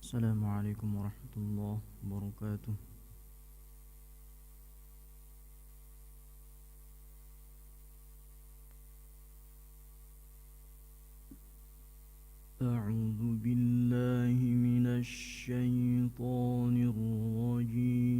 السلام عليكم ورحمة الله وبركاته. أعوذ بالله من الشيطان الرجيم.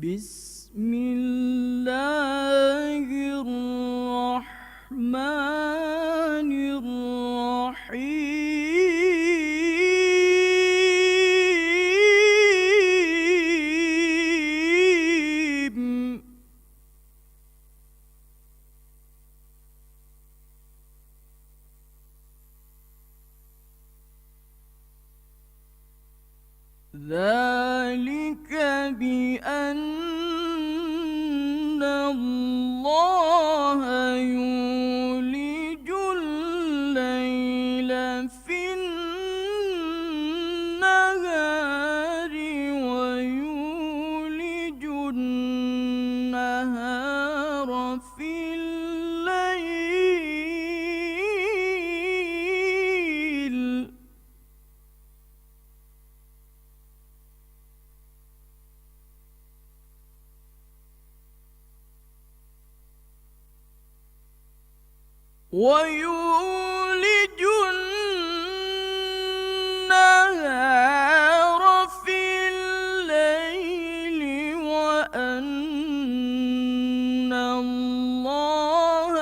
بسم الله الرحمن الرحيم. ذلك بأن الله يولج الليل في النهار ويولج النهار في الليل. ويولج النهار في الليل وأن الله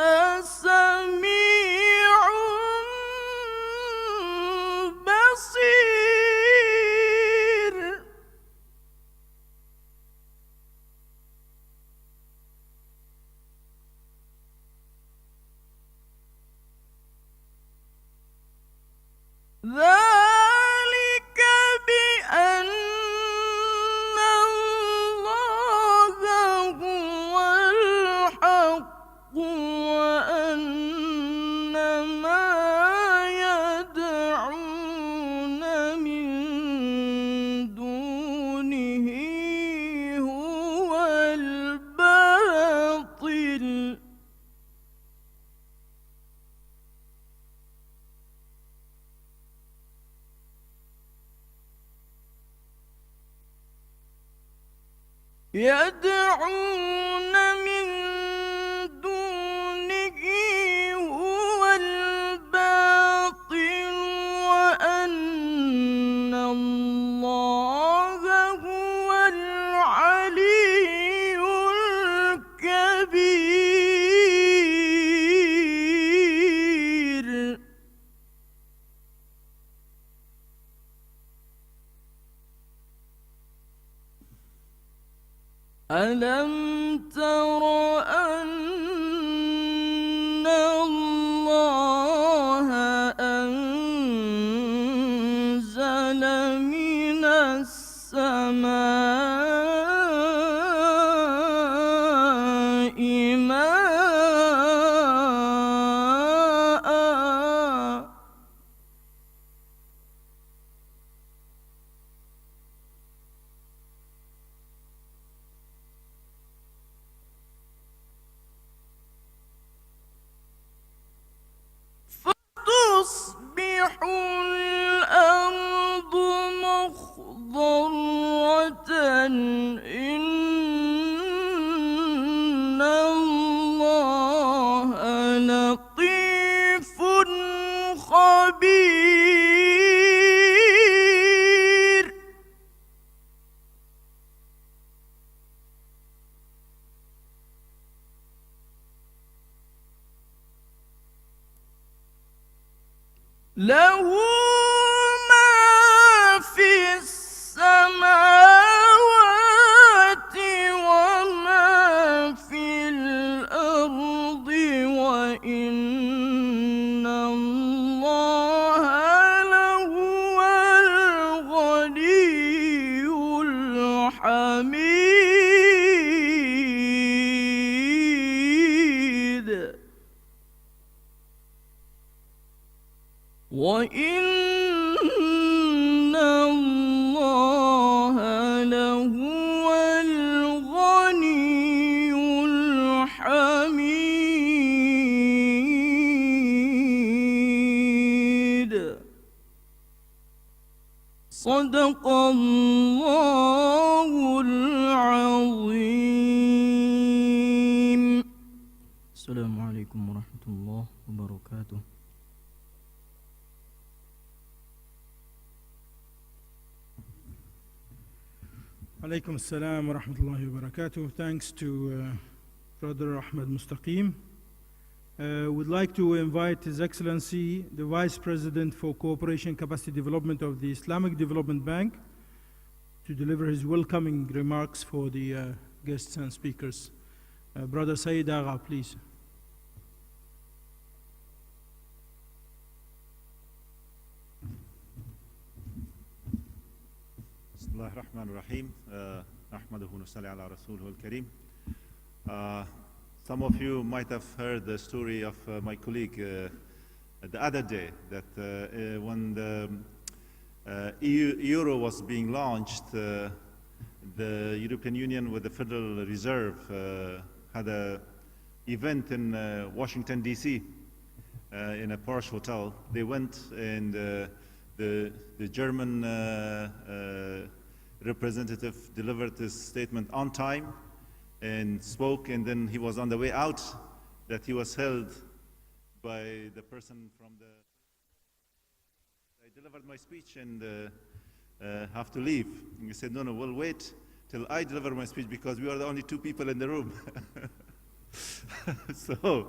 سميع بصير. ذلك بأن الله هو الحق وأن ما يدعون من دونه هو الباطل. يدعون من دونه هو الباطل وأن الله هو العلي الكبير. ألم تر أن الله أنزل من السماء ماء تصبح الأرض مخضرة. إن الله لطيف خبير. له ما في السماوات وما في الأرض وإن الله لهو الغني الحميد. وإن صدق الله العظيم. السلام عليكم ورحمة الله وبركاته. Alaikum assalam wa rahmatullahi wa barakatuh. Thanks to Brother Ahmed Mustaqim. Would like to invite His Excellency, the Vice President for Cooperation Capacity Development of the Islamic Development Bank, to deliver his welcoming remarks for the guests and speakers. Brother Saeed Agha, please. Bismillah ar-Rahman ar-Rahim. Ahmaduhu nusalli ala Rasuluhu al-Kareem. Some of you might have heard the story of my colleague the other day, that when the euro was being launched, the European Union with the Federal Reserve had an event in Washington, D.C. In a Porsche hotel. They went, and the German representative delivered his statement on time and spoke, and then he was on the way out that he was held by the person from the... I delivered my speech and have to leave. And he said, no, we'll wait till I deliver my speech because we are the only two people in the room. So,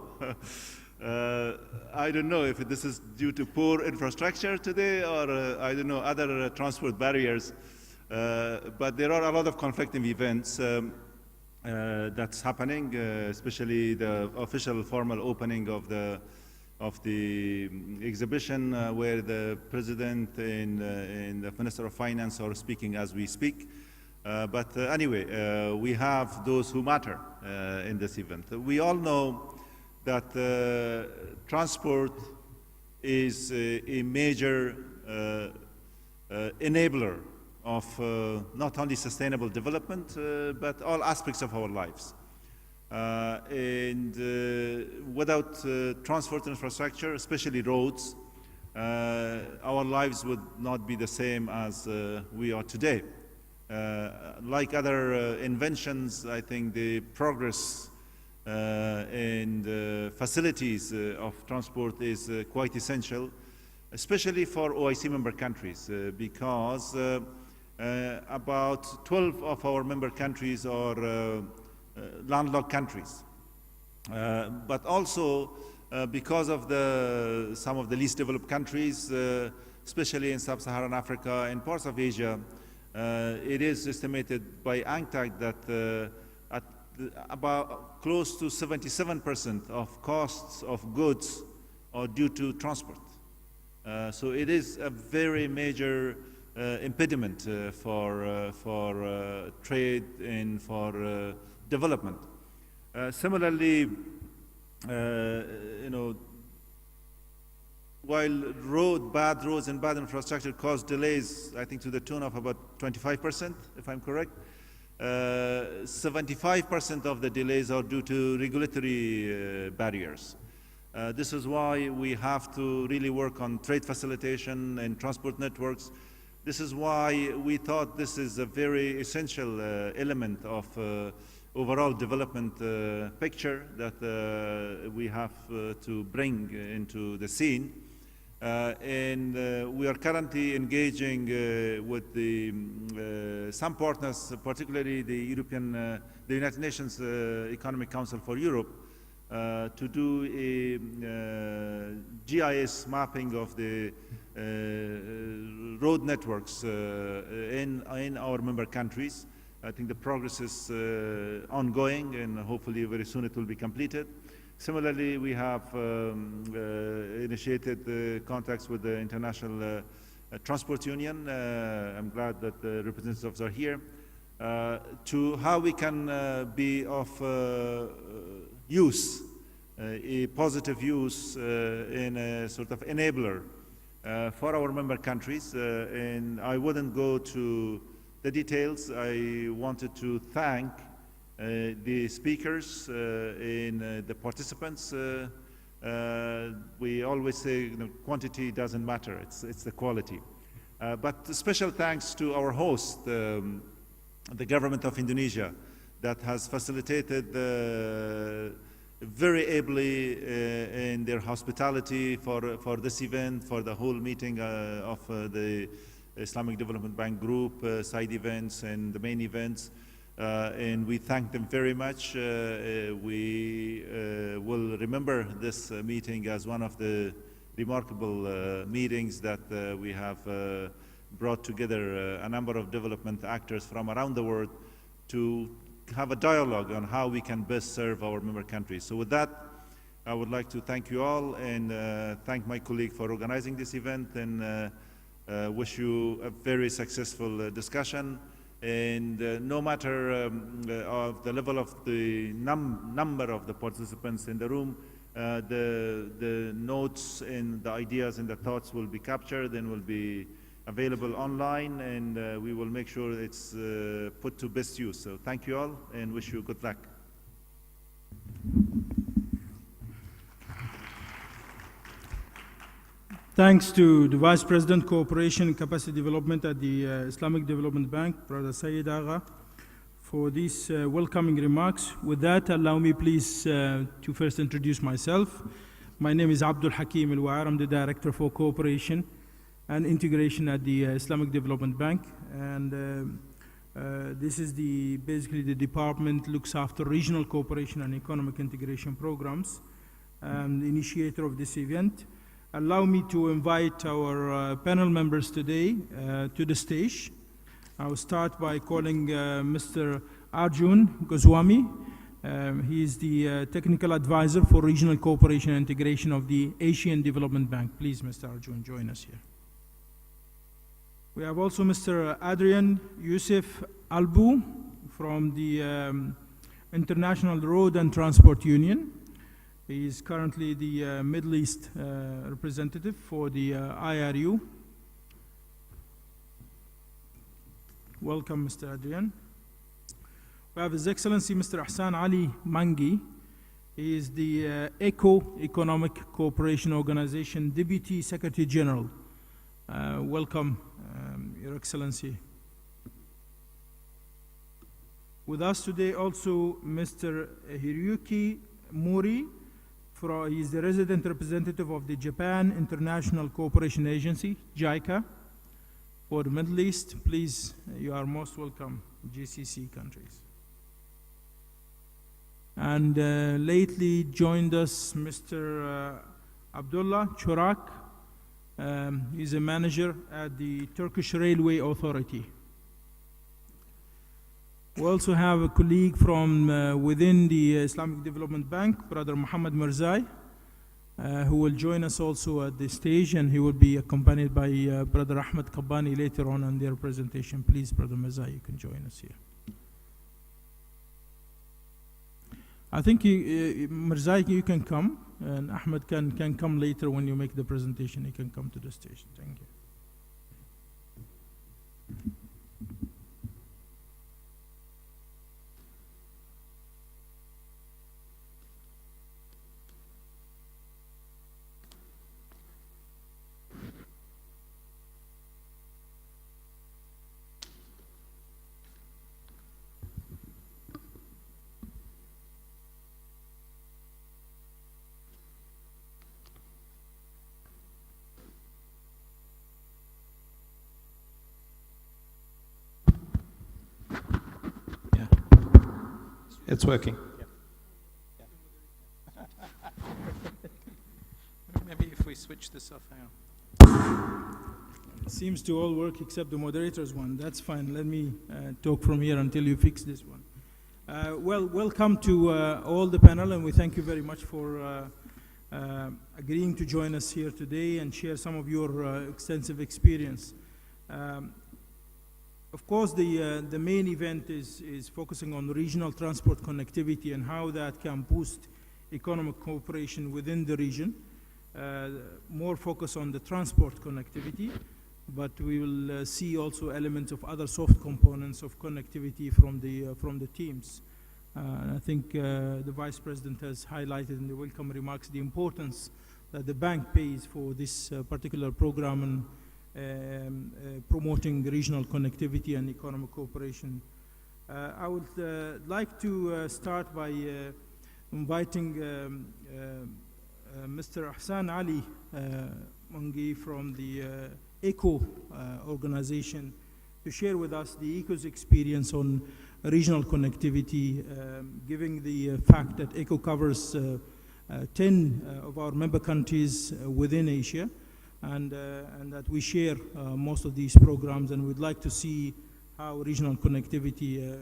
I don't know if this is due to poor infrastructure today or I don't know, other transport barriers. But there are a lot of conflicting events that's happening, especially the official formal opening of the exhibition where the President and the Minister of Finance are speaking as we speak. But anyway, we have those who matter in this event. We all know that transport is a major enabler of not only sustainable development, but all aspects of our lives. And without transport infrastructure, especially roads, our lives would not be the same as we are today. Like other inventions, I think the progress and facilities of transport is quite essential, especially for OIC member countries, because about 12 of our member countries are landlocked countries. But also because of some of the least developed countries, especially in sub-Saharan Africa and parts of Asia, it is estimated by UNCTAD that about close to 77% of costs of goods are due to transport. So it is a very major impediment for trade and for development. Similarly, while bad roads and bad infrastructure cause delays, I think to the tune of about 25%, if I'm correct, 75% of the delays are due to regulatory barriers. This is why we have to really work on trade facilitation and transport networks. This is why we thought this is a very essential element of overall development picture that we have to bring into the scene. And we are currently engaging with some partners, particularly the United Nations Economic Council for Europe, to do a GIS mapping of the road networks in our member countries. I think the progress is ongoing, and hopefully very soon it will be completed. Similarly, we have initiated contacts with the International Transport Union. I'm glad that the representatives are here, to how we can be of use, a positive use in a sort of enabler for our member countries. And I wouldn't go to the details. I wanted to thank the speakers and the participants. We always say, quantity doesn't matter, it's the quality. But special thanks to our host, the government of Indonesia, that has facilitated very ably in their hospitality for this event, for the whole meeting of the Islamic Development Bank Group, side events and the main events. And we thank them very much. We will remember this meeting as one of the remarkable meetings that we have brought together a number of development actors from around the world to have a dialogue on how we can best serve our member countries. So with that, I would like to thank you all and thank my colleague for organizing this event, and wish you a very successful discussion. And no matter of the level of the number of the participants in the room, the notes and the ideas and the thoughts will be captured and will be available online, and we will make sure it's put to best use. So thank you all and wish you good luck. Thanks to the Vice President, Cooperation and Capacity Development at the Islamic Development Bank, Brother Sayyid Agha, for these welcoming remarks. With that, allow me please to first introduce myself. My name is Abdul Hakim Al-Wa'ar. I'm the Director for Cooperation and Integration at the Islamic Development Bank. And this is basically the department looks after regional cooperation and economic integration programs, and the initiator of this event. Allow me to invite our panel members today to the stage. I will start by calling Mr. Arjun Goswami. He is the Technical Advisor for Regional Cooperation and Integration of the Asian Development Bank. Please, Mr. Arjun, join us here. We have also Mr. Adrian Yusuf Albu from the International Road and Transport Union. He is currently the Middle East representative for the IRU. Welcome, Mr. Adrian. We have His Excellency Mr. Ahsan Ali Mangi. He is the ECO, Economic Cooperation Organization Deputy Secretary General. Welcome, Your Excellency. With us today also Mr. Hiroyuki Mori. He is the resident representative of the Japan International Cooperation Agency, JICA, for the Middle East. Please, you are most welcome, GCC countries. And lately joined us Mr. Abdullah Chorak. He's a manager at the Turkish Railway Authority. We also have a colleague from within the Islamic Development Bank, Brother Muhammad Mirzai, who will join us also at the stage, and he will be accompanied by Brother Ahmed Kabbani later on in their presentation. Please, Brother Mirzai, you can join us here. I think Mirzai, you can come, and Ahmed can come later when you make the presentation. He can come to the stage. Thank you. It's working. Maybe if we switch this off, hang on. It seems to all work except the moderator's one. That's fine. Let me talk from here until you fix this one. Well, welcome to all the panel, and we thank you very much for agreeing to join us here today and share some of your extensive experience. Of course, the main event is focusing on regional transport connectivity and how that can boost economic cooperation within the region. More focus on the transport connectivity, but we will see also elements of other soft components of connectivity from the teams. And I think the Vice President has highlighted in the welcome remarks the importance that the bank pays for this particular program, and promoting regional connectivity and economic cooperation. I would like to start by inviting Mr. Ahsan Ali Mangi from the ECHO organization to share with us the ECHO's experience on regional connectivity, given the fact that ECHO covers 10 of our member countries within Asia, and that we share most of these programs, and we'd like to see how regional connectivity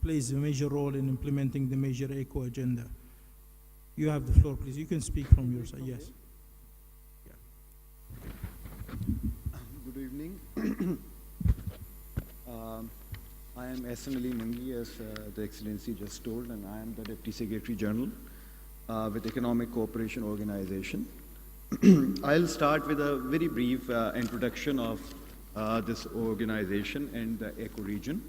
plays a major role in implementing the major ECHO agenda. You have the floor, please. You can speak from your side. Yes. Good evening. I am Ahsan Ali Mangi, as the Excellency just told, and I am the Deputy Secretary General with Economic Cooperation Organization. I'll start with a very brief introduction of this organization and the ECHO region.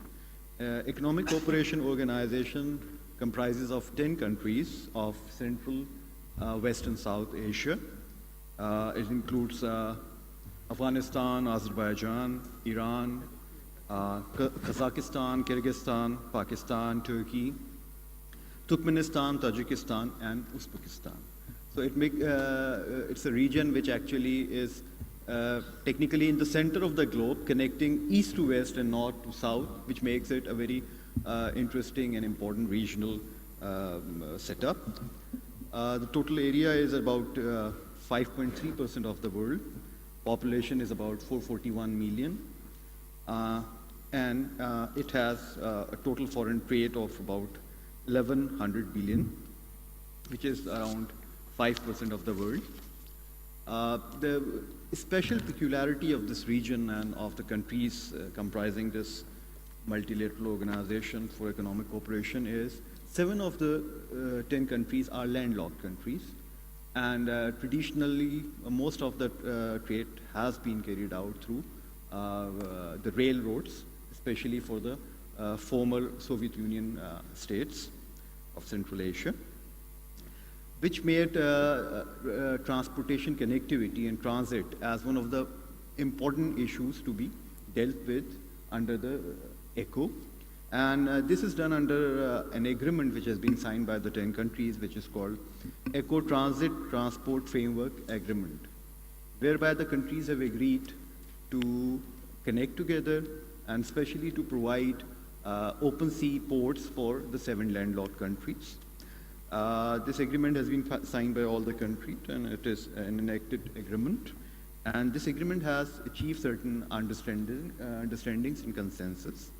Economic Cooperation Organization comprises of 10 countries of Central, West and South Asia. It includes Afghanistan, Azerbaijan, Iran, Kazakhstan, Kyrgyzstan, Pakistan, Turkey, Turkmenistan, Tajikistan, and Uzbekistan. So it's a region which actually is technically in the center of the globe, connecting east to west and north to south, which makes it a very interesting and important regional setup. The total area is about 5.3% of the world. Population is about 441 million. And it has a total foreign trade of about 1,100 billion, which is around 5% of the world. The special peculiarity of this region and of the countries comprising this multilateral organization for economic cooperation is 7 of the 10 countries are landlocked countries. And traditionally, most of the trade has been carried out through the railroads, especially for the former Soviet Union states of Central Asia, which made transportation connectivity and transit as one of the important issues to be dealt with under the ECHO. And this is done under an agreement which has been signed by the 10 countries, which is called ECHO Transit Transport Framework Agreement, whereby the countries have agreed to connect together and especially to provide open sea ports for the 7 landlocked countries. This agreement has been signed by all the countries, and it is an enacted agreement. And this agreement has achieved certain understandings and consensus.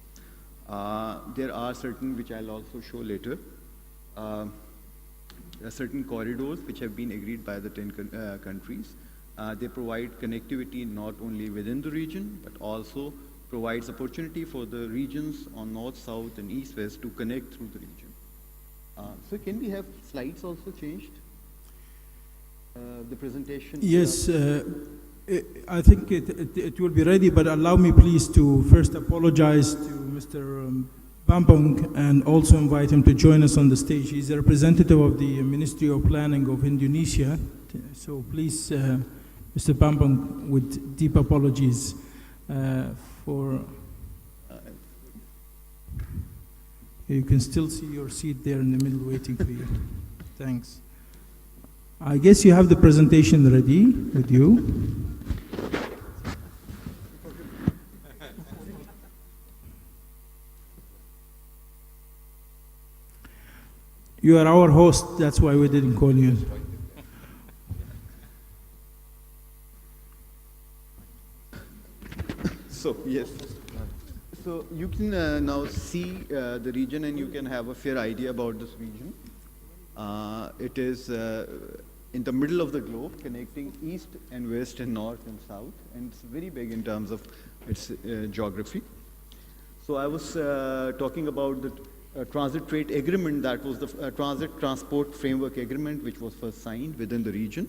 There are certain, which I'll also show later, certain corridors which have been agreed by the 10 countries. They provide connectivity not only within the region, but also provides opportunity for the regions on north, south, and east, west to connect through the region. So can we have slides also changed? The presentation? Yes, I think it will be ready, but allow me please to first apologize to Mr. Bambang and also invite him to join us on the stage. He's a representative of the Ministry of Planning of Indonesia. So please, Mr. Bambang, with deep apologies for... You can still see your seat there in the middle waiting for you. Thanks. I guess you have the presentation ready with you. You are our host, that's why we didn't call you. So, yes. So you can now see the region, and you can have a fair idea about this region. It is in the middle of the globe, connecting east and west and north and south, and it's very big in terms of its geography. So I was talking about the transit trade agreement. That was the transit transport framework agreement, which was first signed within the region,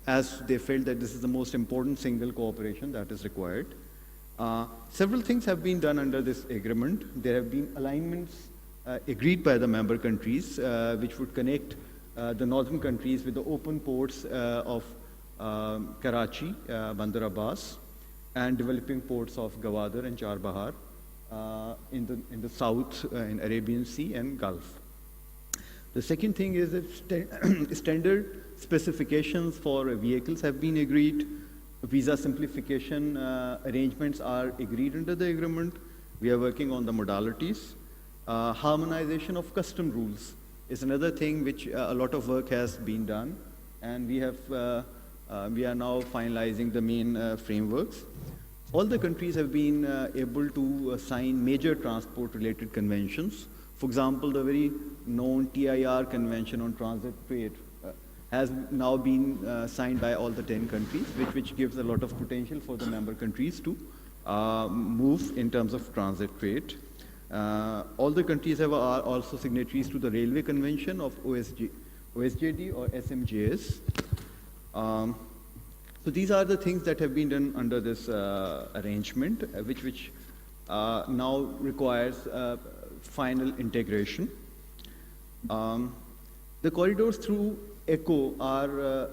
as they felt that this is the most important single cooperation that is required. Several things have been done under this agreement. There have been alignments agreed by the member countries, which would connect the northern countries with the open ports of Karachi, Bandar Abbas, and developing ports of Gwadar and Charbahar in the south, in Arabian Sea and Gulf. The second thing is that standard specifications for vehicles have been agreed. Visa simplification arrangements are agreed under the agreement. We are working on the modalities. Harmonization of custom rules is another thing which a lot of work has been done, and we are now finalizing the main frameworks. All the countries have been able to sign major transport-related conventions. For example, the very known TIR Convention on Transit Trade has now been signed by all the 10 countries, which gives a lot of potential for the member countries to move in terms of transit trade. All the countries are also signatories to the Railway Convention of OSJD or SMJS. So these are the things that have been done under this arrangement, which now requires final integration. The corridors through ECO are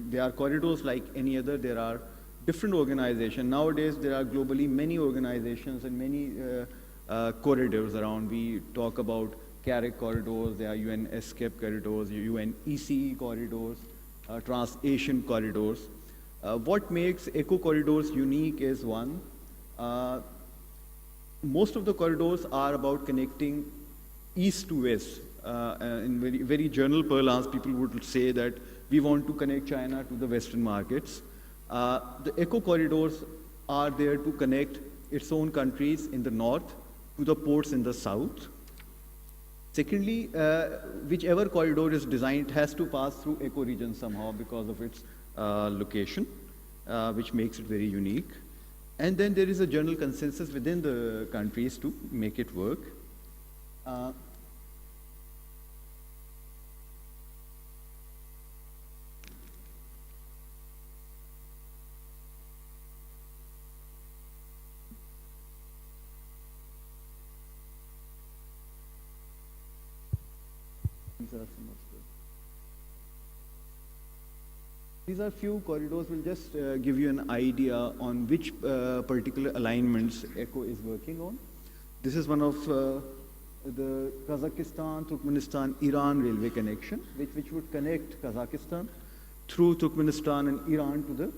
they are corridors like any other. There are different organizations. Nowadays, there are globally many organizations and many corridors around. We talk about CAREC corridors, there are UN ESCAPE corridors, UN ECE corridors, Trans-Asian corridors. What makes ECO corridors unique is one, most of the corridors are about connecting east to west. In very general parlance, people would say that we want to connect China to the Western markets. The ECO corridors are there to connect its own countries in the north to the ports in the south. Secondly, whichever corridor is designed, it has to pass through ECO region somehow because of its location, which makes it very unique. And then there is a general consensus within the countries to make it work. These are few corridors. We'll just give you an idea on which particular alignments ECO is working on. This is one of the Kazakhstan, Turkmenistan, Iran railway connection, which would connect Kazakhstan through Turkmenistan and Iran to the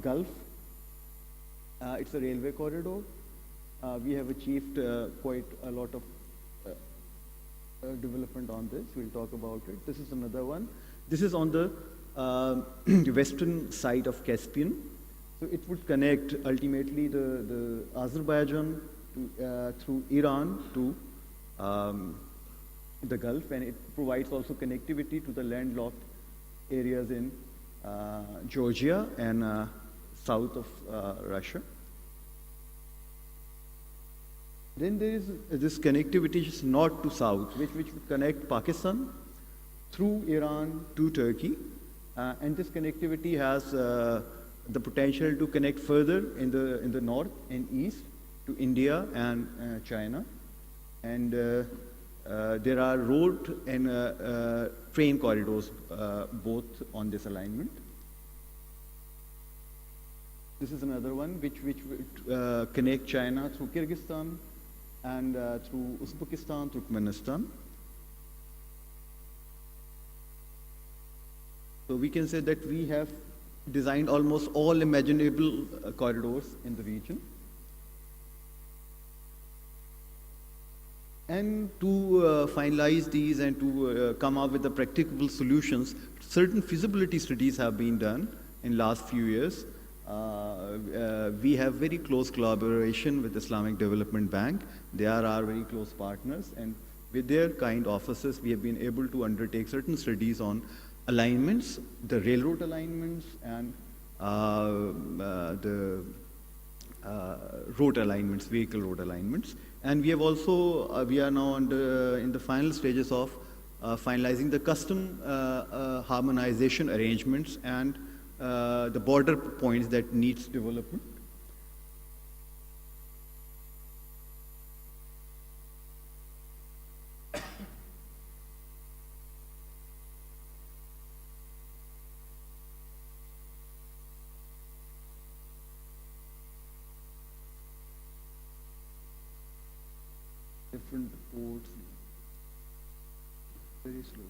Gulf. It's a railway corridor. We have achieved quite a lot of development on this. We'll talk about it. This is another one. This is on the western side of Caspian. So it would connect ultimately the Azerbaijan to, through Iran to the Gulf, and it provides also connectivity to the landlocked areas in Georgia and south of Russia. Then there is this connectivity just north to south, which would connect Pakistan through Iran to Turkey. And this connectivity has the potential to connect further in the north and east to India and China. And there are road and train corridors both on this alignment. This is another one which would connect China through Kyrgyzstan and through Uzbekistan, Turkmenistan. So we can say that we have designed almost all imaginable corridors in the region. And to finalize these and to come up with the practicable solutions, certain feasibility studies have been done in last few years. We have very close collaboration with Islamic Development Bank. They are our very close partners, and with their kind offices, we have been able to undertake certain studies on alignments, the railroad alignments, and the road alignments, vehicle road alignments. And we have also, we are now in the final stages of finalizing the custom harmonization arrangements and the border points that needs development. different ports. Very slow.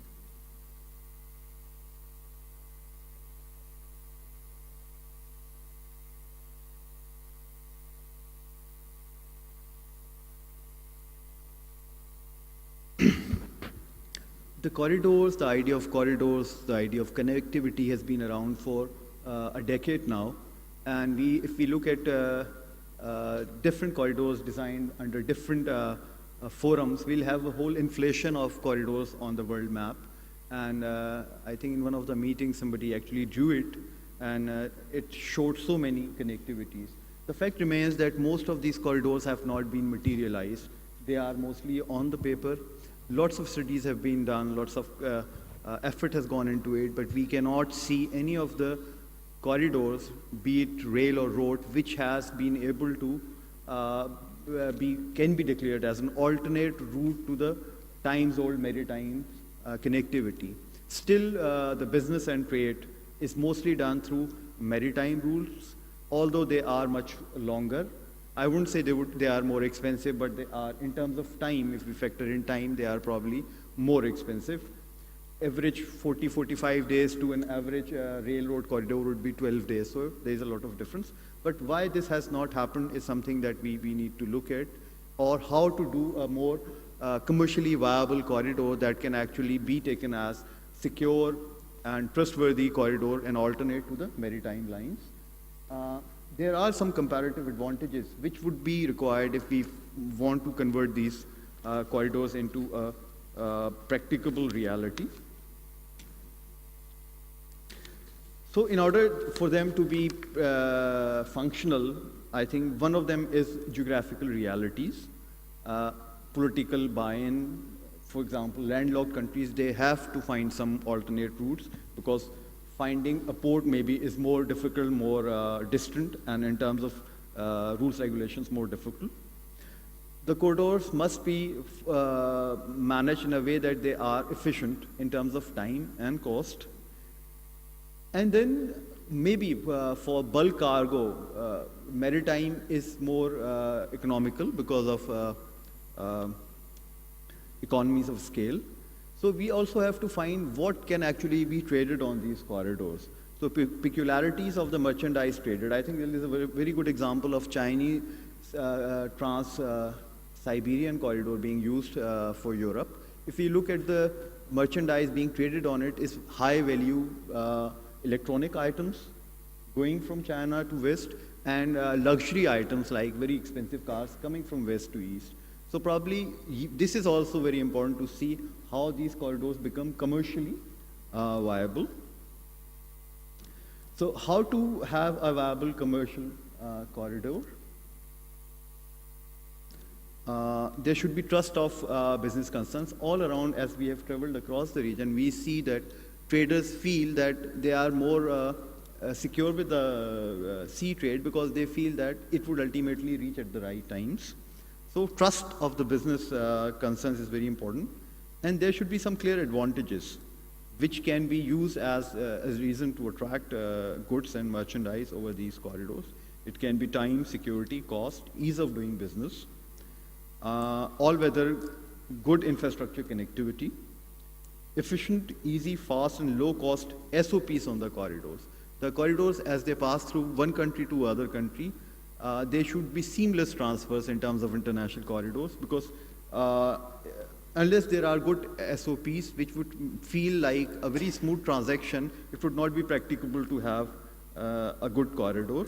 The corridors, the idea of corridors, the idea of connectivity has been around for a decade now. And if we look at different corridors designed under different forums, we'll have a whole inflation of corridors on the world map. And I think in one of the meetings, somebody actually drew it, and it showed so many connectivities. The fact remains that most of these corridors have not been materialized. They are mostly on the paper. Lots of studies have been done, lots of effort has gone into it, but we cannot see any of the corridors, be it rail or road, which has been able to can be declared as an alternate route to the times-old maritime connectivity. Still, the business and trade is mostly done through maritime routes, although they are much longer. I wouldn't say they are more expensive, but they are, in terms of time, if we factor in time, they are probably more expensive. Average 40, 45 days to an average railroad corridor would be 12 days, so there is a lot of difference. But why this has not happened is something that we need to look at, or how to do a more commercially viable corridor that can actually be taken as secure and trustworthy corridor and alternate to the maritime lines. There are some comparative advantages which would be required if we want to convert these corridors into a practicable reality. So in order for them to be functional, I think one of them is geographical realities, political buy-in. For example, landlocked countries, they have to find some alternate routes because finding a port maybe is more difficult, more distant, and in terms of rules, regulations, more difficult. The corridors must be managed in a way that they are efficient in terms of time and cost. And then maybe for bulk cargo, maritime is more economical because of economies of scale. So we also have to find what can actually be traded on these corridors. So peculiarities of the merchandise traded. I think there is a very good example of Chinese Trans-Siberian corridor being used for Europe. If we look at the merchandise being traded on it, is high value electronic items going from China to West, and luxury items like very expensive cars coming from West to East. So probably this is also very important to see how these corridors become commercially viable. So how to have a viable commercial corridor? There should be trust of business concerns all around. As we have traveled across the region, we see that traders feel that they are more secure with the sea trade because they feel that it would ultimately reach at the right times. So trust of the business concerns is very important. And there should be some clear advantages which can be used as a reason to attract goods and merchandise over these corridors. It can be time, security, cost, ease of doing business, all-weather, good infrastructure connectivity, efficient, easy, fast, and low-cost SOPs on the corridors. The corridors, as they pass through one country to other country, they should be seamless transfers in terms of international corridors, because unless there are good SOPs which would feel like a very smooth transaction, it would not be practicable to have a good corridor.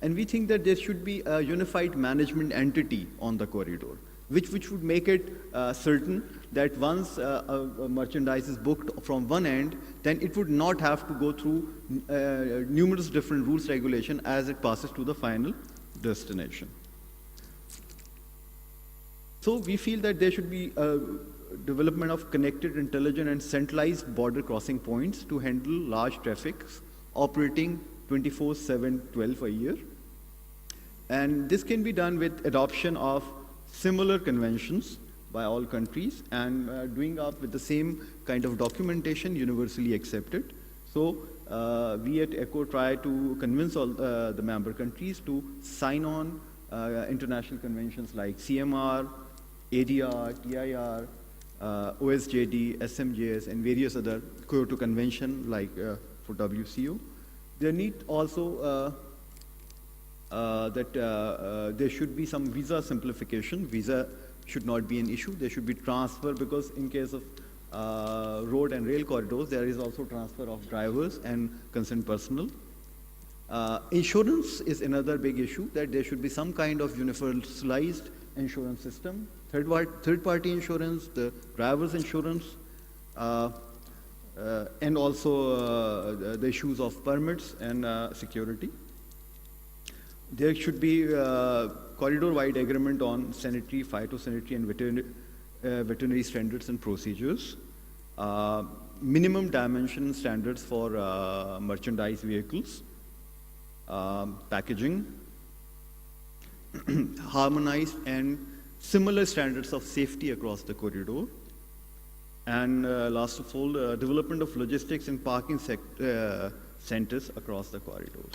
And we think that there should be a unified management entity on the corridor, which would make it certain that once a merchandise is booked from one end, then it would not have to go through numerous different rules, regulation as it passes to the final destination. So we feel that there should be a development of connected, intelligent, and centralized border crossing points to handle large traffics operating 24/7, 12 a year. And this can be done with adoption of similar conventions by all countries and doing up with the same kind of documentation universally accepted. So we at ECHO try to convince all the member countries to sign on international conventions like CMR, ADR, TIR, OSJD, SMJS, and various other Kyoto Convention like for WCO. There need also there should be some visa simplification. Visa should not be an issue. There should be transfer, because in case of road and rail corridors, there is also transfer of drivers and concerned personnel. Insurance is another big issue, that there should be some kind of universalized insurance system. Third-party insurance, the driver's insurance, and also the issues of permits and security. There should be corridor-wide agreement on sanitary, phytosanitary, and veterinary standards and procedures. Minimum dimension standards for merchandise vehicles, packaging, harmonized and similar standards of safety across the corridor. And last of all, development of logistics and parking centers across the corridors.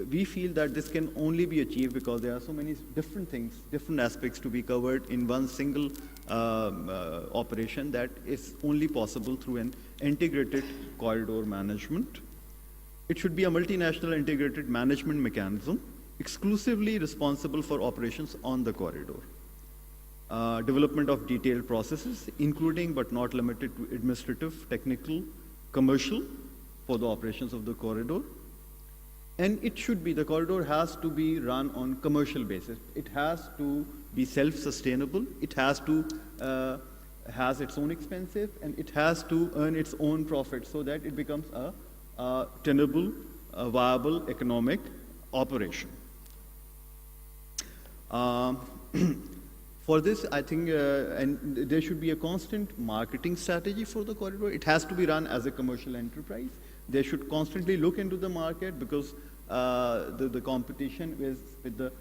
We feel that this can only be achieved because there are so many different things, different aspects to be covered in one single operation, that is only possible through an integrated corridor management. It should be a multinational integrated management mechanism exclusively responsible for operations on the corridor. Development of detailed processes, including but not limited to administrative, technical, commercial, for the operations of the corridor. And it should be, the corridor has to be run on commercial basis. It has to be self-sustainable. It has to has its own expenses, and it has to earn its own profit, so that it becomes a tenable, viable economic operation. For this, I think, and there should be a constant marketing strategy for the corridor. It has to be run as a commercial enterprise. They should constantly look into the market, because the competition is with the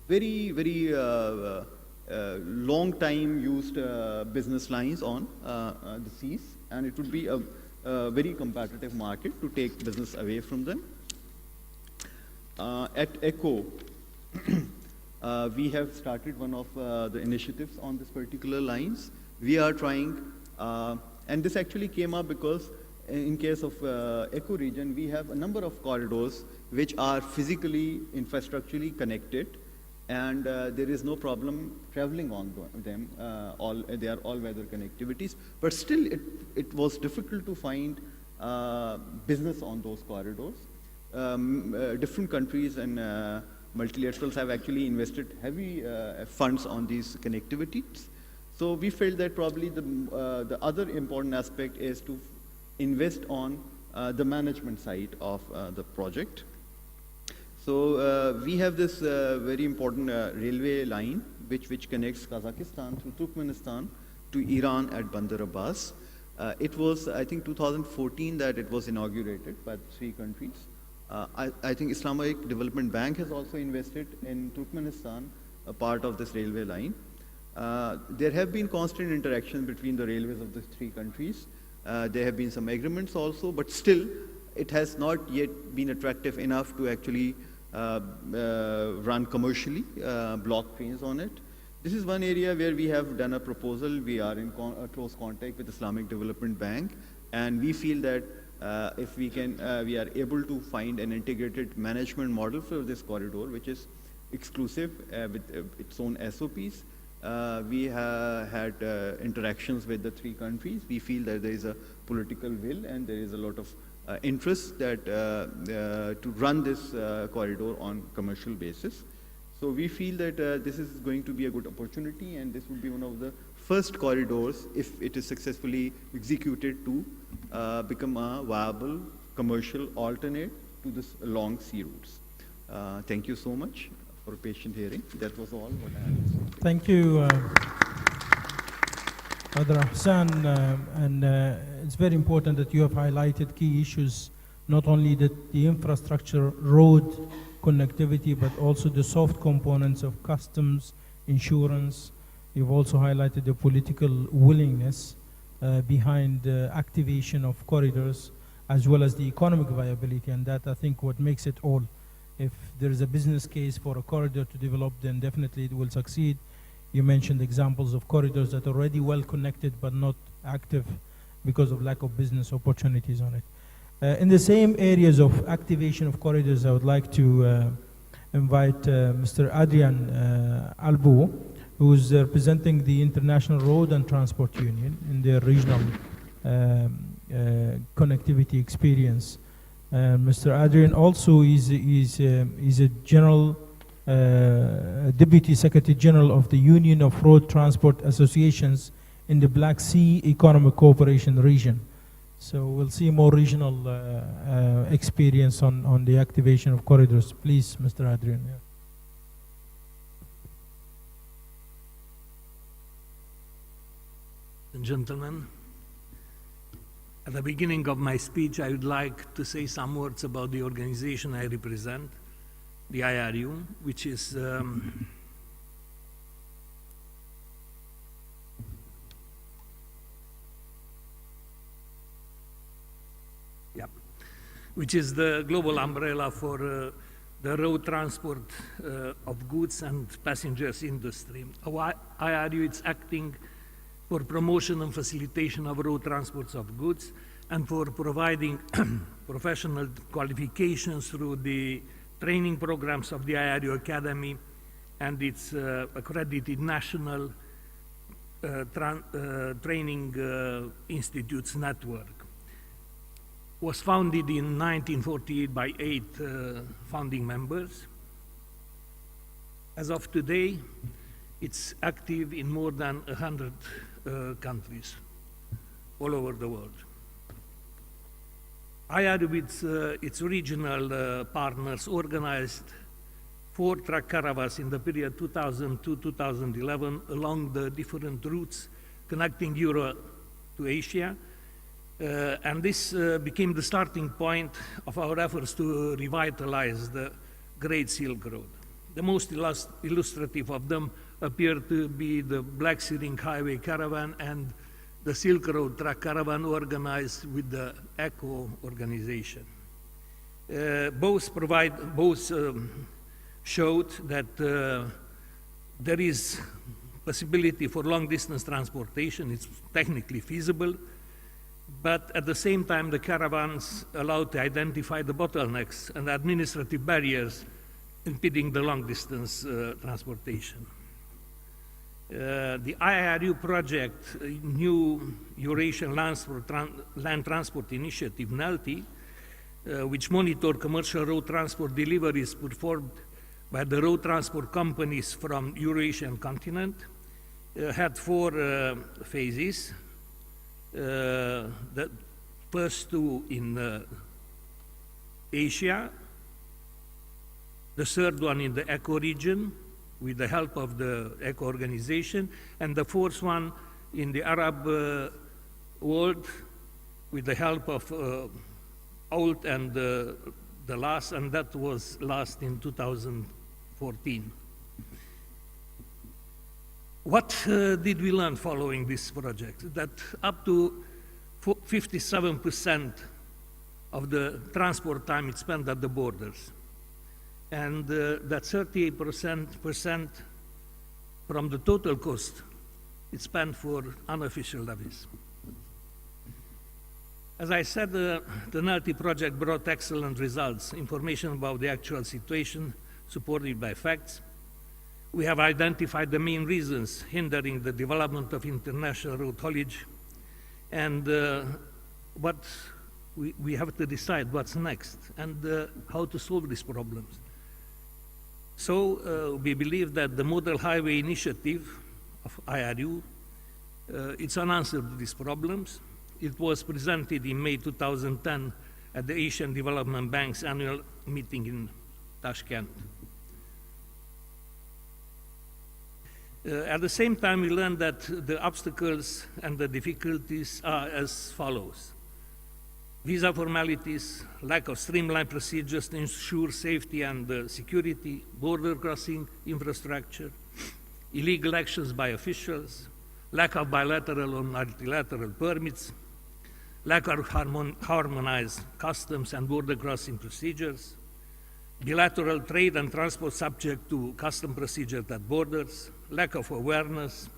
very long time used business lines on the seas, and it would be a very competitive market to take business away from them. At ECHO, we have started one of the initiatives on this particular lines. We are trying, and this actually came up because in case of ECHO region, we have a number of corridors which are physically, infrastructurally connected, and there is no problem traveling on them. They are all-weather connectivities, but still it was difficult to find business on those corridors. Different countries and multilaterals have actually invested heavy funds on these connectivities. So we felt that probably the other important aspect is to invest on the management side of the project. So we have this very important railway line which connects Kazakhstan through Turkmenistan to Iran at Bandar Abbas. It was, I think, 2014 that it was inaugurated by 3 countries. I think Islamic Development Bank has also invested in Turkmenistan, a part of this railway line. There have been constant interaction between the railways of the 3 countries. There have been some agreements also, but still it has not yet been attractive enough to actually run commercially block trains on it. This is one area where we have done a proposal. We are in close contact with Islamic Development Bank, and we feel that if we can, we are able to find an integrated management model for this corridor, which is exclusive with its own SOPs. We have had interactions with the 3 countries. We feel that there is a political will and there is a lot of interest that to run this corridor on commercial basis. So we feel that this is going to be a good opportunity, and this will be one of the first corridors, if it is successfully executed, to become a viable commercial alternate to this long sea routes. Thank you so much for patient hearing. That was all what I had to say. Thank you, Brother Hassan, and it's very important that you have highlighted key issues, not only the infrastructure, road connectivity, but also the soft components of customs, insurance. You've also highlighted the political willingness behind the activation of corridors, as well as the economic viability, and that, I think, what makes it all If there is a business case for a corridor to develop, then definitely it will succeed. You mentioned examples of corridors that are already well connected but not active because of lack of business opportunities on it. In the same areas of activation of corridors, I would like to invite Mr. Adrian Albu, who is representing the International Road and Transport Union in their regional connectivity experience. Mr. Adrian also is a general Deputy Secretary General of the Union of Road Transport Associations in the Black Sea Economic Cooperation region. So we'll see more regional experience on the activation of corridors. Please, Mr. Adrian. Yeah. And gentlemen, at the beginning of my speech, I would like to say some words about the organization I represent, the IRU, which is which is the global umbrella for the road transport of goods and passengers industry. Our IRU is acting for promotion and facilitation of road transports of goods and for providing professional qualifications through the training programs of the IRU Academy and its accredited national training institutes network. Was founded in 1948 by 8 founding members. As of today, it's active in more than 100 countries all over the world. IRU with its regional partners organized 4 truck caravans in the period 2002-2011 along the different routes connecting Europe to Asia. And this became the starting point of our efforts to revitalize the Great Silk Road. The most illustrative of them appear to be the Black Sea Ring Highway Caravan and the Silk Road Truck Caravan organized with the ECHO organization. Both showed that there is possibility for long distance transportation. It's technically feasible. But at the same time, the caravans allow to identify the bottlenecks and administrative barriers impeding the long-distance transportation. The IRU project, New Eurasian Land Transport Initiative, NELTI, which monitor commercial road transport deliveries performed by the road transport companies from Eurasian continent, had 4 phases. The first 2 in Asia, the third one in the ECHO region with the help of the ECHO organization, and the 4th one in the Arab world with the help of OULT and the last, and that was last in 2014. What did we learn following this project? That up to 57% of the transport time is spent at the borders, and that 38% from the total cost is spent for unofficial levies. As I said, the NELTI project brought excellent results, information about the actual situation supported by facts. We have identified the main reasons hindering the development of international road haulage, and what we have to decide what's next and how to solve these problems. So we believe that the Model Highway Initiative of IRU, it's an answer to these problems. It was presented in May 2010 at the Asian Development Bank's annual meeting in Tashkent. At the same time, we learned that the obstacles and the difficulties are as follows: visa formalities, lack of streamlined procedures to ensure safety and security, border crossing infrastructure, illegal actions by officials, lack of bilateral or multilateral permits, lack of harmonized customs and border crossing procedures, bilateral trade and transport subject to custom procedures at borders, lack of awareness,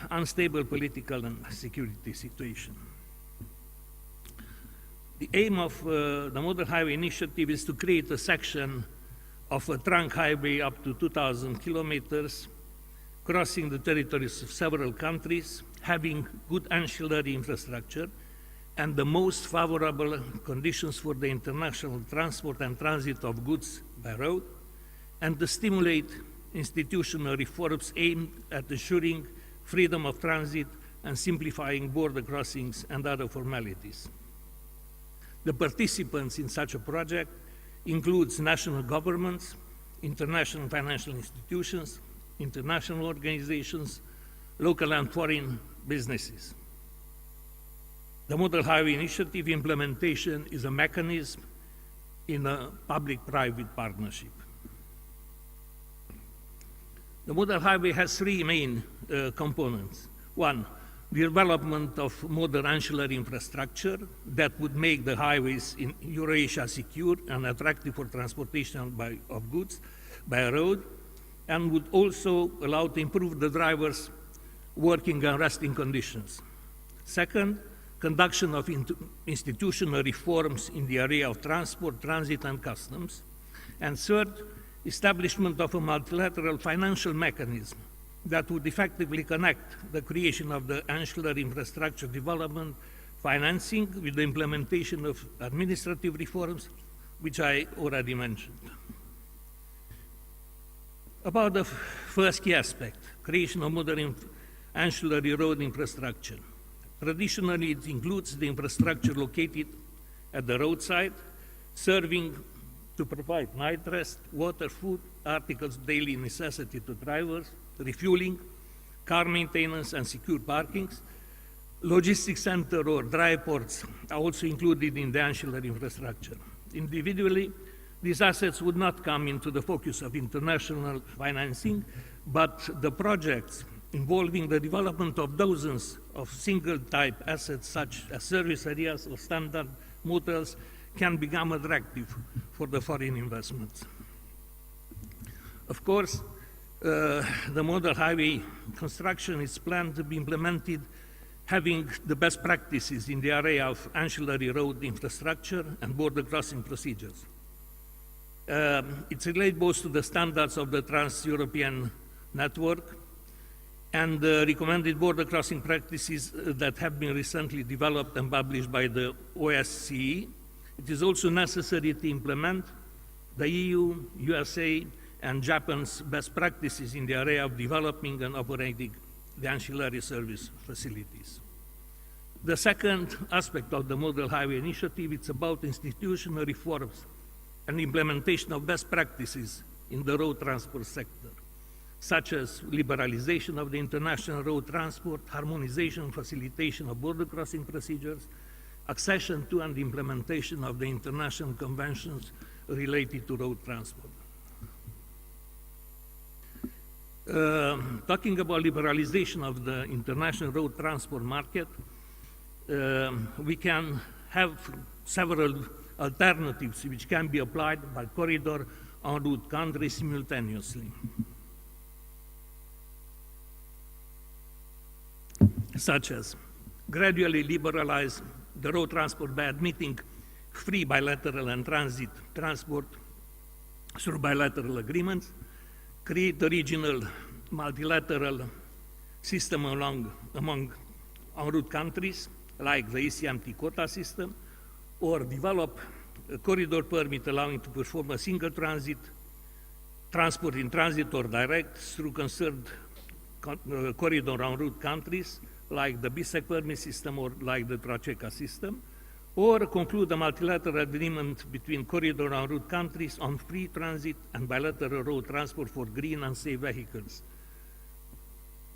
unstable political and security situation. The aim of the Model Highway Initiative is to create a section of a trunk highway up to 2,000 kilometers, crossing the territories of several countries, having good ancillary infrastructure, and the most favorable conditions for the international transport and transit of goods by road, and to stimulate institutional reforms aimed at ensuring freedom of transit and simplifying border crossings and other formalities. The participants in such a project includes national governments, international financial institutions, international organizations, local and foreign businesses. The Model Highway Initiative implementation is a mechanism in a public-private partnership. The Model Highway has three main components. One, the development of modern ancillary infrastructure that would make the highways in Eurasia secure and attractive for transportation of goods by road, and would also allow to improve the drivers' working and resting conditions. Second, conduction of institutional reforms in the area of transport, transit, and customs. And third, establishment of a multilateral financial mechanism that would effectively connect the creation of the ancillary infrastructure development financing with the implementation of administrative reforms, which I already mentioned. About the first key aspect, creation of modern ancillary road infrastructure. Traditionally, it includes the infrastructure located at the roadside, serving to provide night rest, water, food, articles of daily necessity to drivers, refueling, car maintenance, and secure parkings. Logistics center or dry ports are also included in the ancillary infrastructure. Individually, these assets would not come into the focus of international financing, but the projects involving the development of dozens of single-type assets such as service areas or standard motels can become attractive for the foreign investments. Of course, the model highway construction is planned to be implemented having the best practices in the area of ancillary road infrastructure and border crossing procedures. It's related both to the standards of the Trans-European Network and the recommended border crossing practices that have been recently developed and published by the OSCE. It is also necessary to implement the EU, USA, and Japan's best practices in the area of developing and operating the ancillary service facilities. The second aspect of the Model Highway Initiative is about institutional reforms and implementation of best practices in the road transport sector, such as liberalization of the international road transport, harmonization and facilitation of border crossing procedures, accession to and implementation of the international conventions related to road transport. Talking about liberalization of the international road transport market, we can have several alternatives which can be applied by corridor en route countries simultaneously, such as gradually liberalize the road transport by admitting free bilateral and transit transport through bilateral agreements, create a regional multilateral system among en route countries, like the ECMT quota system, or develop a corridor permit allowing to perform a single transport in transit or direct through concerned corridor en route countries, like the BSEC permit system or like the Traceca system, or conclude a multilateral agreement between corridor en route countries on free transit and bilateral road transport for green and safe vehicles.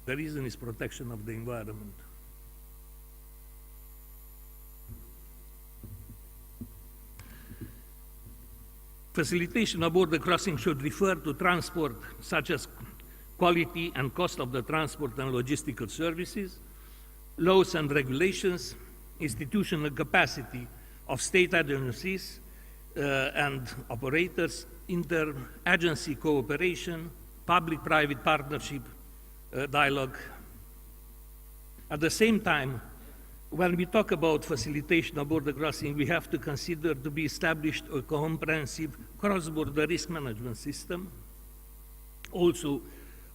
The reason is protection of the environment. Facilitation of border crossing should refer to transport such as quality and cost of the transport and logistical services, laws and regulations, institutional capacity of state agencies and operators, inter-agency cooperation, public-private partnership, dialogue. At the same time, when we talk about facilitation of border crossing, we have to consider to be established a comprehensive cross-border risk management system. Also,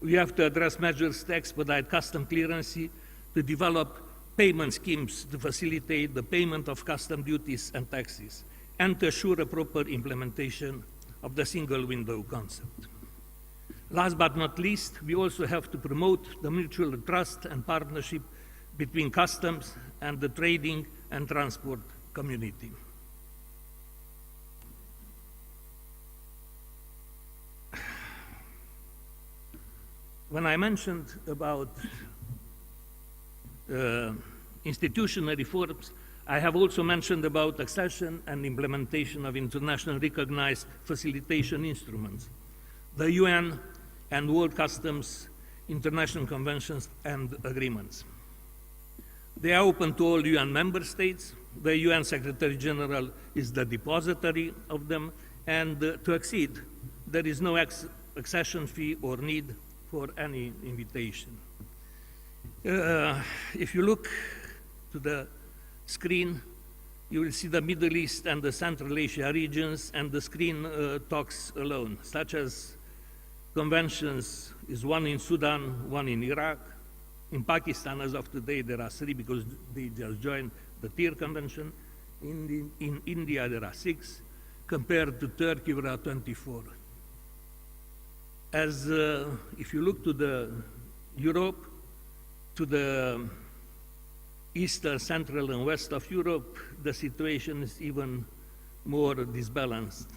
we have to address measures to expedite custom clearance, to develop payment schemes to facilitate the payment of custom duties and taxes, and to assure a proper implementation of the single window concept. Last but not least, we also have to promote the mutual trust and partnership between customs and the trading and transport community. When I mentioned about institutional reforms, I have also mentioned about accession and implementation of internationally recognized facilitation instruments, the UN and World Customs international conventions and agreements. They are open to all UN member states. The UN Secretary General is the depository of them, and to accede, there is no accession fee or need for any invitation. If you look to the screen, you will see the Middle East and the Central Asia regions, and the screen talks alone, such as conventions is one in Sudan, one in Iraq. In Pakistan, as of today, there are 3 because they just joined the TIR Convention. In India, there are 6. Compared to Turkey, there are 24. As if you look to the Europe, to the eastern, central, and west of Europe, the situation is even more disbalanced,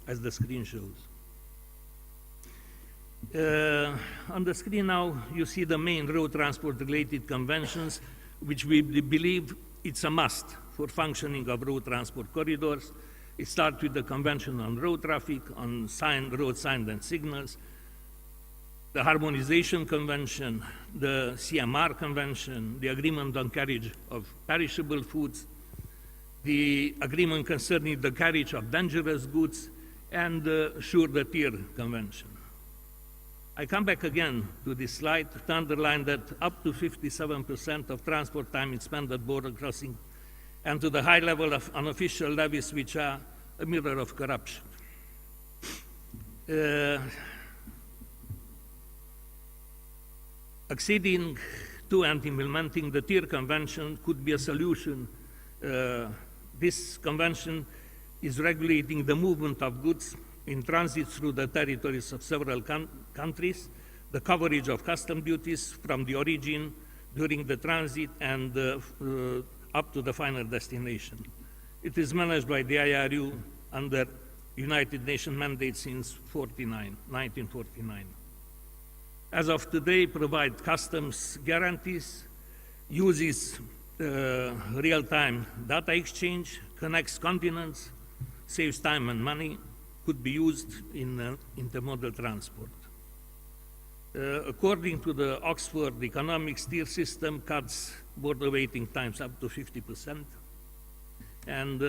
as the screen shows. On the screen now, you see the main road transport-related conventions, which we believe it's a must for functioning of road transport corridors. It starts with the Convention on Road Traffic, on road signs and signals, the Harmonization Convention, the CMR Convention, the Agreement on Carriage of Perishable Foods, the Agreement concerning the carriage of dangerous goods, and sure, the TIR Convention. I come back again to this slide to underline that up to 57% of transport time is spent at border crossing, and to the high level of unofficial levies, which are a mirror of corruption. Acceding to and implementing the TIR Convention could be a solution. This convention is regulating the movement of goods in transit through the territories of several countries, the coverage of custom duties from the origin, during the transit, and up to the final destination. It is managed by the IRU under United Nations mandate since 1949. As of today, provide customs guarantees, uses real-time data exchange, connects continents, saves time and money, could be used in intermodal transport. According to the Oxford Economics, TIR system cuts border waiting times up to 50%, and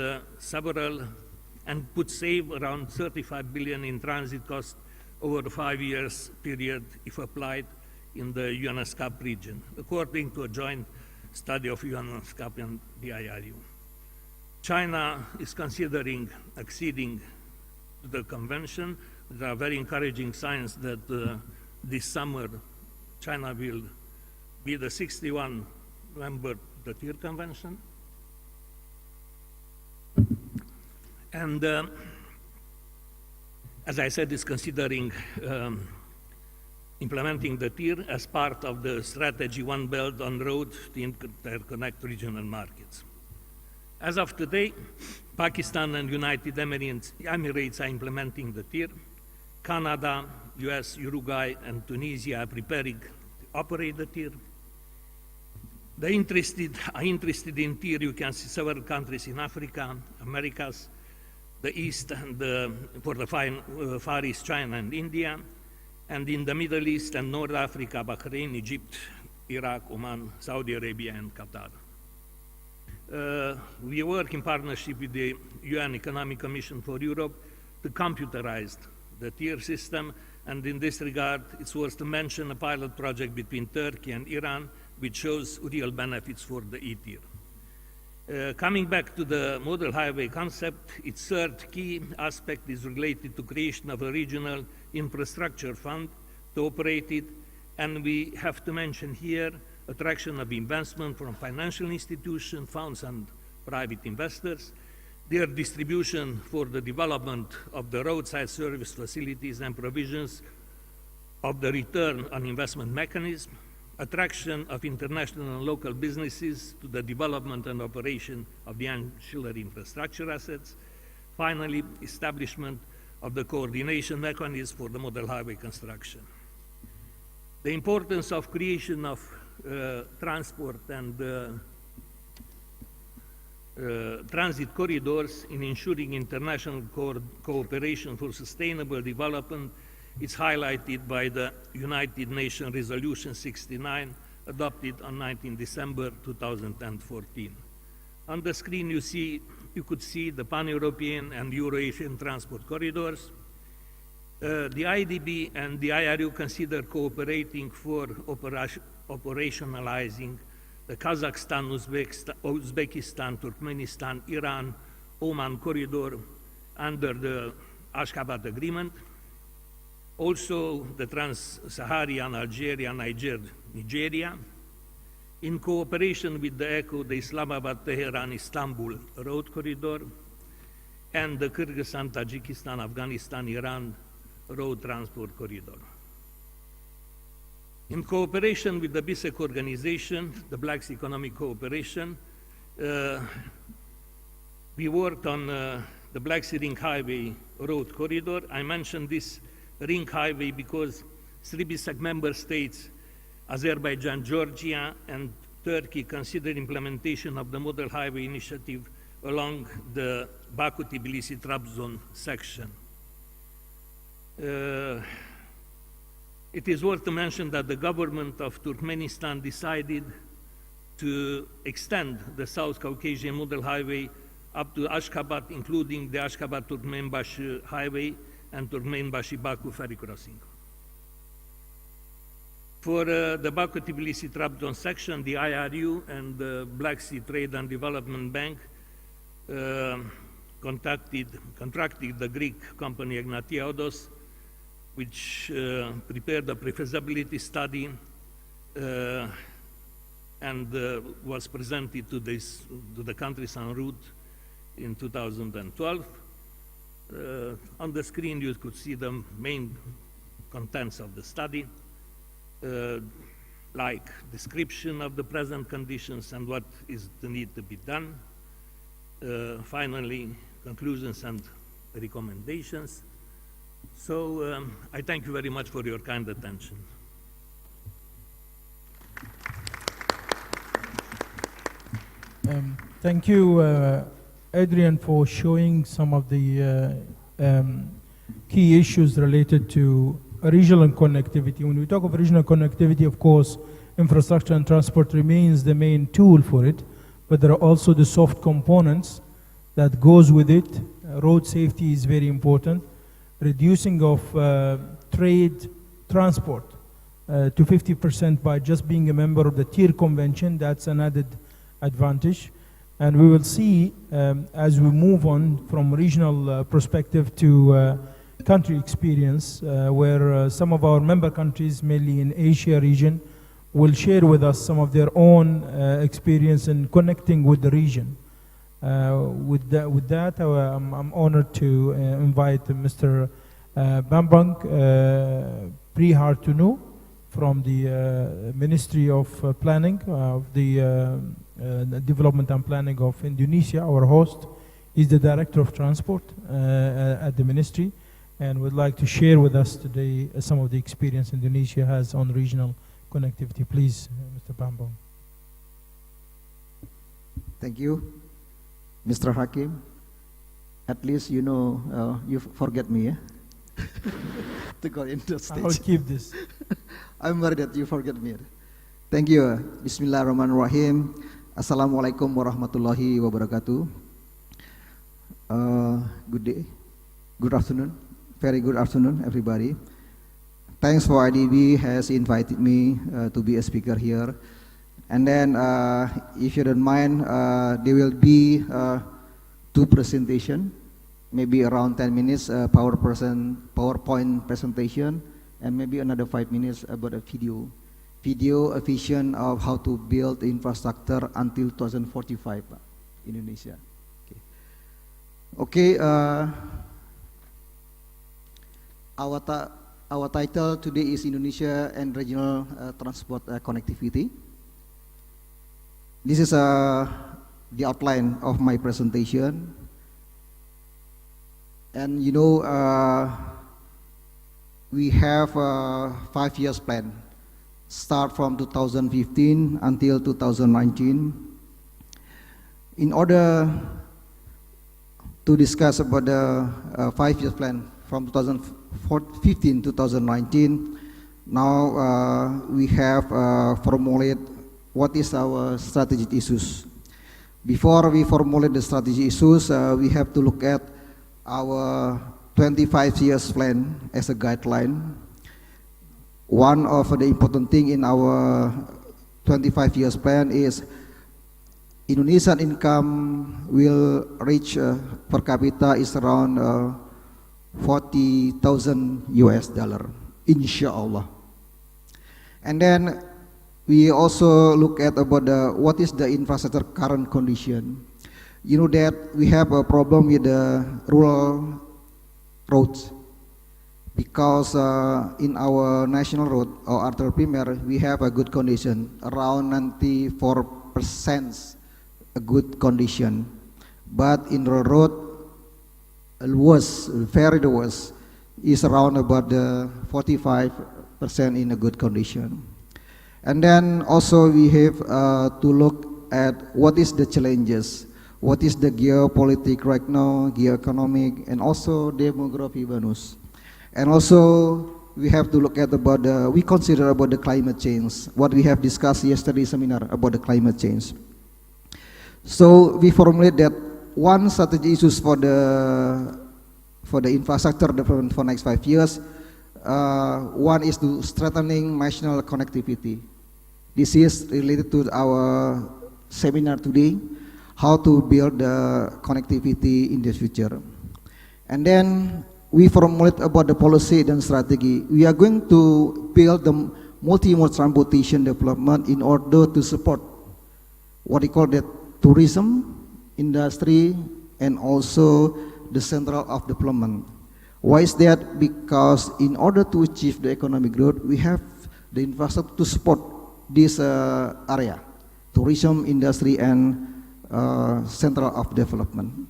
could save around 35 billion in transit costs over a 5 years period if applied in the UNESCAP region, according to a joint study of UNESCAP and the IRU. China is considering acceding to the convention. There are very encouraging signs that this summer China will be the 61 member of the TIR Convention. And as I said, is considering implementing the TIR as part of the strategy One Belt, One Road to interconnect regional markets. As of today, Pakistan and United Emirates are implementing the TIR. Canada, US, Uruguay, and Tunisia are preparing to operate the TIR. The interested in TIR, you can see several countries in Africa, Americas, the East, and for the Far East, China and India, and in the Middle East and North Africa, Bahrain, Egypt, Iraq, Oman, Saudi Arabia, and Qatar. We work in partnership with the UN Economic Commission for Europe to computerize the tier system, and in this regard, it's worth to mention a pilot project between Turkey and Iran, which shows real benefits for the E-tier. Coming back to the model highway concept, its third key aspect is related to creation of a regional infrastructure fund to operate it, and we have to mention here attraction of investment from financial institutions, funds, and private investors, their distribution for the development of the roadside service facilities and provisions of the return on investment mechanism, attraction of international and local businesses to the development and operation of the ancillary infrastructure assets, finally, establishment of the coordination mechanism for the model highway construction. The importance of creation of transport and transit corridors in ensuring international cooperation for sustainable development is highlighted by the United Nations Resolution 69 adopted on 19 December 2014. On the screen you could see the Pan-European and Euro-Asian transport corridors. The IDB and the IRU consider cooperating for operationalizing the Kazakhstan, Uzbekistan, Turkmenistan, Iran, Oman corridor under the Ashgabat Agreement. Also, the Trans-Saharan Algeria, Nigeria, in cooperation with the ECO, the Islamabad-Tehran-Istanbul road corridor, and the Kyrgyzstan, Tajikistan, Afghanistan, Iran road transport corridor. In cooperation with the BISEC organization, the Black Sea Economic Cooperation, we worked on the Black Sea Ring Highway road corridor. I mentioned this ring highway because 3 BISEC member states, Azerbaijan, Georgia, and Turkey, consider implementation of the Model Highway Initiative along the Baku-Tbilisi-Trabzon section. It is worth to mention that the government of Turkmenistan decided to extend the South Caucasian Model Highway up to Ashgabat, including the Ashgabat-Turkmenbashi Highway and Turkmenbashi-Baku ferry crossing. For the Baku-Tbilisi-Trabzon section, the IRU and the Black Sea Trade and Development Bank contracted the Greek company Egnatiaodos, which prepared a pre-feasibility study and was presented to the countries en route in 2012. On the screen, you could see the main contents of the study, like description of the present conditions and what is the need to be done. Finally, conclusions and recommendations. So I thank you very much for your kind attention. Thank you, Adrian, for showing some of the key issues related to regional connectivity. When we talk of regional connectivity, of course, infrastructure and transport remains the main tool for it, but there are also the soft components that goes with it. Road safety is very important. Reducing of trade transport to 50% by just being a member of the TIER Convention, that's an added advantage. And we will see as we move on from regional perspective to country experience, where some of our member countries, mainly in Asia region, will share with us some of their own experience in connecting with the region. With that, I'm honored to invite Mr. Bambang Prihartunu from the Ministry of Planning of the Development and Planning of Indonesia, our host. He's the Director of Transport at the Ministry, and would like to share with us today some of the experience Indonesia has on regional connectivity. Please, Mr. Bambang. Thank you, Mr. Hakim. At least you know you forget me, yeah? To go into the stage. I'll keep this. I'm worried that you forget me. Thank you. Bismillahirrahmanirrahim. Assalamualaikum warahmatullahi wabarakatuh. Good day, good afternoon, very good afternoon, everybody. Thanks for IDB has invited me to be a speaker here. And then, if you don't mind, there will be two presentation, maybe around 10 minutes, PowerPoint presentation, and maybe another 5 minutes about a video vision of how to build infrastructure until 2045 in Indonesia. Okay, our title today is Indonesia and Regional Transport Connectivity. This is the outline of my presentation. And you know, we have a 5 years plan. Start from 2015 until 2019. In order to discuss about the 5 years plan from 2015 to 2019, now we have formulated what is our strategic issues. Before we formulate the strategic issues, we have to look at our 25 years plan as a guideline. One of the important thing in our 25 years plan is Indonesian income will reach per capita is around $40,000 US, inshallah. And then we also look at about what is the infrastructure current condition. You know that we have a problem with the rural roads. Because in our national road or artery primer, we have a good condition, around 94% a good condition. But in the road, worst, very the worst, is around about 45% in a good condition. And then also we have to look at what is the challenges, what is the geopolitics right now, geoeconomic, and also demography bonus. And also, we have to look at about we consider about the climate change, what we have discussed yesterday seminar about the climate change. So we formulate that one strategy issues for the infrastructure development for next 5 years. One is to strengthening national connectivity. This is related to our seminar today, how to build the connectivity in the future. And then we formulate about the policy and strategy. We are going to build the multi-mode transportation development in order to support what we call the tourism industry and also the central of development. Why is that? Because in order to achieve the economic growth, we have the infrastructure to support this area, tourism industry and central of development.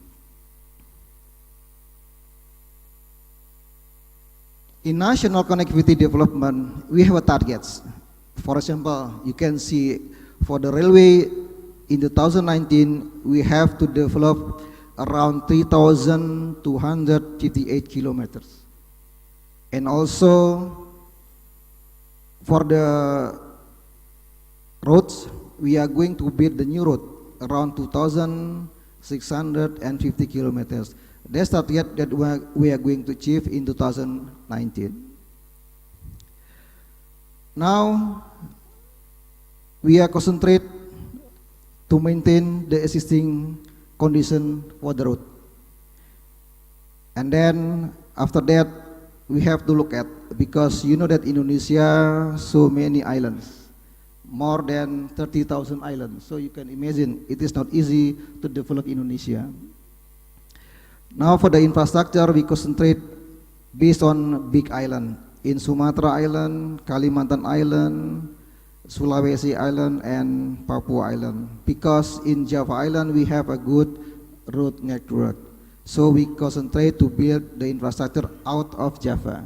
In national connectivity development, we have targets. For example, you can see for the railway in 2019, we have to develop around 3,258 kilometers. And also for the roads, we are going to build the new road around 2,650 kilometers. That's the target that we are going to achieve in 2019. Now, we are concentrate to maintain the existing condition for the road. And then, after that, we have to look at, because you know that Indonesia, so many islands, more than 30,000 islands. So you can imagine, it is not easy to develop Indonesia. Now for the infrastructure, we concentrate based on big island. In Sumatra Island, Kalimantan Island, Sulawesi Island, and Papua Island. Because in Java Island, we have a good road network. So we concentrate to build the infrastructure out of Java.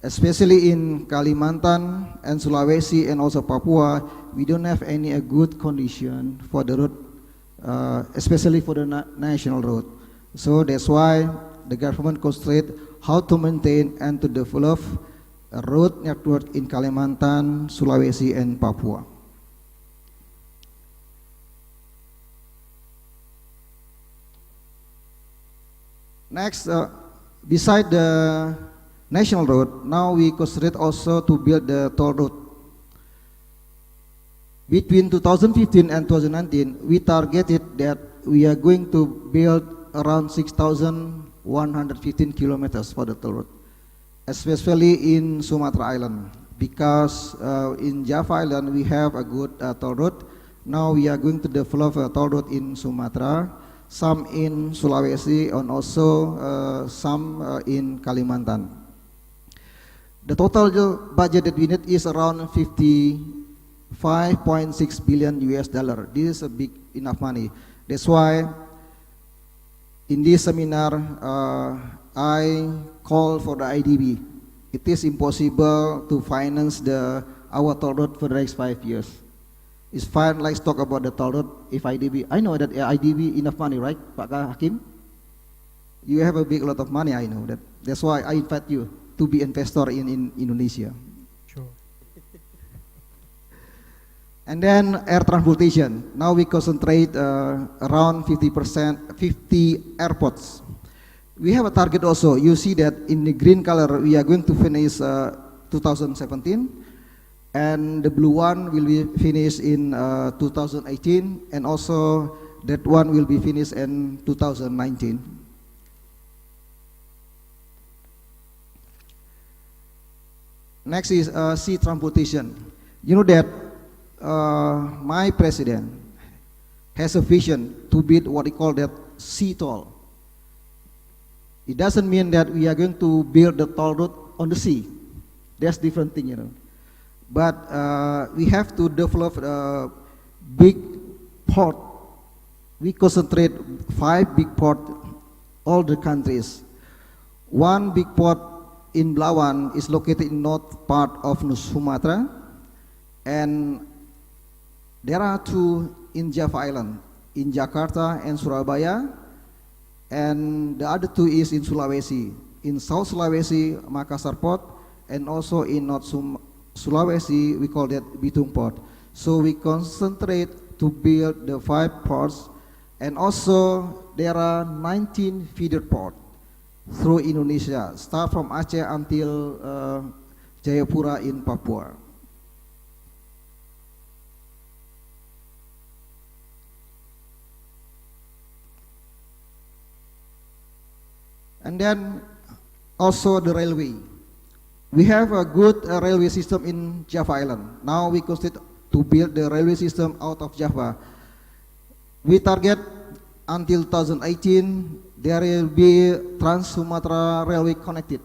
Especially in Kalimantan and Sulawesi and also Papua, we don't have any good condition for the road, especially for the national road. So that's why the government concentrate how to maintain and to develop a road network in Kalimantan, Sulawesi, and Papua. Next, beside the national road, now we consider also to build the toll road. Between 2015 and 2019, we targeted that we are going to build around 6,115 kilometers for the toll road, especially in Sumatra Island, because in Java Island we have a good toll road. Now we are going to develop a toll road in Sumatra, some in Sulawesi, and also some in Kalimantan. The total budget that we need is around 55.6 billion US dollar. This is a big enough money. That's why in this seminar I call for the IDB. It is impossible to finance our toll road for the next 5 years. It's fine, let's talk about the toll road if IDB. I know that IDB enough money, right, Pak Hakim? You have a big lot of money, I know that. That's why I invite you to be investor in Indonesia. Sure. And then air transportation. Now we concentrate around 50%, 50 airports. We have a target also. You see that in the green color, we are going to finish 2017, and the blue one will be finished in 2018, and also that one will be finished in 2019. Next is sea transportation. You know that my president has a vision to build what he call that sea toll. It doesn't mean that we are going to build the toll road on the sea. That's different thing, you know. But we have to develop a big port. We concentrate 5 big ports, all the countries. One big port in Belawan is located in north part of Sumatra, and there are 2 in Java Island, in Jakarta and Surabaya, and the other 2 is in Sulawesi. In South Sulawesi, Makassar Port, and also in North Sulawesi, we call that Bitung Port. So we concentrate to build the 5 ports, and also there are 19 feeder ports through Indonesia, start from Aceh until Jayapura in Papua. And then also the railway. We have a good railway system in Java Island. Now we consider to build the railway system out of Java. We target until 2018 there will be Trans-Sumatra Railway connected.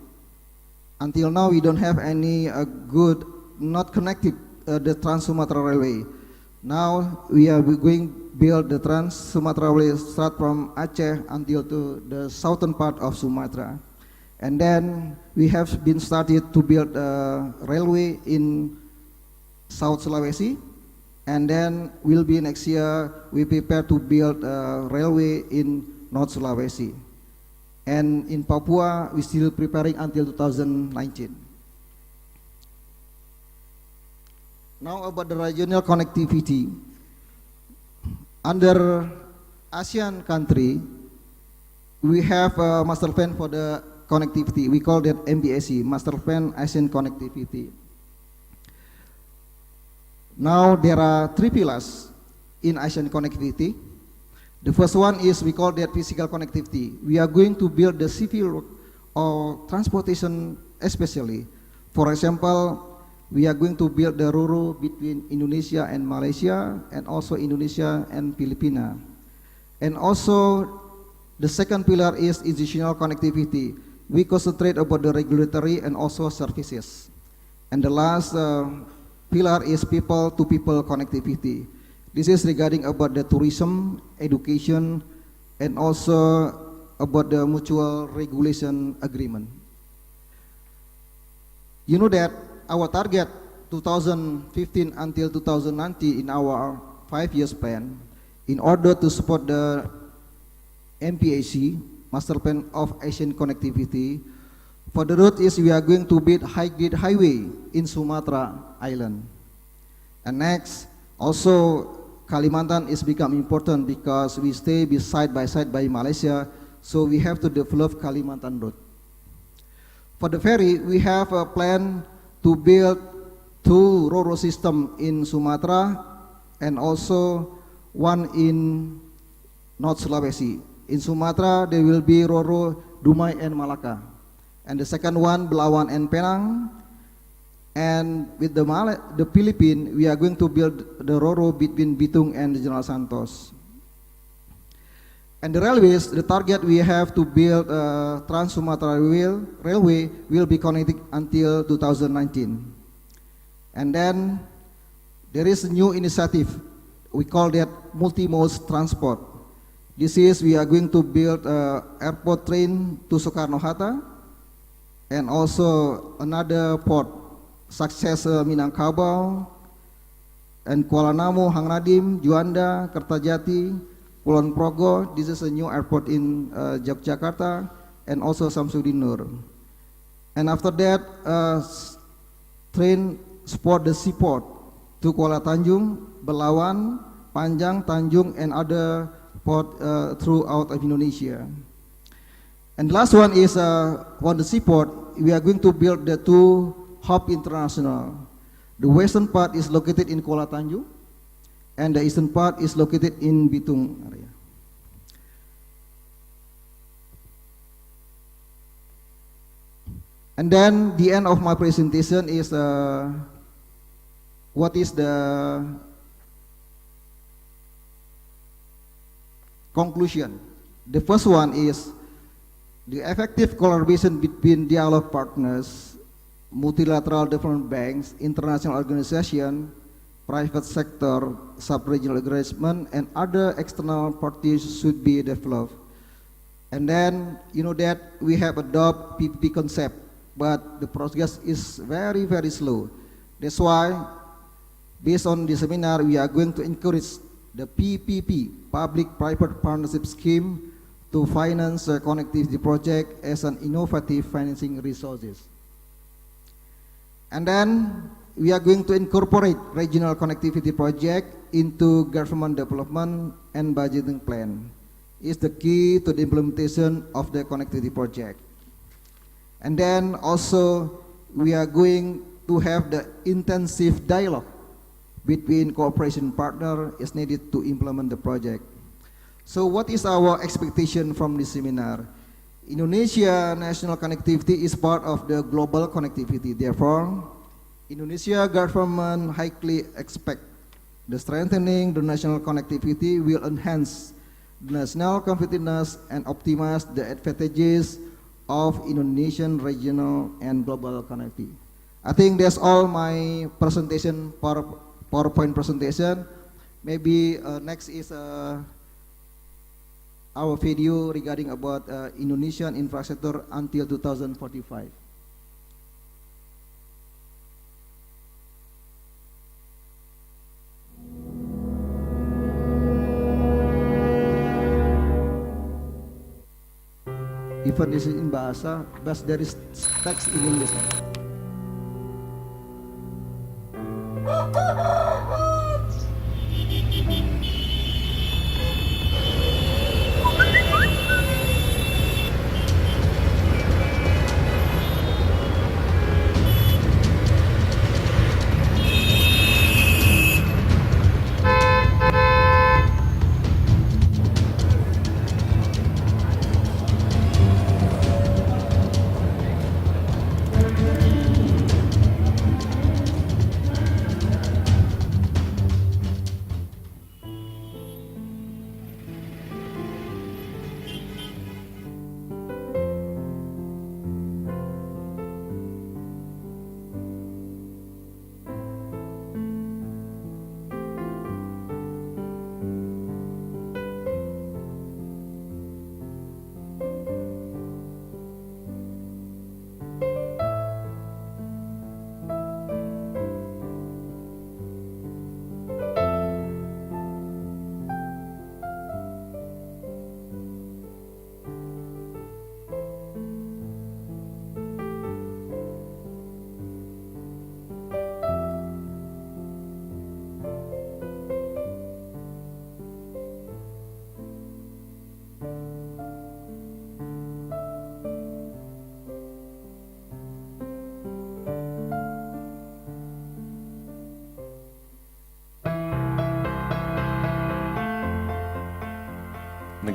Until now we don't have any good, not connected the Trans-Sumatra Railway. Now we are going to build the Trans-Sumatra Railway start from Aceh until to the southern part of Sumatra. And then we have been started to build a railway in South Sulawesi. And then will be next year we prepare to build a railway in North Sulawesi. And in Papua we still preparing until 2019. Now about the regional connectivity. Under ASEAN country, we have a master plan for the connectivity. We call that MPAC, Master Plan ASEAN Connectivity. Now there are 3 pillars in ASEAN connectivity. The first one is we call that physical connectivity. We are going to build the civil or transportation especially. For example, we are going to build the RoRo between Indonesia and Malaysia, and also Indonesia and Filipina. And also the second pillar is institutional connectivity. We concentrate about the regulatory and also services. And the last pillar is people-to-people connectivity. This is regarding about the tourism, education, and also about the mutual regulation agreement. You know that our target 2015 until 2019 in our 5 years plan, in order to support the MPAC, Master Plan of Asian Connectivity, for the road is we are going to build high-grade highway in Sumatra Island. And next, also Kalimantan is become important because we stay side by side by Malaysia, so we have to develop Kalimantan Road. For the ferry, we have a plan to build 2 RoRo system in Sumatra and also 1 in North Sulawesi. In Sumatra, there will be RoRo Dumai and Malacca. And the second one, Belawan and Penang. And with the Philippines, we are going to build the RoRo between Bitung and General Santos. And the railways, the target we have to build Trans-Sumatra Railway will be connected until 2019. And then there is a new initiative, we call that multi-mode transport. This is, we are going to build airport train to Soekarno-Hatta, and also another port, successor Minangkabau, and Kuala Namu, Hang Nadim, Juanda, Kertajati, Kulon Progo. This is a new airport in Yogyakarta, and also Samsudin Nur. And after that, train support the seaport to Kuala Tanjung, Belawan, Panjang, Tanjung, and other port throughout Indonesia. And the last one is on the seaport, we are going to build the 2 hub international. The western part is located in Kuala Tanjung, and the eastern part is located in Bitung area. And then the end of my presentation is what is the conclusion. The first one is the effective collaboration between dialogue partners, multilateral development banks, international organizations, private sector, sub-regional agreement, and other external parties should be developed. And then, you know that we have adopted PPP concept, but the progress is very, very slow. That's why, based on the seminar, we are going to encourage the PPP, Public-Private Partnership Scheme, to finance a connectivity project as an innovative financing resources. And then we are going to incorporate regional connectivity project into government development and budgeting plan. Is the key to the implementation of the connectivity project. And then also we are going to have the intensive dialogue between cooperation partner is needed to implement the project. So what is our expectation from this seminar? Indonesia national connectivity is part of the global connectivity. Therefore, Indonesia government highly expect the strengthening the national connectivity will enhance the national competitiveness and optimize the advantages of Indonesian regional and global connectivity. I think that's all my presentation, PowerPoint presentation. Maybe next is our video regarding about Indonesian infrastructure until 2045. Even this is in Bahasa, but there is text in English.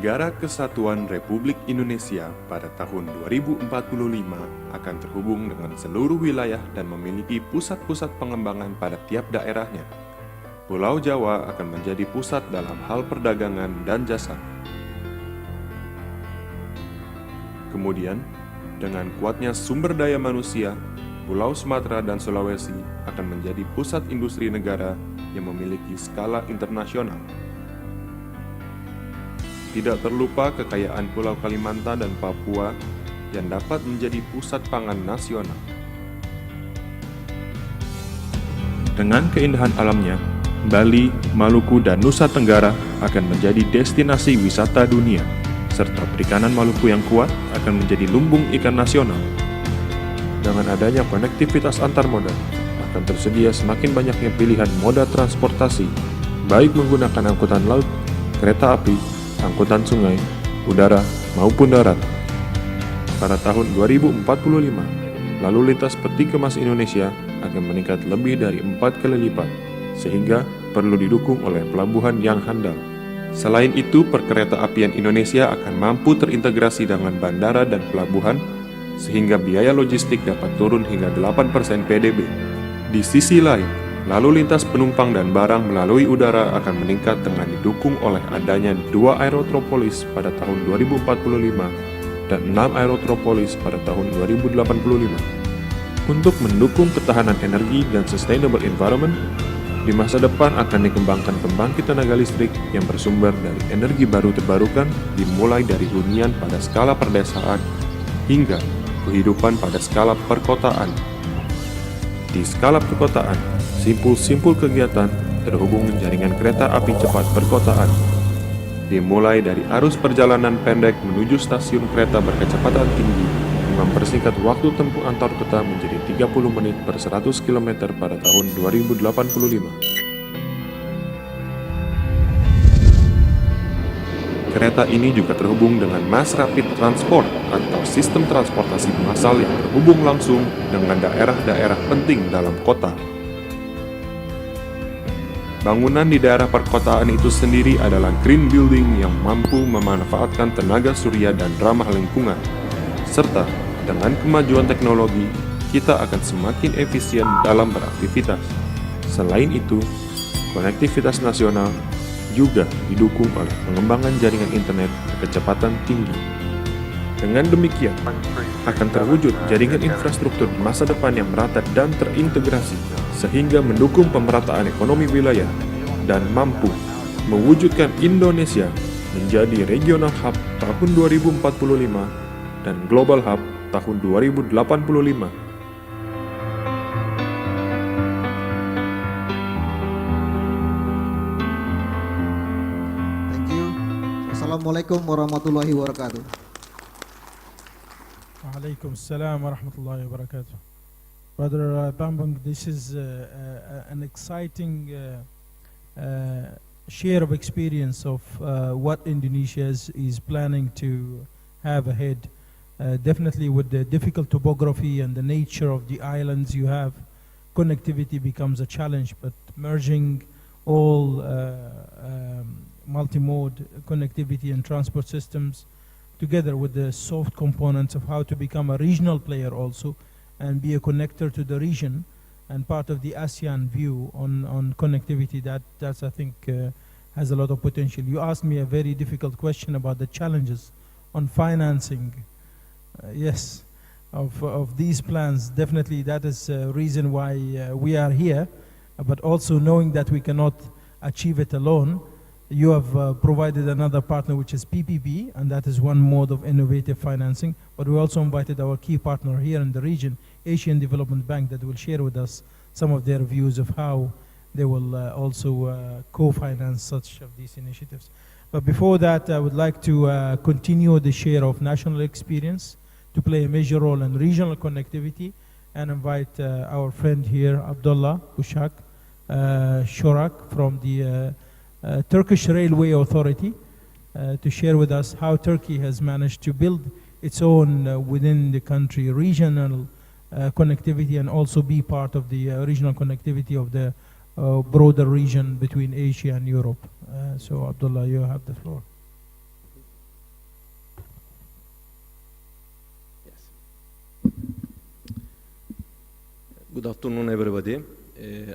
Negara Kesatuan Republik Indonesia pada tahun 2045 akan terhubung dengan seluruh wilayah dan memiliki pusat-pusat pengembangan pada tiap daerahnya. Pulau Jawa akan menjadi pusat dalam hal perdagangan dan jasa. Kemudian, dengan kuatnya sumber daya manusia, Pulau Sumatera dan Sulawesi akan menjadi pusat industri negara yang memiliki skala internasional. Tidak terlupa kekayaan Pulau Kalimantan dan Papua yang dapat menjadi pusat pangan nasional. Dengan keindahan alamnya, Bali, Maluku, dan Nusa Tenggara akan menjadi destinasi wisata dunia, serta perikanan Maluku yang kuat akan menjadi lumbung ikan nasional. Dengan adanya konektivitas antar moda, akan tersedia semakin banyaknya pilihan moda transportasi, baik menggunakan angkutan laut, kereta api, angkutan sungai, udara, maupun darat. Pada tahun 2045, lalu lintas peti kemas Indonesia akan meningkat lebih dari 4 kali lipat, sehingga perlu didukung oleh pelabuhan yang handal. Selain itu, perkereta apian Indonesia akan mampu terintegrasi dengan bandara dan pelabuhan, sehingga biaya logistik dapat turun hingga 8% PDB. Di sisi lain, lalu lintas penumpang dan barang melalui udara akan meningkat dengan didukung oleh adanya 2 aerotropolis pada tahun 2045 dan 6 aerotropolis pada tahun 2085. Untuk mendukung ketahanan energi dan sustainable environment, di masa depan akan dikembangkan pembangkit tenaga listrik yang bersumber dari energi baru terbarukan, dimulai dari hunian pada skala perdesaan hingga kehidupan pada skala perkotaan. Di skala perkotaan, simpul-simpul kegiatan terhubung jaringan kereta api cepat perkotaan, dimulai dari arus perjalanan pendek menuju stasiun kereta berkecepatan tinggi, mempersingkat waktu tempuh antar kota menjadi 30 menit per 100 km pada tahun 2085. Kereta ini juga terhubung dengan Mass Rapid Transport atau sistem transportasi massal yang terhubung langsung dengan daerah-daerah penting dalam kota. Bangunan di daerah perkotaan itu sendiri adalah green building yang mampu memanfaatkan tenaga surya dan ramah lingkungan. Serta dengan kemajuan teknologi, kita akan semakin efisien dalam beraktivitas. Selain itu, konektivitas nasional juga didukung oleh pengembangan jaringan internet berkecepatan tinggi. Dengan demikian, akan terwujud jaringan infrastruktur di masa depan yang merata dan terintegrasi, sehingga mendukung pemerataan ekonomi wilayah dan mampu mewujudkan Indonesia menjadi regional hub tahun 2045 dan global hub tahun 2085. Thank you. Assalamualaikum warahmatullahi wabarakatuh. Alaikum assalam wa rahmatullahi wa barakatuh. Brother Bambang, this is an exciting share of experience of what Indonesia is planning to have ahead. Definitely with the difficult topography and the nature of the islands you have, connectivity becomes a challenge, but merging all multi-mode connectivity and transport systems together with the soft components of how to become a regional player also and be a connector to the region and part of the ASEAN view on connectivity, that's I think has a lot of potential. You asked me a very difficult question about the challenges on financing. Yes, of these plans. Definitely that is a reason why we are here, but also knowing that we cannot achieve it alone. You have provided another partner, which is PPP, and that is one mode of innovative financing. But we also invited our key partner here in the region, Asian Development Bank, that will share with us some of their views of how they will also co-finance such of these initiatives. But before that, I would like to continue the share of national experience to play a major role in regional connectivity and invite our friend here, Abdullah Ushak Shorak from the Turkish Railway Authority to share with us how Turkey has managed to build its own within the country regional connectivity and also be part of the regional connectivity of the broader region between Asia and Europe. So Abdullah, you have the floor. Good afternoon, everybody.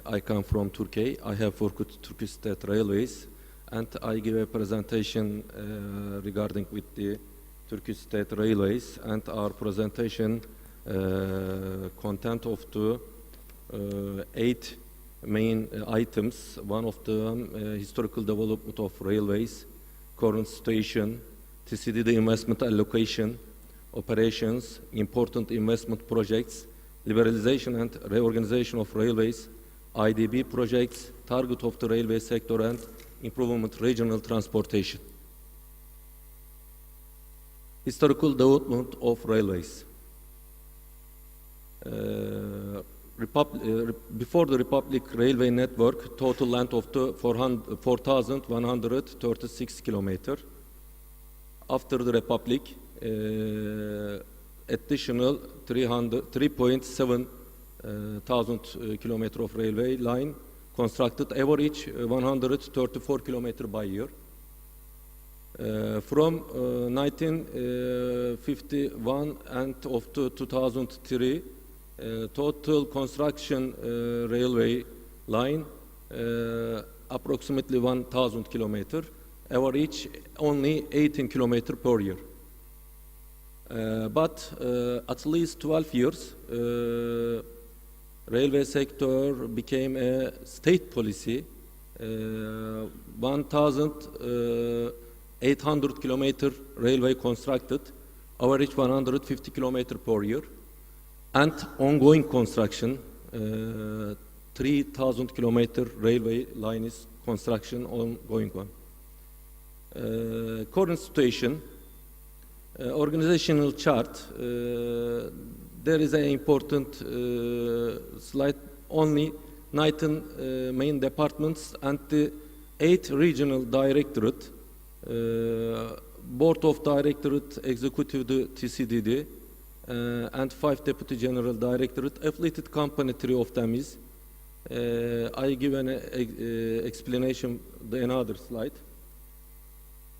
I come from Turkey. I have worked at Turkish State Railways, and I give a presentation regarding with the Turkish State Railways, and our presentation content of the 8 main items. One of them historical development of railways, current situation, TCD investment allocation, operations, important investment projects, liberalization and reorganization of railways, IDB projects, target of the railway sector, and improvement regional transportation. Historical development of railways. Before the Republic Railway Network, total length of the 4,136 kilometers. After the Republic, additional 3.7 thousand kilometers of railway line constructed, average 134 kilometers by year. From 1951 and of 2003, total construction railway line approximately 1,000 kilometers, average only 18 kilometers per year. But at least 12 years, railway sector became a state policy. 1,800 kilometer railway constructed, average 150 kilometers per year, and ongoing construction, 3,000 kilometer railway line is construction ongoing one. Current situation, organizational chart, there is an important slide, only 19 main departments and the 8 regional directorate, board of directorate, executive TCDD, and 5 deputy general directorate, affiliated company, 3 of them is. I give an explanation, another slide.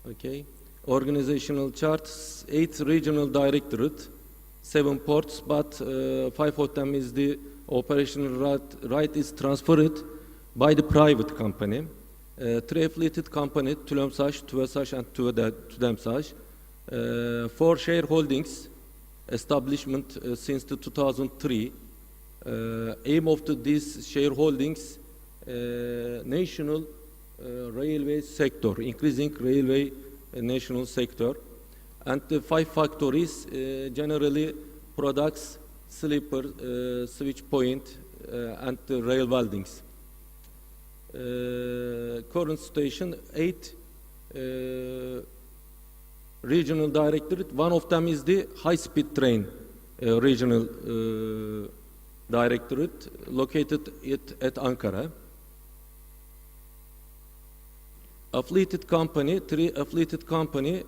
Okay. Organizational charts, 8 regional directorate, 7 ports, but 5 of them is the operational right is transferred by the private company. 3 affiliated company, Tulemsash, Tuvesash, and Tudemsash. 4 shareholdings, establishment since the 2003. Aim of these shareholdings, national railway sector, increasing railway national sector, and the 5 factories generally products, sleeper, switch point, and the rail weldings. Current situation, 8 regional directorate. One of them is the high-speed train regional directorate, located at Ankara. Affiliated company, 3 affiliated company,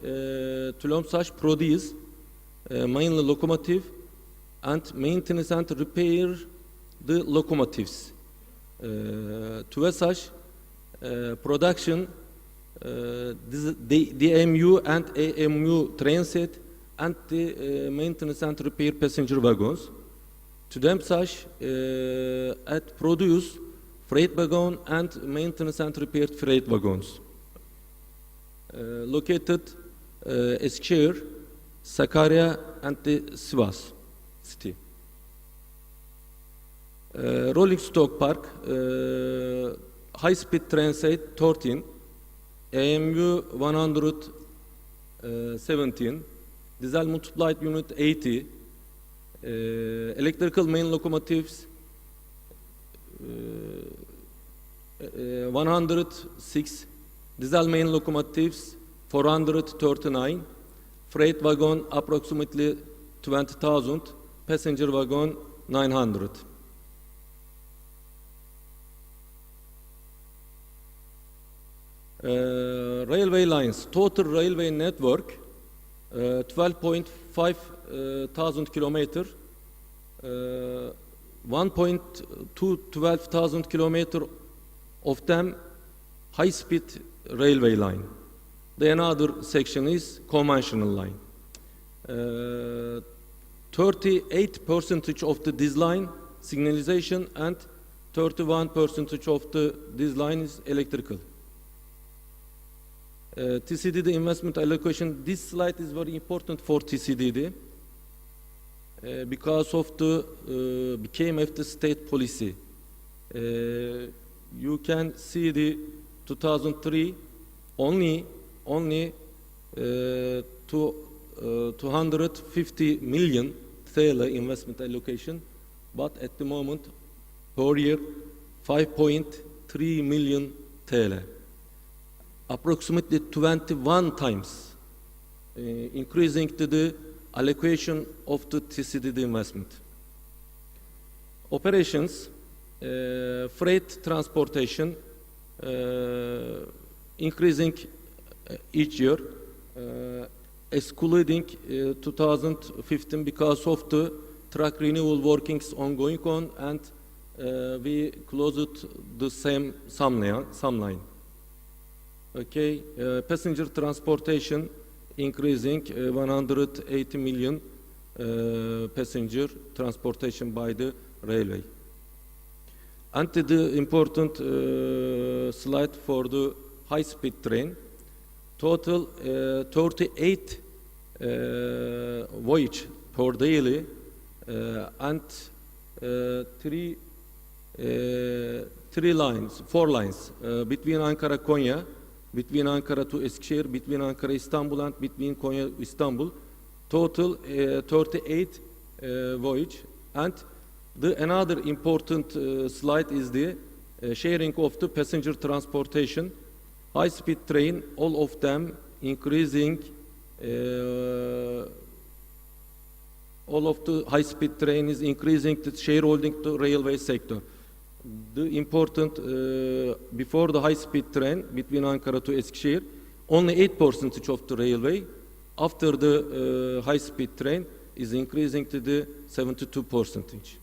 Tulemsash produce mainly locomotive and maintenance and repair the locomotives. Tuvesash production, DMU and AMU train set and the maintenance and repair passenger wagons. Tudemsash produce freight wagon and maintenance and repair freight wagons. Located Eskişehir, Sakarya, and the Sivas city. Rolling stock park, high-speed train set 13, AMU 117, diesel multiplied unit 80, electrical main locomotives 106, diesel main locomotives 439, freight wagon approximately 20,000, passenger wagon 900. Railway lines, total railway network 12.5 thousand kilometers, 12,000 kilometers of them high-speed railway line. The another section is conventional line. 38% of this line signalization, and 31% of this line is electrical. TCDD investment allocation, this slide is very important for TCDD because of the became of the state policy. You can see the 2003 only 250 million TL investment allocation, but at the moment per year 5.3 million TL. Approximately 21 times increasing to the allocation of the TCDD investment. Operations, freight transportation increasing each year, excluding 2015 because of the track renewal workings ongoing on, and we closed the same some line. Okay, passenger transportation increasing 180 million passenger transportation by the railway. And the important slide for the high-speed train, total 38 voyage per daily and four lines between Ankara Konya, between Ankara to Eskişehir, between Ankara Istanbul, and between Konya Istanbul. Total 38 voyage. And another important slide is the sharing of the passenger transportation. High-speed train, all of them increasing. All of the high-speed train is increasing the shareholding to railway sector. The important, before the high-speed train between Ankara to Eskişehir, only 8% of the railway. After the high-speed train is increasing to the 72%.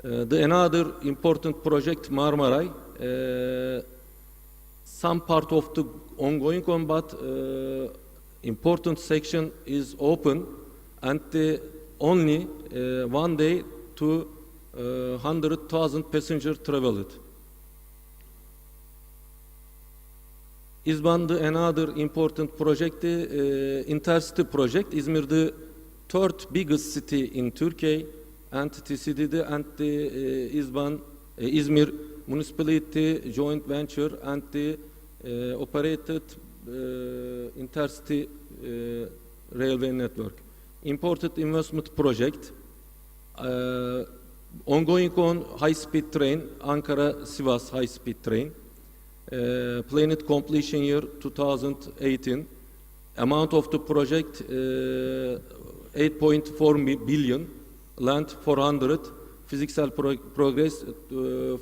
Another important project, Marmaray, some part of the ongoing on, but important section is open, and only one day to 100,000 passengers traveled. İzban, another important project, Intercity project. İzmir, the third biggest city in Turkey, and TCDD and the İzmir municipality joint venture and the operated Intercity railway network. Important investment project. Ongoing on high-speed train, Ankara-Sivas high-speed train. Planned completion year 2018. Amount of the project 8.4 billion. Land 400. Physical progress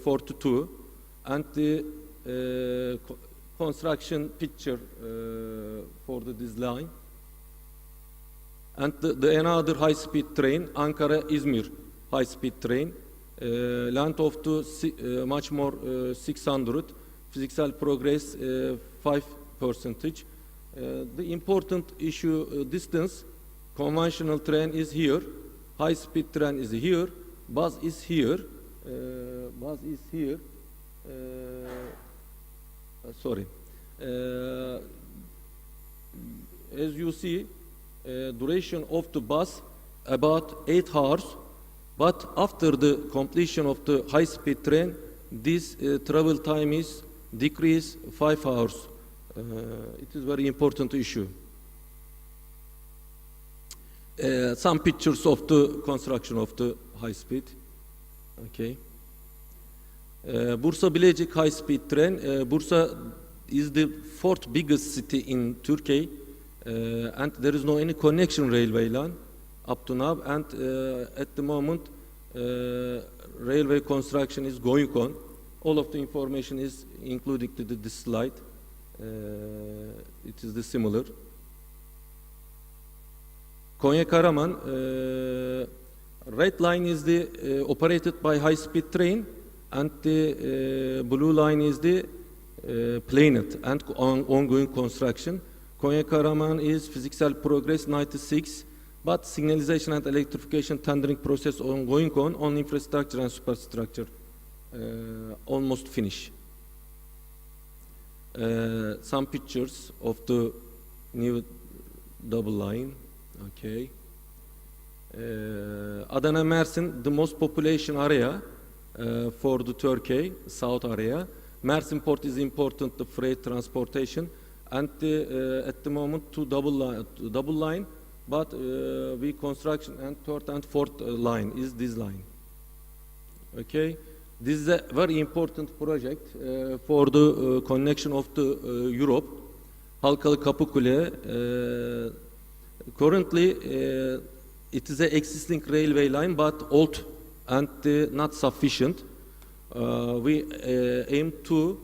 42. And the construction picture for this line. And another high-speed train, Ankara-İzmir high-speed train, length of much more 600, physical progress 5%. The important issue, distance, conventional train is here, high-speed train is here, bus is here, sorry. As you see, duration of the bus about 8 hours, but after the completion of the high-speed train, this travel time is decreased 5 hours. It is very important issue. Some pictures of the construction of the high-speed. Okay. Bursa Bilecik high-speed train. Bursa is the fourth biggest city in Turkey, and there is no any connection railway line up to now, and at the moment railway construction is going on. All of the information is included to this slide. It is the similar. Konya Karaman, red line is the operated by high-speed train, and the blue line is the planned and ongoing construction. Konya Karaman is physical progress 96, but signalization and electrification tendering process ongoing on infrastructure and superstructure almost finished. Some pictures of the new double line. Okay. Adana Mersin, the most population area for the Turkey, south area. Mersin port is important, the freight transportation, and at the moment double line, but we construction and third and fourth line is this line. Okay, this is a very important project for the connection of the Europe. Halkalı Kapıkule. Currently, it is an existing railway line, but old and not sufficient. We aim to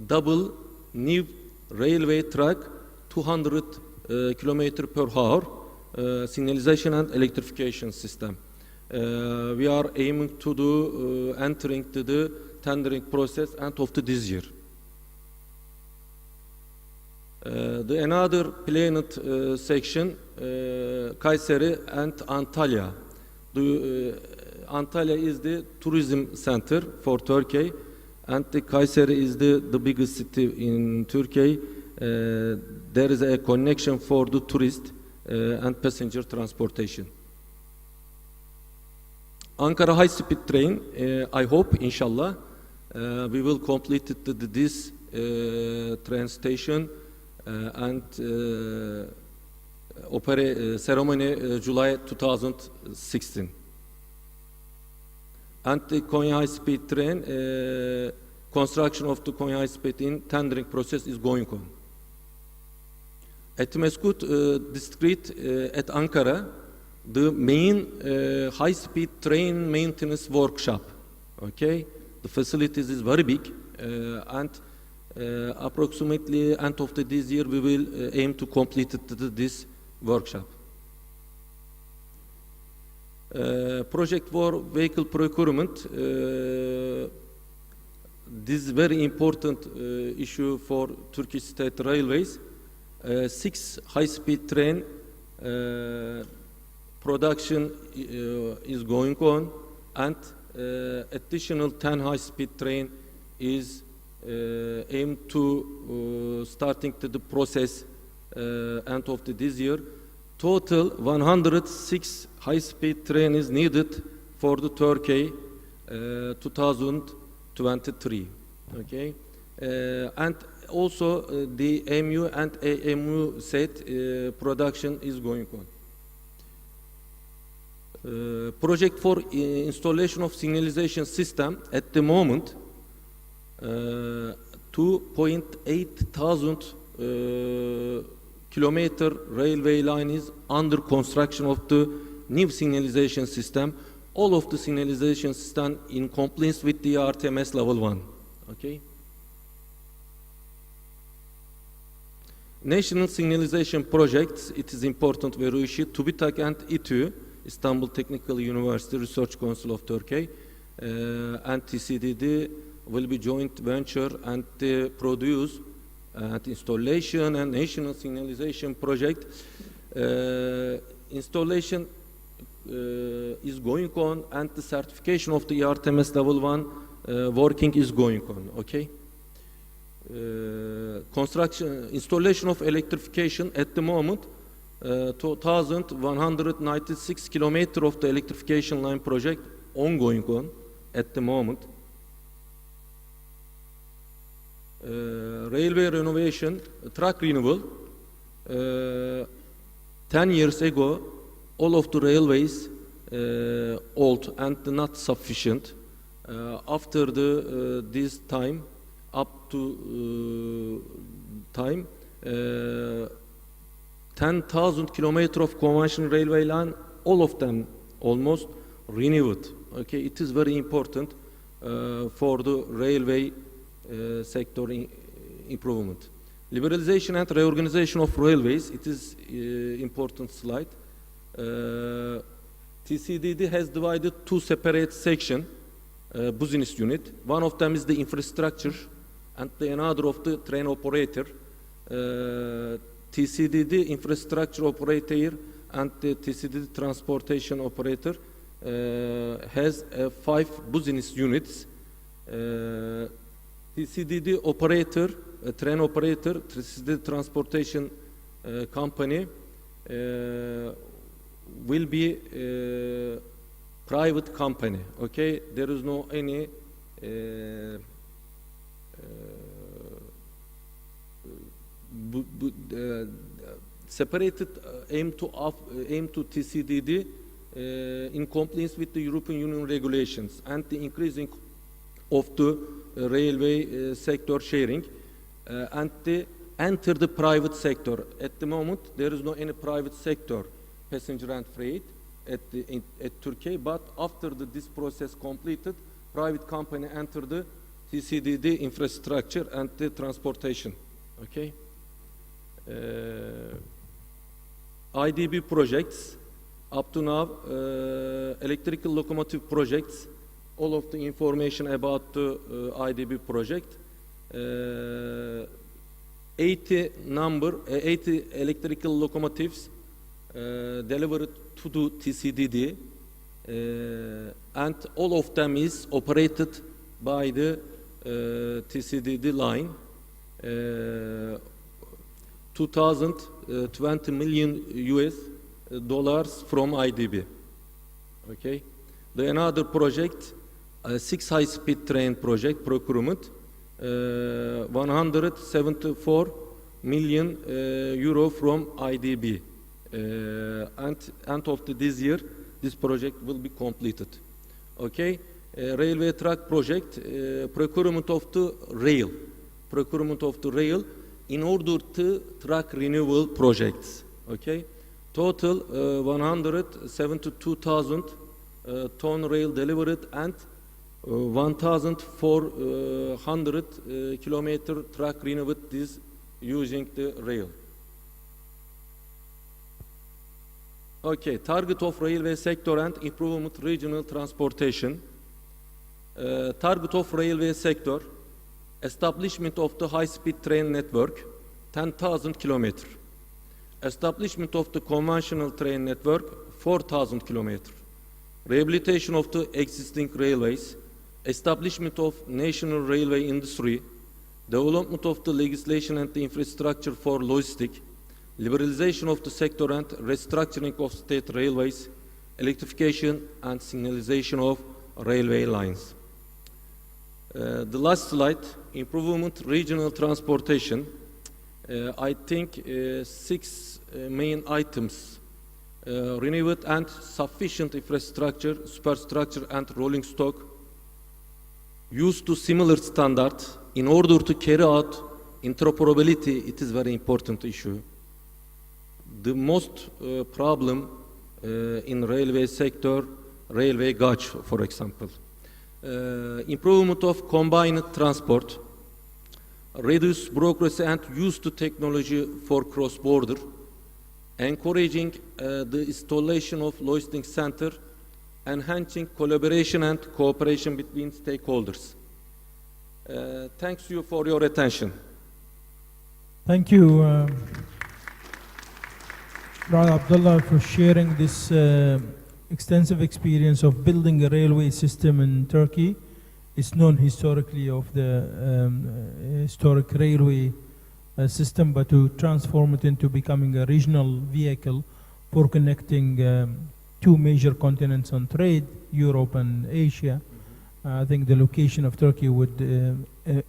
double new railway track 200 km per hour, signalization and electrification system. We are aiming to do entering to the tendering process end of this year. The another planned section, Kayseri and Antalya. Antalya is the tourism center for Turkey, and the Kayseri is the biggest city in Turkey. There is a connection for the tourist and passenger transportation. Ankara high-speed train, I hope, inshallah, we will complete this train station and ceremony July 2016. And the Konya high-speed train, construction of the Konya high-speed in tendering process is going on. At Meskut district at Ankara, the main high-speed train maintenance workshop. Okay, the facilities is very big, and approximately end of this year we will aim to complete this workshop. Project for vehicle procurement. This is very important issue for Turkish State Railways. 6 high-speed train production is going on, and additional 10 high-speed train is aimed to starting to the process end of this year. Total 106 high-speed train is needed for the Turkey 2023. Okay, and also the MU and AMU set production is going on. Project for installation of signalization system at the moment 2,800 kilometer railway line is under construction of the new signalization system. All of the signalization system in compliance with the RTMS level 1. Okay. National signalization projects, it is important very issue. TÜBİTAK and İTÜ, Istanbul Technical University Research Council of Turkey, and TCDD will be joint venture and produce and installation and national signalization project. Installation is going on, and the certification of the RTMS level 1 working is going on. Okay. Construction, installation of electrification at the moment, 2,196 kilometers of the electrification line project ongoing on at the moment. Railway renovation, track renewal. 10 years ago, all of the railways old and not sufficient. After this time, up to time, 10,000 kilometers of conventional railway line, all of them almost renewed. Okay, it is very important for the railway sector improvement. Liberalization and reorganization of railways, it is important slide. TCDD has divided 2 separate sections, business unit. One of them is the infrastructure, and the another of the train operator. TCDD infrastructure operator and the TCD transportation operator has 5 business units. TCDD operator, train operator, TCD transportation company will be private company. Okay, there is no any separated aim to TCDD in compliance with the European Union regulations and the increasing of the railway sector sharing and the enter the private sector. At the moment, there is no any private sector passenger and freight at Turkey, but after this process completed, private company enter the TCDD infrastructure and the transportation. Okay. IDB projects, up to now, electrical locomotive projects, all of the information about the IDB project. 80 electrical locomotives delivered to the TCDD, and all of them is operated by the TCDD line. 20 million US dollars from IDB. Okay. The another project, 6 high-speed train project procurement, 174 million euro from IDB. And end of this year, this project will be completed. Okay. Railway track project, procurement of the rail. Procurement of the rail in order to track renewal projects. Okay. Total 172,000 ton rail delivered and 1,400 kilometer track renewed is using the rail. Okay, target of railway sector and improvement regional transportation. Target of railway sector, establishment of the high-speed train network, 10,000 kilometers. Establishment of the conventional train network, 4,000 kilometers. Rehabilitation of the existing railways, establishment of national railway industry, development of the legislation and the infrastructure for logistics, liberalization of the sector and restructuring of state railways, electrification and signalization of railway lines. The last slide, improvement regional transportation. I think 6 main items. Renewed and sufficient infrastructure, superstructure and rolling stock used to similar standard in order to carry out interoperability. It is very important issue. The most problem in railway sector, railway gauge, for example. Improvement of combined transport, reduce bureaucracy and use to technology for cross-border, encouraging the installation of logistics center, enhancing collaboration and cooperation between stakeholders. Thanks you for your attention. Thank you, Brother Abdullah, for sharing this extensive experience of building a railway system in Turkey. It's known historically of the historic railway system, but to transform it into becoming a regional vehicle for connecting 2 major continents on trade, Europe and Asia. I think the location of Turkey would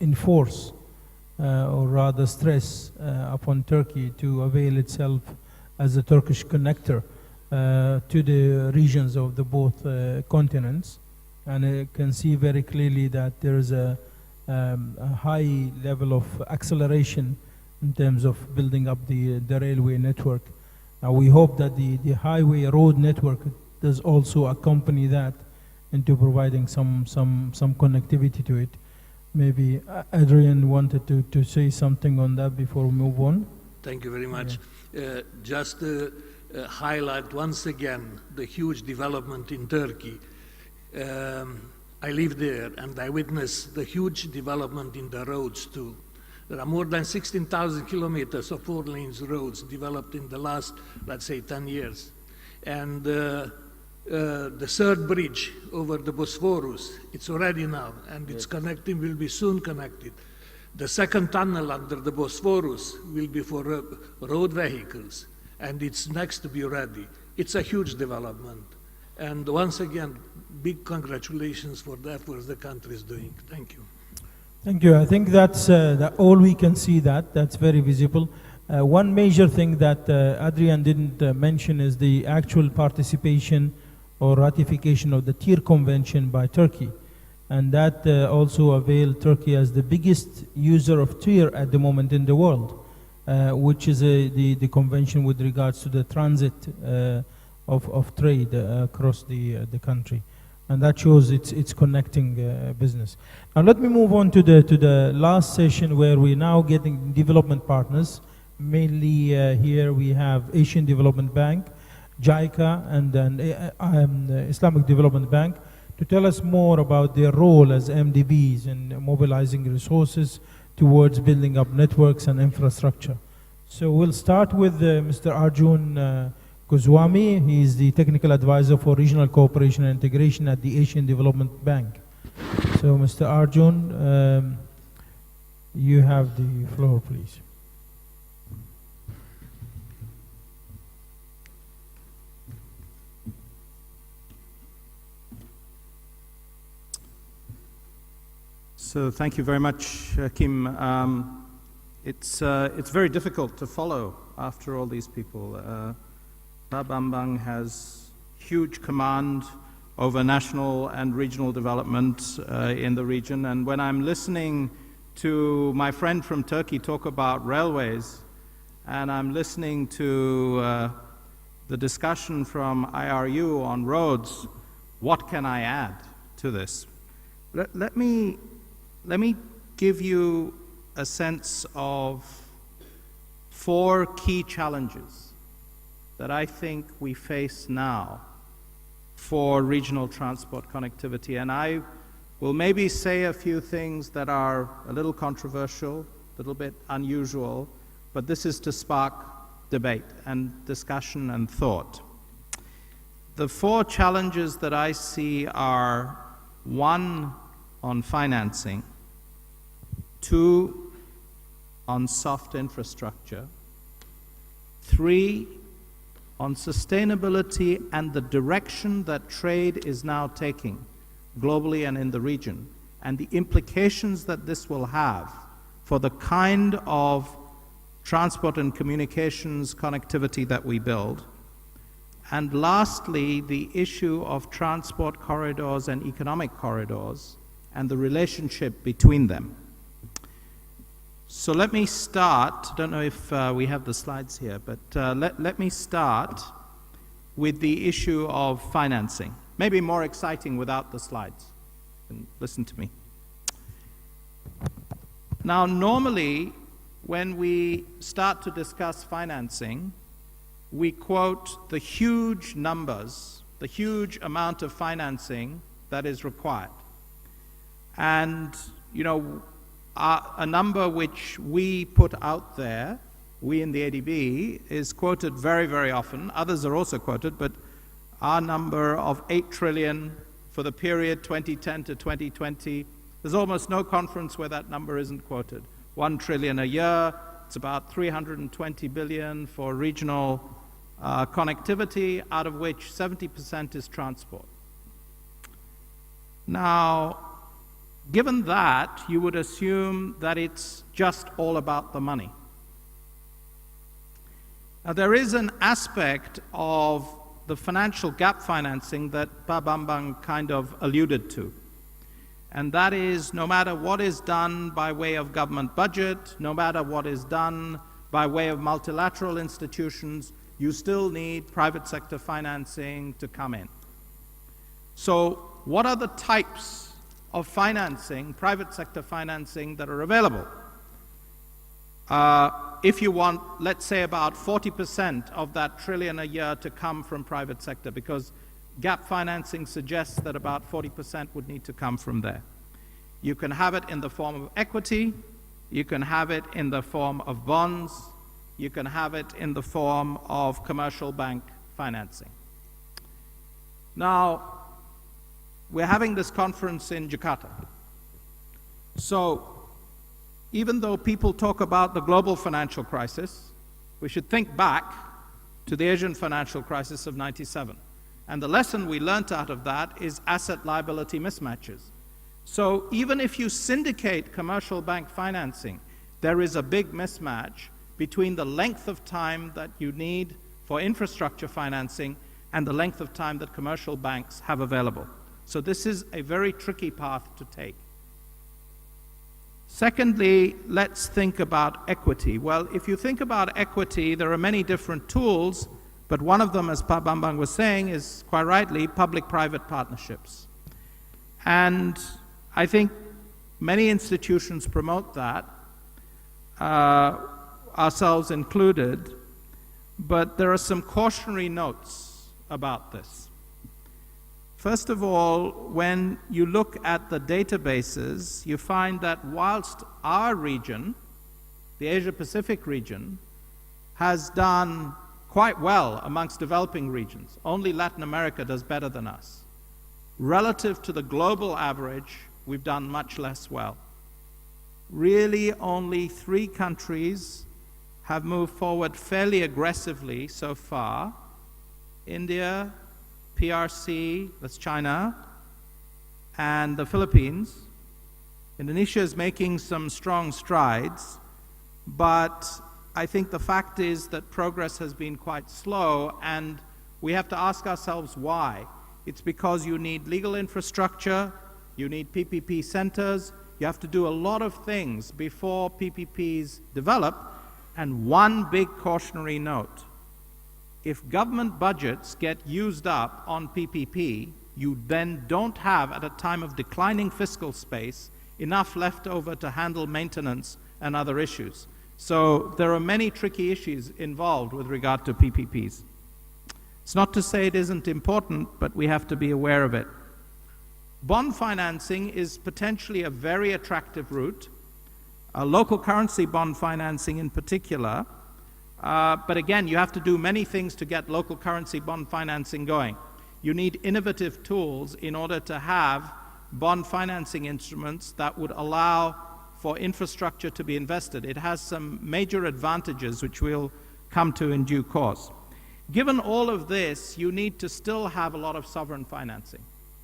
enforce or rather stress upon Turkey to avail itself as a Turkish connector to the regions of the both continents. And I can see very clearly that there is a high level of acceleration in terms of building up the railway network. We hope that the highway road network does also accompany that into providing some connectivity to it. Maybe Adrian wanted to say something on that before we move on. Thank you very much. Just to highlight once again the huge development in Turkey. I live there and I witnessed the huge development in the roads too. There are more than 16,000 kilometers of four-lanes roads developed in the last, let's say, 10 years. And the third bridge over the Bosphorus, it's already now, and it's connecting, will be soon connected. The second tunnel under the Bosphorus will be for road vehicles, and it's next to be ready. It's a huge development. And once again, big congratulations for the efforts the country is doing. Thank you. Thank you. I think that's all we can see that's very visible. One major thing that Adrian didn't mention is the actual participation or ratification of the TIR Convention by Turkey. And that also availed Turkey as the biggest user of TIR at the moment in the world, which is the convention with regards to the transit of trade across the country. And that shows it's connecting business. Now let me move on to the last session, where we're now getting development partners. Mainly here we have Asian Development Bank, JICA, and then Islamic Development Bank, to tell us more about their role as MDBs in mobilizing resources towards building up networks and infrastructure. So we'll start with Mr. Arjun Goswami. He is the Technical Advisor for Regional Cooperation and Integration at the Asian Development Bank. So Mr. Arjun, you have the floor, please. So thank you very much, Kim. It's very difficult to follow after all these people. Pa Bambang has huge command over national and regional development in the region. And when I'm listening to my friend from Turkey talk about railways, and I'm listening to the discussion from IRU on roads, what can I add to this? Let me give you a sense of 4 key challenges that I think we face now for regional transport connectivity. And I will maybe say a few things that are a little controversial, a little bit unusual, but this is to spark debate and discussion and thought. The 4 challenges that I see are: 1, on financing; 2, on soft infrastructure; 3, on sustainability and the direction that trade is now taking globally and in the region, and the implications that this will have for the kind of transport and communications connectivity that we build; and lastly, the issue of transport corridors and economic corridors and the relationship between them. So let me start. I don't know if we have the slides here, but let me start with the issue of financing. Maybe more exciting without the slides. And listen to me. Now, normally, when we start to discuss financing, we quote the huge numbers, the huge amount of financing that is required. And, you know, a number which we put out there, we in the ADB, is quoted very, very often. Others are also quoted, but our number of 8 trillion for the period 2010 to 2020, there's almost no conference where that number isn't quoted. 1 trillion a year, it's about 320 billion for regional connectivity, out of which 70% is transport. Now, given that, you would assume that it's just all about the money. Now, there is an aspect of the financial gap financing that Pa Bambang kind of alluded to. And that is, no matter what is done by way of government budget, no matter what is done by way of multilateral institutions, you still need private sector financing to come in. So, what are the types of financing, private sector financing, that are available? If you want, let's say, about 40% of that trillion a year to come from private sector, because gap financing suggests that about 40% would need to come from there. You can have it in the form of equity, you can have it in the form of bonds, you can have it in the form of commercial bank financing. Now, we're having this conference in Jakarta. So, even though people talk about the global financial crisis, we should think back to the Asian financial crisis of '97. And the lesson we learned out of that is asset-liability mismatches. So even if you syndicate commercial bank financing, there is a big mismatch between the length of time that you need for infrastructure financing and the length of time that commercial banks have available. So this is a very tricky path to take. Secondly, let's think about equity. Well, if you think about equity, there are many different tools, but one of them, as Pa Bambang was saying, is quite rightly public-private partnerships. And I think many institutions promote that, ourselves included, but there are some cautionary notes about this. First of all, when you look at the databases, you find that whilst our region, the Asia-Pacific region, has done quite well amongst developing regions, only Latin America does better than us. Relative to the global average, we've done much less well. Really, only 3 countries have moved forward fairly aggressively so far: India, PRC, that's China, and the Philippines. Indonesia is making some strong strides, but I think the fact is that progress has been quite slow, and we have to ask ourselves why. It's because you need legal infrastructure, you need PPP centers, you have to do a lot of things before PPPs develop. And one big cautionary note: if government budgets get used up on PPP, you then don't have, at a time of declining fiscal space, enough left over to handle maintenance and other issues. So there are many tricky issues involved with regard to PPPs. It's not to say it isn't important, but we have to be aware of it. Bond financing is potentially a very attractive route, local currency bond financing in particular. But again, you have to do many things to get local currency bond financing going. You need innovative tools in order to have bond financing instruments that would allow for infrastructure to be invested. It has some major advantages which we'll come to in due course. Given all of this, you need to still have a lot of sovereign financing.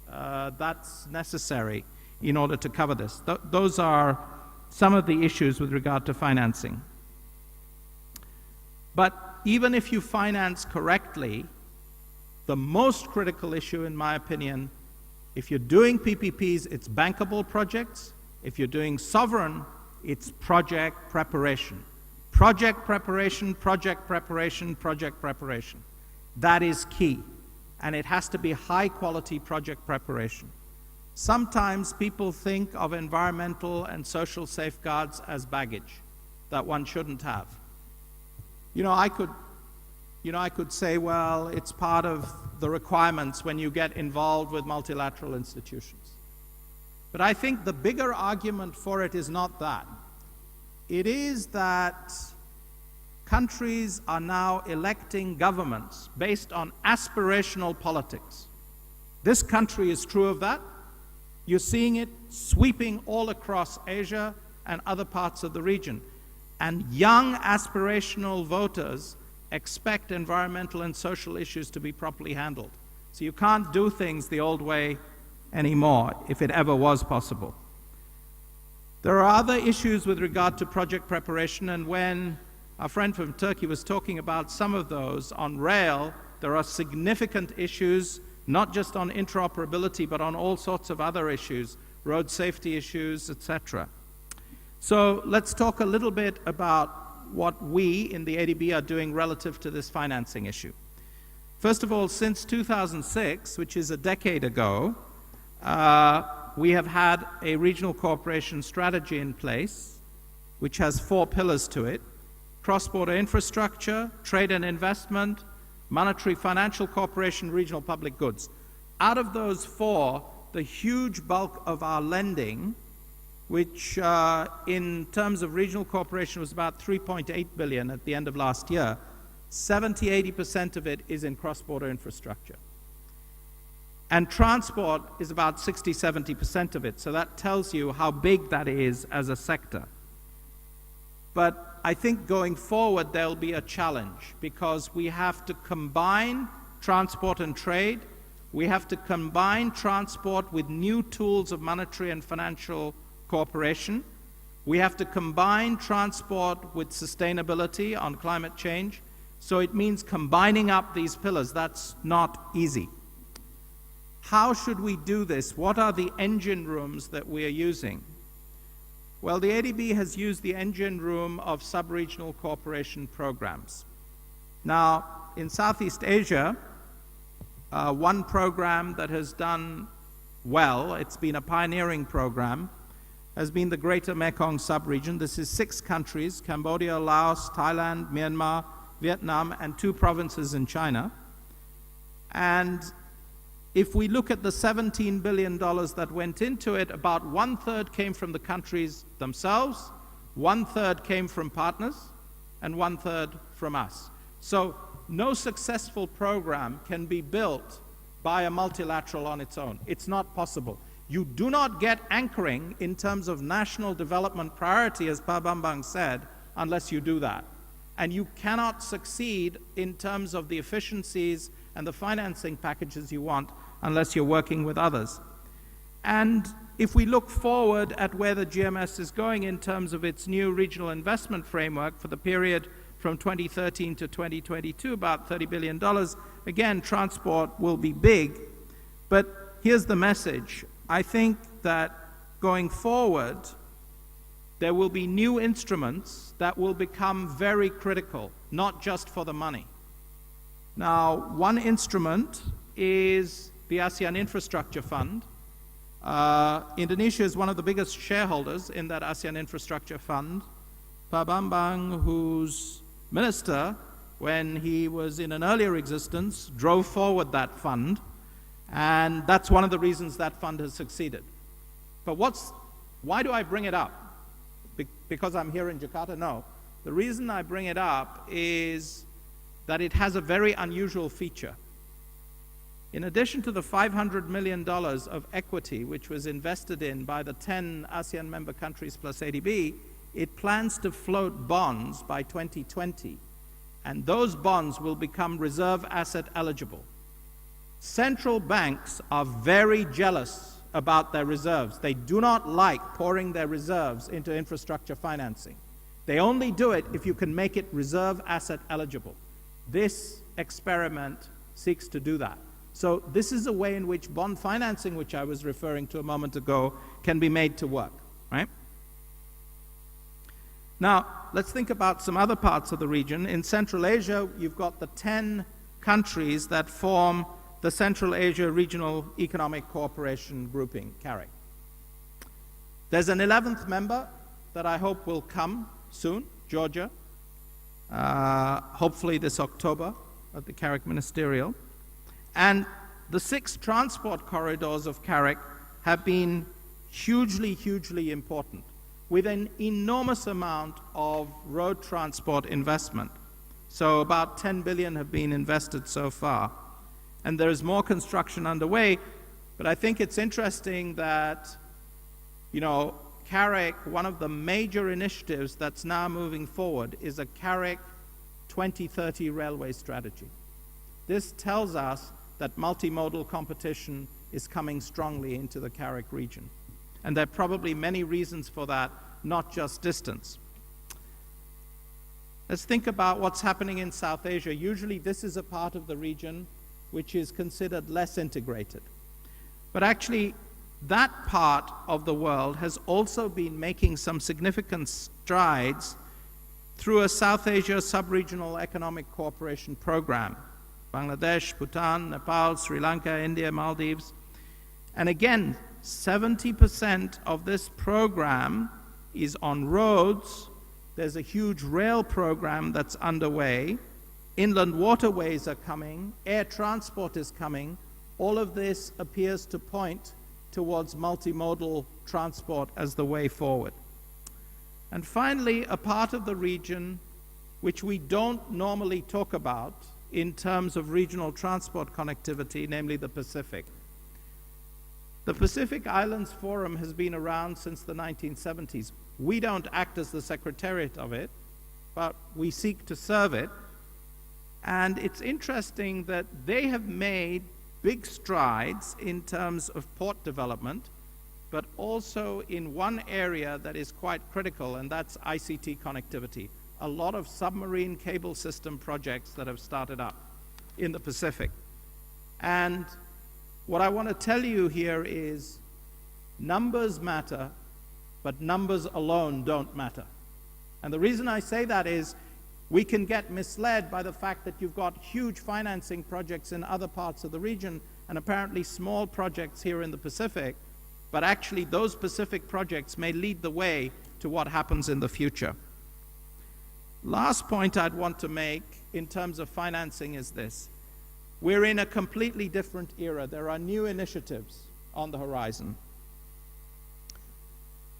That's necessary in order to cover this. Those are some of the issues with regard to financing. But even if you finance correctly, the most critical issue, in my opinion, if you're doing PPPs, it's bankable projects. If you're doing sovereign, it's project preparation. Project preparation, project preparation, project preparation. That is key. And it has to be high-quality project preparation. Sometimes people think of environmental and social safeguards as baggage that one shouldn't have. I could say, well, it's part of the requirements when you get involved with multilateral institutions. But I think the bigger argument for it is not that. It is that countries are now electing governments based on aspirational politics. This country is true of that. You're seeing it sweeping all across Asia and other parts of the region. And young aspirational voters expect environmental and social issues to be properly handled. So you can't do things the old way anymore, if it ever was possible. There are other issues with regard to project preparation, and when our friend from Turkey was talking about some of those on rail, there are significant issues, not just on interoperability, but on all sorts of other issues, road safety issues, etc. So let's talk a little bit about what we in the ADB are doing relative to this financing issue. First of all, since 2006, which is a decade ago, we have had a regional cooperation strategy in place, which has 4 pillars to it: cross-border infrastructure, trade and investment, monetary financial cooperation, regional public goods. Out of those 4, the huge bulk of our lending, which in terms of regional cooperation was about 3.8 billion at the end of last year, 70–80% of it is in cross-border infrastructure. And transport is about 60–70% of it, so that tells you how big that is as a sector. But I think going forward there'll be a challenge, because we have to combine transport and trade. We have to combine transport with new tools of monetary and financial cooperation. We have to combine transport with sustainability on climate change. So it means combining up these pillars. That's not easy. How should we do this? What are the engine rooms that we are using? Well, the ADB has used the engine room of sub-regional cooperation programs. Now, in Southeast Asia, one program that has done well, it's been a pioneering program, has been the Greater Mekong sub-region. This is 6 countries: Cambodia, Laos, Thailand, Myanmar, Vietnam, and 2 provinces in China. And if we look at the $17 billion that went into it, about 1/3 came from the countries themselves, 1/3 came from partners, and 1/3 from us. So no successful program can be built by a multilateral on its own. It's not possible. You do not get anchoring in terms of national development priority, as Pa Bambang said, unless you do that. And you cannot succeed in terms of the efficiencies and the financing packages you want unless you're working with others. And if we look forward at where the GMS is going in terms of its new regional investment framework for the period from 2013 to 2022, about $30 billion, again, transport will be big. But here's the message. I think that going forward, there will be new instruments that will become very critical, not just for the money. Now, one instrument is the ASEAN Infrastructure Fund. Indonesia is one of the biggest shareholders in that ASEAN Infrastructure Fund. Pa Bambang, who's minister, when he was in an earlier existence, drove forward that fund, and that's one of the reasons that fund has succeeded. But why do I bring it up? Because I'm here in Jakarta? No. The reason I bring it up is that it has a very unusual feature. In addition to the $500 million of equity which was invested in by the 10 ASEAN member countries plus ADB, it plans to float bonds by 2020, and those bonds will become reserve asset eligible. Central banks are very jealous about their reserves. They do not like pouring their reserves into infrastructure financing. They only do it if you can make it reserve asset eligible. This experiment seeks to do that. So this is a way in which bond financing, which I was referring to a moment ago, can be made to work, right? Now, let's think about some other parts of the region. In Central Asia, you've got the 10 countries that form the Central Asia Regional Economic Cooperation Grouping, CAREC. There's an 11th member that I hope will come soon, Georgia, hopefully this October at the CAREC Ministerial. And the 6 transport corridors of CAREC have been hugely, hugely important, with an enormous amount of road transport investment. So about 10 billion have been invested so far. And there is more construction underway, but I think it's interesting that, you know, CAREC, one of the major initiatives that's now moving forward is a CAREC 2030 railway strategy. This tells us that multimodal competition is coming strongly into the CAREC region. And there are probably many reasons for that, not just distance. Let's think about what's happening in South Asia. Usually this is a part of the region which is considered less integrated. But actually, that part of the world has also been making some significant strides through a South Asia sub-regional economic cooperation program. Bangladesh, Bhutan, Nepal, Sri Lanka, India, Maldives. And again, 70% of this program is on roads. There's a huge rail program that's underway. Inland waterways are coming. Air transport is coming. All of this appears to point towards multimodal transport as the way forward. And finally, a part of the region which we don't normally talk about in terms of regional transport connectivity, namely the Pacific. The Pacific Islands Forum has been around since the 1970s. We don't act as the secretariat of it, but we seek to serve it. And it's interesting that they have made big strides in terms of port development, but also in one area that is quite critical, and that's ICT connectivity. A lot of submarine cable system projects that have started up in the Pacific. And what I want to tell you here is numbers matter, but numbers alone don't matter. And the reason I say that is we can get misled by the fact that you've got huge financing projects in other parts of the region and apparently small projects here in the Pacific, but actually those Pacific projects may lead the way to what happens in the future. Last point I'd want to make in terms of financing is this. We're in a completely different era. There are new initiatives on the horizon.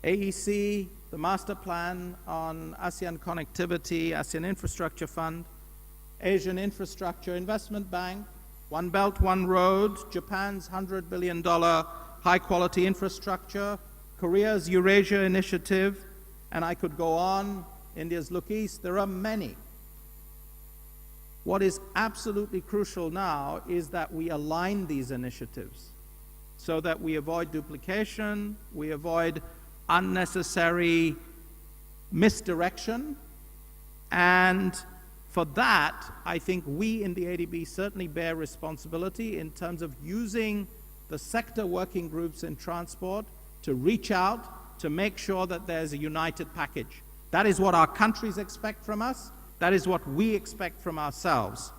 AEC, the Master Plan on ASEAN Connectivity, ASEAN Infrastructure Fund, Asian Infrastructure Investment Bank, One Belt, One Road, Japan's $100 billion high-quality infrastructure, Korea's Eurasia Initiative, and I could go on, India's Look East. There are many. What is absolutely crucial now is that we align these initiatives so that we avoid duplication, we avoid unnecessary misdirection, and for that, I think we in the ADB certainly bear responsibility in terms of using the sector working groups in transport to reach out to make sure that there's a united package. That is what our countries expect from us. That is what we expect from ourselves.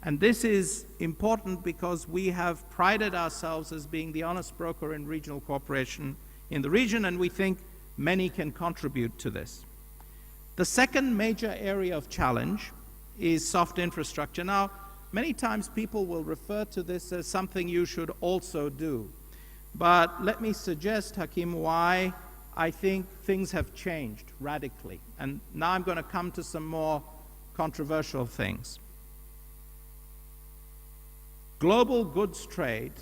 And this is important because we have prided ourselves as being the honest broker in regional cooperation in the region, and we think many can contribute to this. The second major area of challenge is soft infrastructure. Now, many times people will refer to this as something you should also do. But let me suggest, Hakim, why I think things have changed radically. And now I'm going to come to some more controversial things. Global goods trade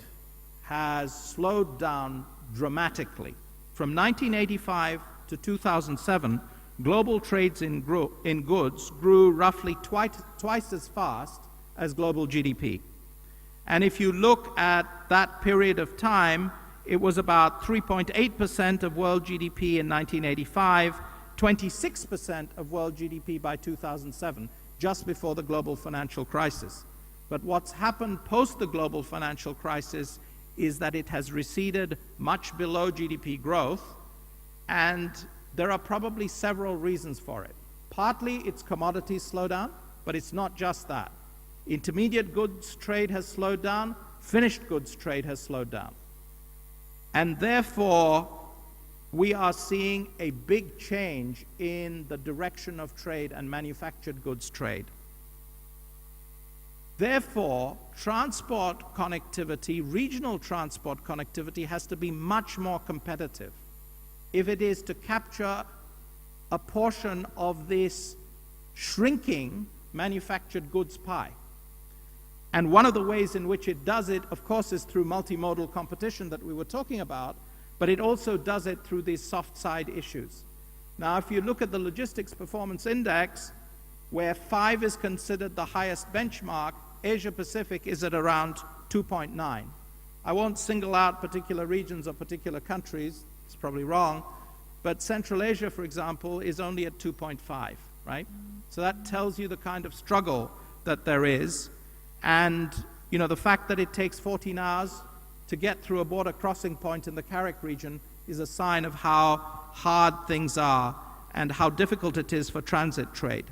has slowed down dramatically. From 1985 to 2007, global trades in goods grew roughly twice as fast as global GDP. And if you look at that period of time, it was about 3.8% of world GDP in 1985, 26% of world GDP by 2007, just before the global financial crisis. But what's happened post the global financial crisis is that it has receded much below GDP growth, and there are probably several reasons for it. Partly it's commodities slowdown, but it's not just that. Intermediate goods trade has slowed down, finished goods trade has slowed down. And therefore, we are seeing a big change in the direction of trade and manufactured goods trade. Therefore, transport connectivity, regional transport connectivity, has to be much more competitive if it is to capture a portion of this shrinking manufactured goods pie. And one of the ways in which it does it, of course, is through multimodal competition that we were talking about, but it also does it through these soft side issues. Now, if you look at the Logistics Performance Index, where 5 is considered the highest benchmark, Asia Pacific is at around 2.9. I won't single out particular regions or particular countries, it's probably wrong, but Central Asia, for example, is only at 2.5, right? So that tells you the kind of struggle that there is. And, you know, the fact that it takes 14 hours to get through a border crossing point in the CARIC region is a sign of how hard things are and how difficult it is for transit trade.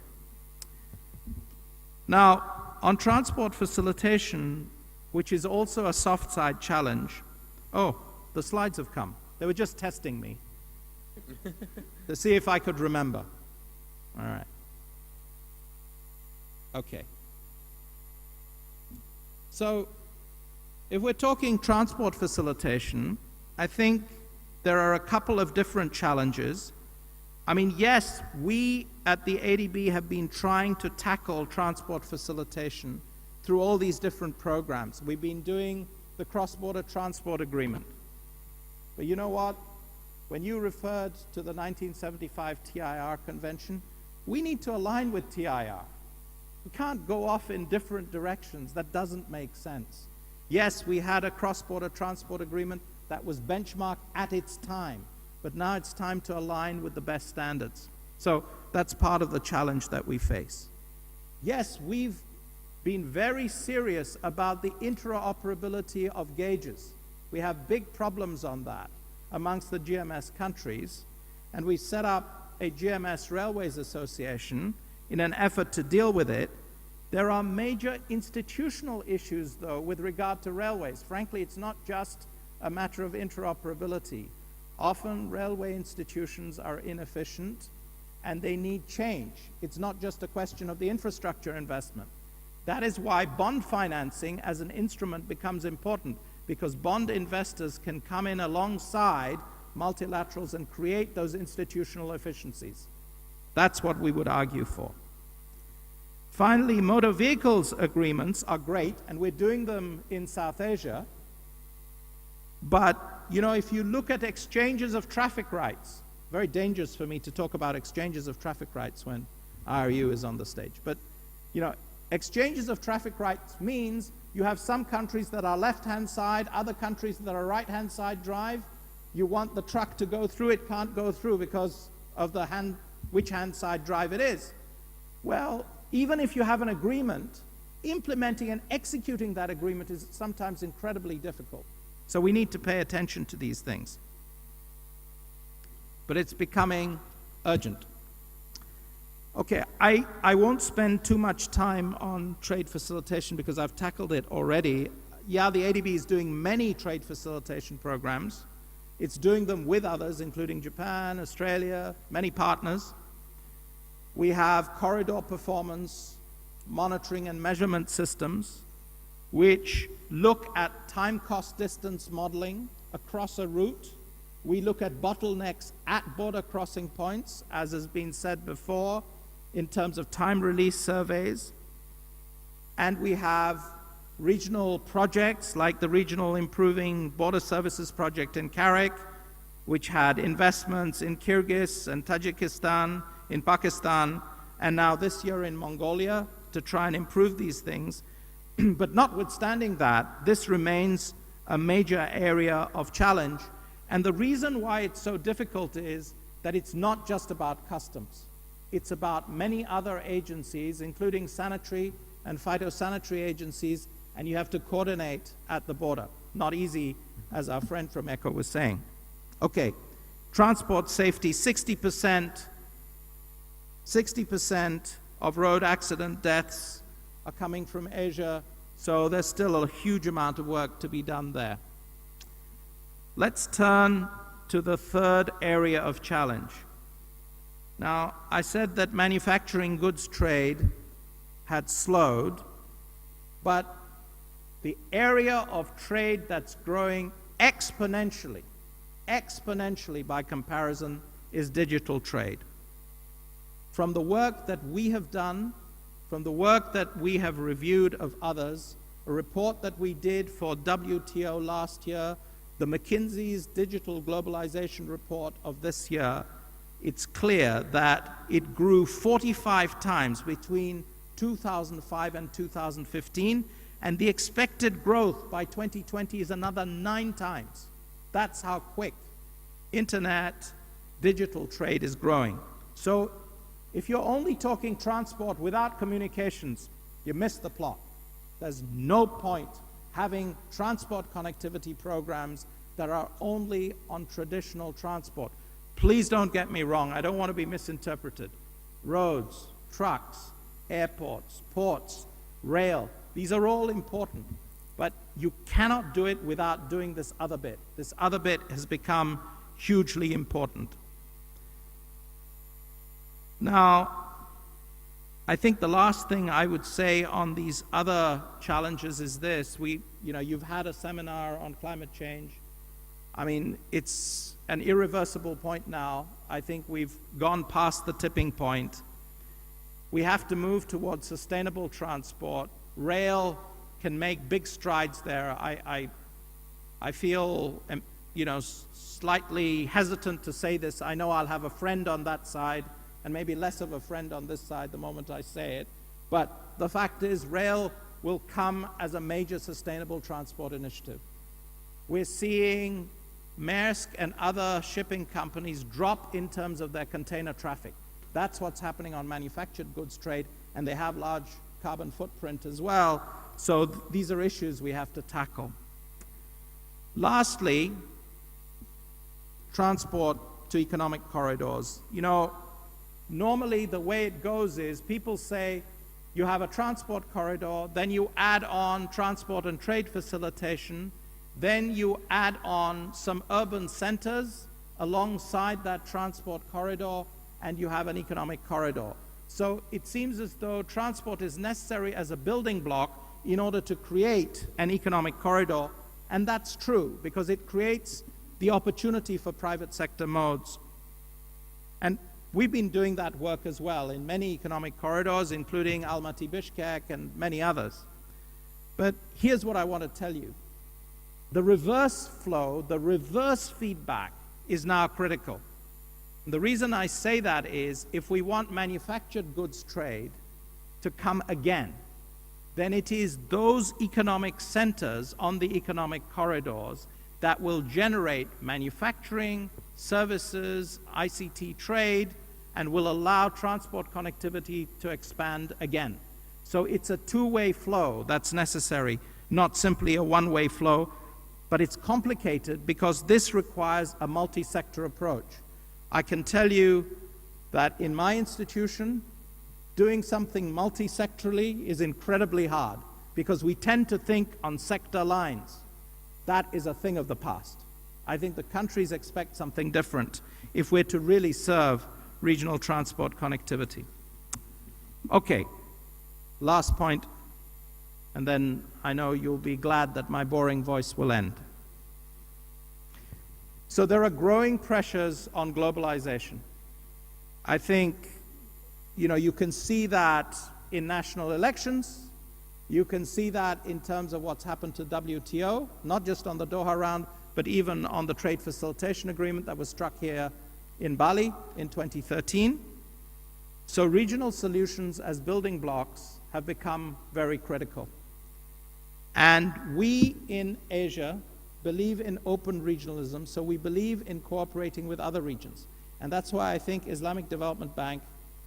Now, on transport facilitation, which is also a soft side challenge, oh, the slides have come. They were just testing me to see if I could remember. All right. Okay. So, if we're talking transport facilitation, I think there are a couple of different challenges. I mean, yes, we at the ADB have been trying to tackle transport facilitation through all these different programs. We've been doing the cross-border transport agreement. But you know what? When you referred to the 1975 TIR convention, we need to align with TIR. We can't go off in different directions. That doesn't make sense. Yes, we had a cross-border transport agreement that was benchmarked at its time, but now it's time to align with the best standards. So that's part of the challenge that we face. Yes, we've been very serious about the interoperability of gauges. We have big problems on that amongst the GMS countries, and we set up a GMS Railways Association in an effort to deal with it. There are major institutional issues, though, with regard to railways. Frankly, it's not just a matter of interoperability. Often, railway institutions are inefficient, and they need change. It's not just a question of the infrastructure investment. That is why bond financing as an instrument becomes important, because bond investors can come in alongside multilaterals and create those institutional efficiencies. That's what we would argue for. Finally, motor vehicles agreements are great, and we're doing them in South Asia. But, you know, if you look at exchanges of traffic rights, very dangerous for me to talk about exchanges of traffic rights when IRU is on the stage. But, you know, exchanges of traffic rights means you have some countries that are left-hand side, other countries that are right-hand side drive. You want the truck to go through, it can't go through because of the which hand side drive it is. Well, even if you have an agreement, implementing and executing that agreement is sometimes incredibly difficult. So we need to pay attention to these things. But it's becoming urgent. Okay, I won't spend too much time on trade facilitation because I've tackled it already. Yeah, the ADB is doing many trade facilitation programs. It's doing them with others, including Japan, Australia, many partners. We have corridor performance monitoring and measurement systems which look at time cost distance modeling across a route. We look at bottlenecks at border crossing points, as has been said before, in terms of time release surveys. And we have regional projects like the Regional Improving Border Services Project in Karak, which had investments in Kyrgyz and Tajikistan, in Pakistan, and now this year in Mongolia to try and improve these things. But notwithstanding that, this remains a major area of challenge. And the reason why it's so difficult is that it's not just about customs. It's about many other agencies, including sanitary and phytosanitary agencies, and you have to coordinate at the border. Not easy, as our friend from ECHO was saying. Okay, transport safety, 60% of road accident deaths are coming from Asia, so there's still a huge amount of work to be done there. Let's turn to the third area of challenge. Now, I said that manufacturing goods trade had slowed, but the area of trade that's growing exponentially by comparison, is digital trade. From the work that we have done, from the work that we have reviewed of others, a report that we did for WTO last year, the McKinsey's Digital Globalization Report of this year, it's clear that it grew 45 times between 2005 and 2015, and the expected growth by 2020 is another 9 times. That's how quick internet digital trade is growing. So if you're only talking transport without communications, you miss the plot. There's no point having transport connectivity programs that are only on traditional transport. Please don't get me wrong, I don't want to be misinterpreted. Roads, trucks, airports, ports, rail, these are all important, but you cannot do it without doing this other bit. This other bit has become hugely important. Now, I think the last thing I would say on these other challenges is this. You've had a seminar on climate change. I mean, it's an irreversible point now. I think we've gone past the tipping point. We have to move towards sustainable transport. Rail can make big strides there. I feel, you know, slightly hesitant to say this. I know I'll have a friend on that side and maybe less of a friend on this side the moment I say it. But the fact is, rail will come as a major sustainable transport initiative. We're seeing Maersk and other shipping companies drop in terms of their container traffic. That's what's happening on manufactured goods trade, and they have large carbon footprint as well. So these are issues we have to tackle. Lastly, transport to economic corridors. You know, normally the way it goes is people say you have a transport corridor, then you add on transport and trade facilitation, then you add on some urban centers alongside that transport corridor, and you have an economic corridor. So it seems as though transport is necessary as a building block in order to create an economic corridor, and that's true because it creates the opportunity for private sector modes. And we've been doing that work as well in many economic corridors, including Almaty-Bishkek and many others. But here's what I want to tell you. The reverse flow, the reverse feedback is now critical. The reason I say that is if we want manufactured goods trade to come again, then it is those economic centers on the economic corridors that will generate manufacturing, services, ICT trade, and will allow transport connectivity to expand again. So it's a two-way flow that's necessary, not simply a one-way flow, but it's complicated because this requires a multi-sector approach. I can tell you that in my institution, doing something multi-sectorally is incredibly hard because we tend to think on sector lines. That is a thing of the past. I think the countries expect something different if we're to really serve regional transport connectivity. Okay, last point, and then I know you'll be glad that my boring voice will end. So there are growing pressures on globalization. I think, you know, you can see that in national elections. You can see that in terms of what's happened to WTO, not just on the Doha round, but even on the trade facilitation agreement that was struck here in Bali in 2013. So regional solutions as building blocks have become very critical. And we in Asia believe in open regionalism, so we believe in cooperating with other regions. And that's why I think Islamic Development Bank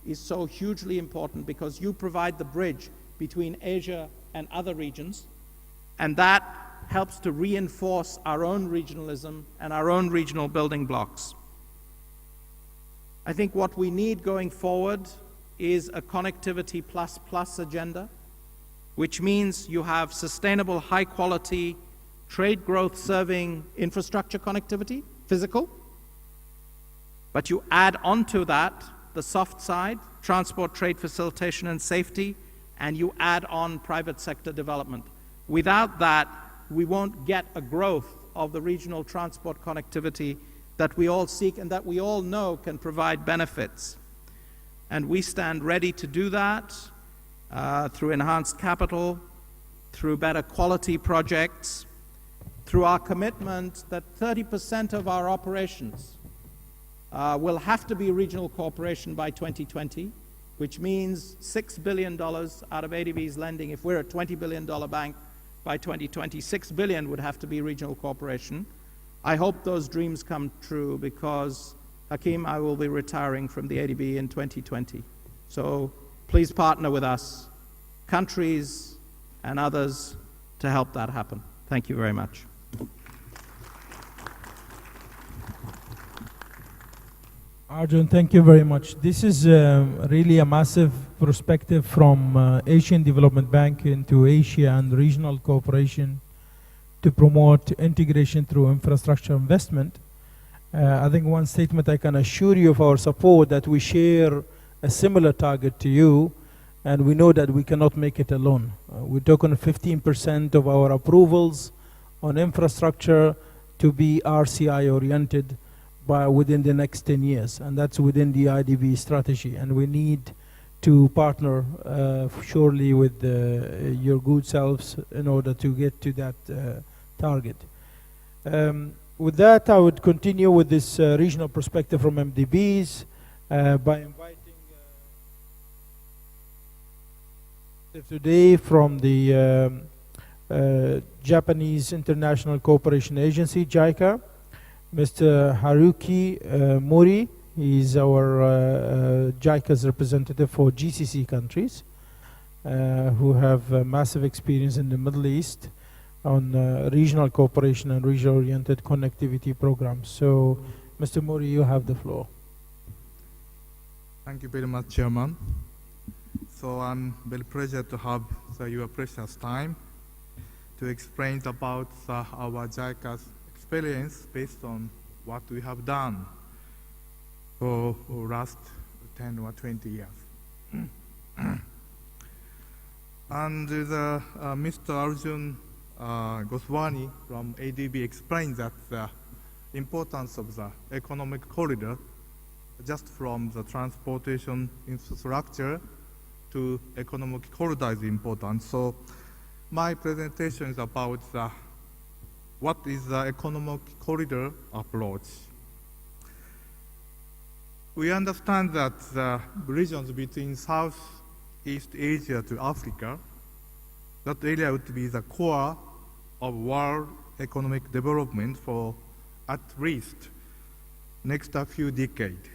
is so hugely important, because you provide the bridge between Asia and other regions, and that helps to reinforce our own regionalism and our own regional building blocks. I think what we need going forward is a connectivity plus agenda, which means you have sustainable, high-quality trade growth serving infrastructure connectivity, physical, but you add onto that the soft side, transport, trade facilitation, and safety, and you add on private sector development. Without that, we won't get a growth of the regional transport connectivity that we all seek and that we all know can provide benefits. And we stand ready to do that through enhanced capital, through better quality projects, through our commitment that 30% of our operations will have to be regional cooperation by 2020, which means $6 billion out of ADB's lending. If we're a $20 billion bank by 2020, $6 billion would have to be regional cooperation. I hope those dreams come true, because, Hakeem, I will be retiring from the ADB in 2020. So please partner with us, countries and others, to help that happen. Thank you very much. Arjun, thank you very much. This is really a massive perspective from Asian Development Bank into Asia and regional cooperation to promote integration through infrastructure investment. I think one statement I can assure you of our support, that we share a similar target to you, and we know that we cannot make it alone. We're talking 15% of our approvals on infrastructure to be RCI oriented within the next 10 years, and that's within the IDB strategy. And we need to partner surely with your good selves in order to get to that target. With that, I would continue with this regional perspective from MDBs by inviting today from the Japanese International Cooperation Agency, JICA, Mr. Haruki Mori. He's our JICA's representative for GCC countries who have massive experience in the Middle East on regional cooperation and regional-oriented connectivity programs. So, Mr. Mori, you have the floor. Thank you very much, Chairman. So I'm very pleased to have your precious time to explain about our JICA's experience based on what we have done for last 10 or 20 years. And Mr. Arjun Goswami from ADB explained that the importance of the economic corridor just from the transportation infrastructure to economic corridor is important. So my presentation is about what is the economic corridor approach. We understand that the regions between Southeast Asia to Africa, that area would be the core of world economic development for at least next few decades.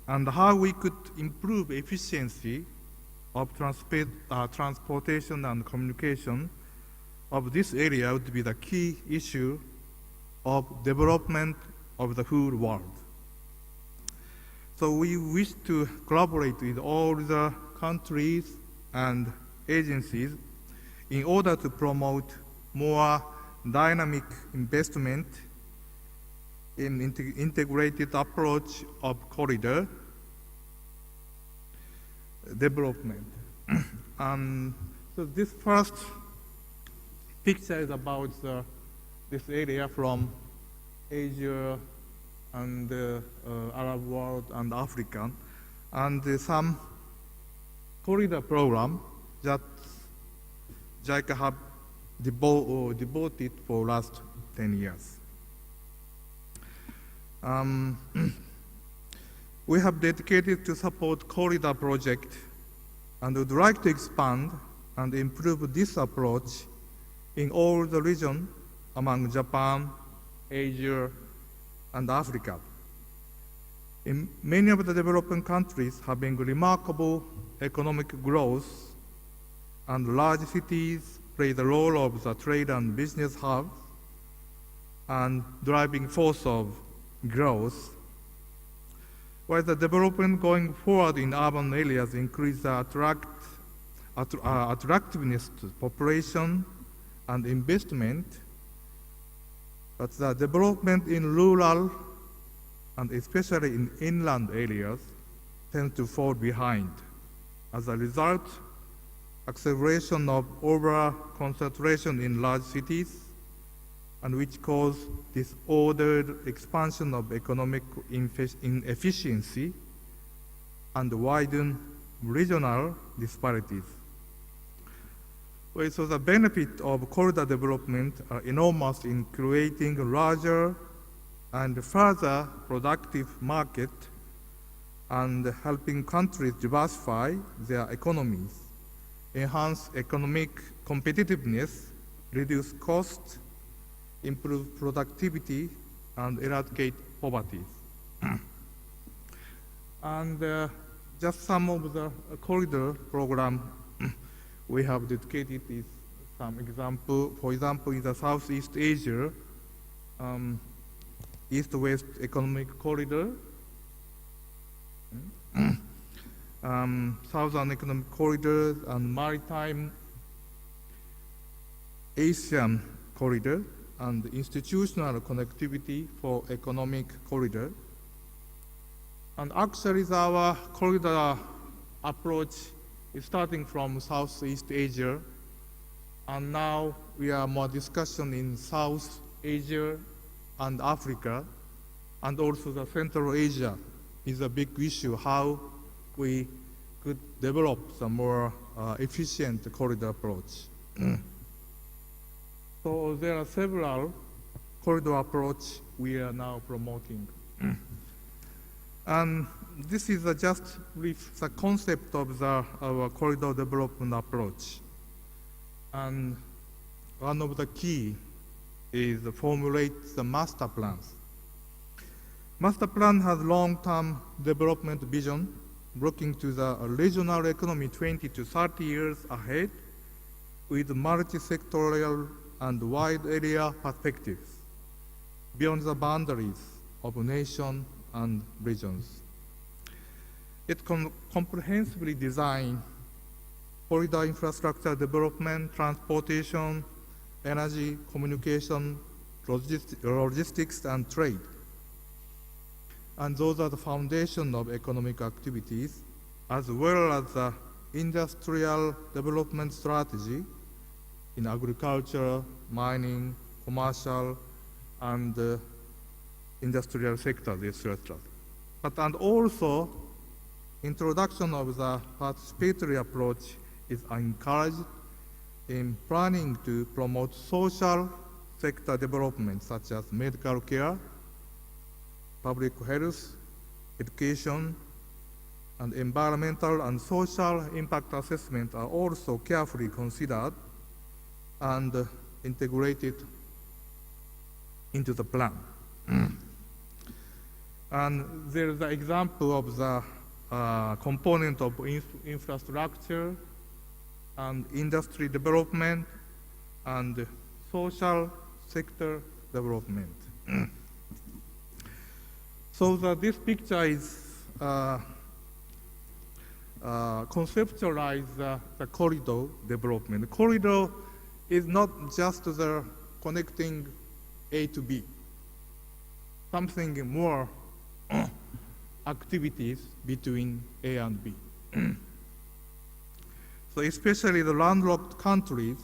And how we could improve efficiency of transportation and communication of this area would be the key issue of development of the whole world. So we wish to collaborate with all the countries and agencies in order to promote more dynamic investment in integrated approach of corridor development. So this first picture is about this area from Asia and Arab world and Africa, and some corridor program that JICA have devoted for last 10 years. We have dedicated to support corridor project and would like to expand and improve this approach in all the region among Japan, Asia, and Africa. In many of the developing countries having remarkable economic growth, and large cities play the role of the trade and business hub and driving force of growth, while the development going forward in urban areas increase the attractiveness to population and investment, but the development in rural and especially in inland areas tend to fall behind. As a result, acceleration of over-concentration in large cities, and which cause disordered expansion of economic inefficiency and widen regional disparities. Well, so the benefit of corridor development are enormous in creating a larger and further productive market and helping countries diversify their economies, enhance economic competitiveness, reduce costs, improve productivity, and eradicate poverty. And just some of the corridor program we have dedicated is some example. For example, in the Southeast Asia, East-West Economic Corridor, Southern Economic Corridor, and Maritime Asian Corridor, and institutional connectivity for economic corridor. And actually our corridor approach is starting from Southeast Asia, and now we are more discussion in South Asia and Africa, and also the Central Asia is a big issue, how we could develop the more efficient corridor approach. So there are several corridor approach we are now promoting. And this is just brief the concept of our corridor development approach. And one of the key is to formulate the master plans. Master plan has long-term development vision, looking to the regional economy 20 to 30 years ahead with multi-sectorial and wide area perspectives beyond the boundaries of nation and regions. It comprehensively designs corridor infrastructure development, transportation, energy, communication, logistics, and trade. And those are the foundation of economic activities, as well as the industrial development strategy in agriculture, mining, commercial, and industrial sectors, etc. And also, introduction of the participatory approach is encouraged in planning to promote social sector development, such as medical care, public health, education, and environmental and social impact assessment are also carefully considered and integrated into the plan. And there is an example of the component of infrastructure and industry development and social sector development. So this picture is conceptualize the corridor development. The corridor is not just the connecting A to B, something more activities between A and B. So especially the landlocked countries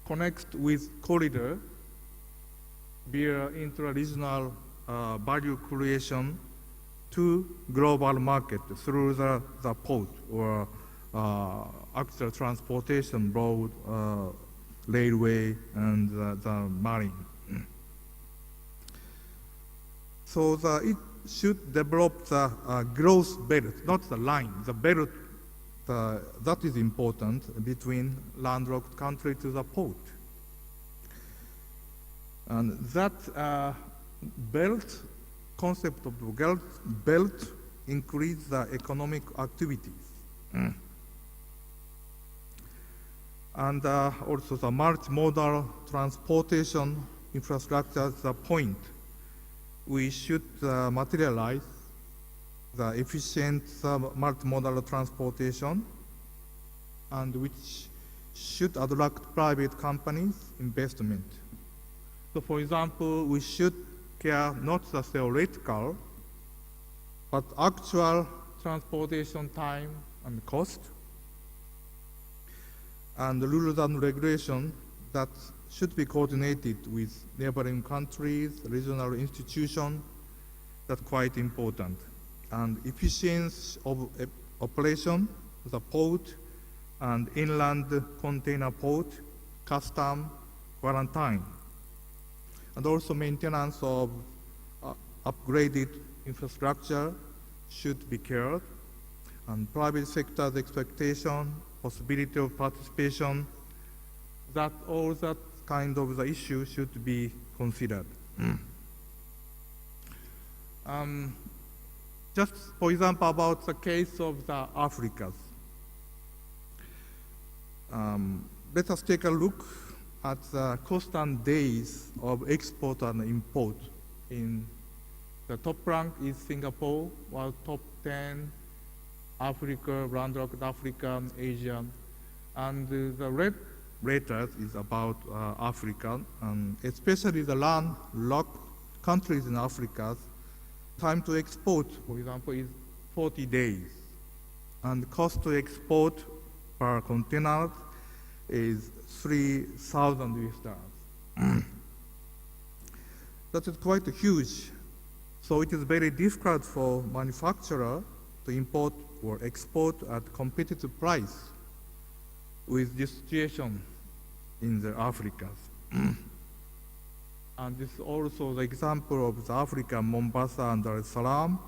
connect with corridor via intra-regional value creation to global market through the port or actual transportation road, railway, and the marine. So it should develop the growth belt, not the line, the belt that is important between landlocked country to the port. And that belt, concept of the belt increase the economic activities. And also the multimodal transportation infrastructure is the point. We should materialize the efficient multimodal transportation, and which should attract private companies' investment. So for example, we should care not the theoretical, but actual transportation time and cost, and the rules and regulation that should be coordinated with neighboring countries, regional institutions. That's quite important. And efficiency of operation, the port and inland container port, custom, quarantine, and also maintenance of upgraded infrastructure should be cared, and private sector's expectation, possibility of participation, that all that kind of the issue should be considered. Just for example, about the case of the Africas. Let us take a look at the cost and days of export and import. In the top rank is Singapore, while top 10, Africa, landlocked Africa, Asia. And the red letters is about Africa, and especially the landlocked countries in Africa. Time to export, for example, is 40 days. And cost to export per container is 3,000 US dollars. that is quite huge. So it is very difficult for manufacturer to import or export at competitive price with this situation in the Africa. And this is also the example of the Africa, Mombasa and Dar es Salaam,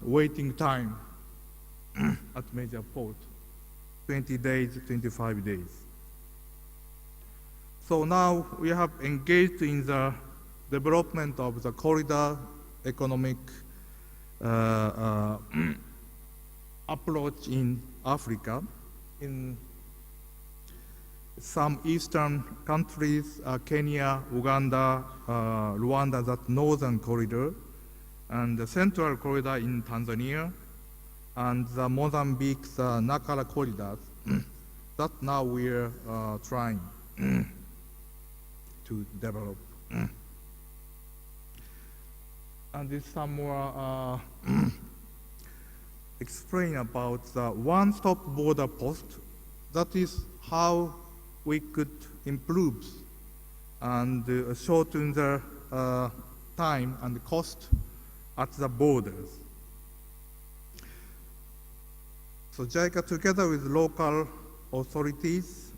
waiting time at major port, 20 days, 25 days. So now we have engaged in the development of the corridor economic approach in Africa. In some eastern countries, Kenya, Uganda, Rwanda, that northern corridor, and the central corridor in Tanzania, and the Mozambique, the Nakala corridor, that now we're trying to develop. And this some more explain about the one-stop border post. That is how we could improve and shorten the time and cost at the borders. So JICA, together with local authorities,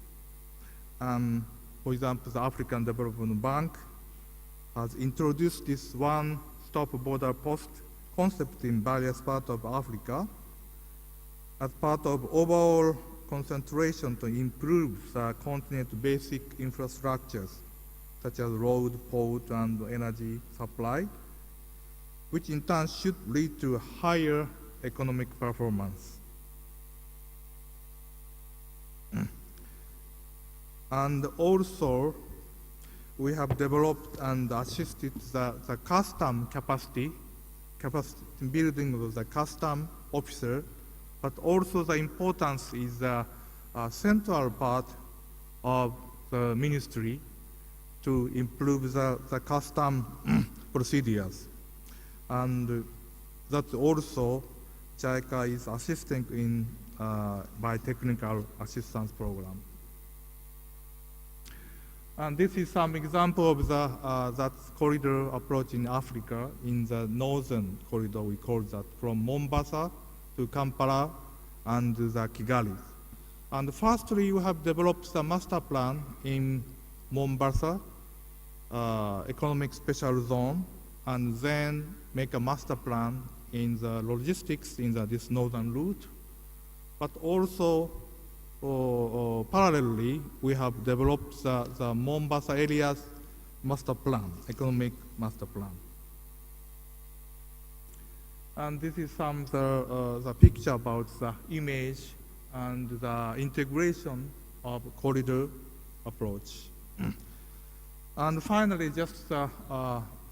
for example, the African Development Bank, has introduced this one-stop border post concept in various parts of Africa as part of overall concentration to improve the continent's basic infrastructures, such as road, port, and energy supply, which in turn should lead to higher economic performance. And also, we have developed and assisted the custom capacity building of the custom officer, but also the importance is the central part of the ministry to improve the custom procedures. And that also JICA is assisting in by technical assistance program. And this is some example of that corridor approach in Africa. In the northern corridor, we call that from Mombasa to Kampala and the Kigali. And firstly, we have developed the master plan in Mombasa, economic special zone, and then make a master plan in the logistics in this northern route. But also, parallelly, we have developed the Mombasa area's master plan, economic master plan. And this is some the picture about the image and the integration of corridor approach. And finally, just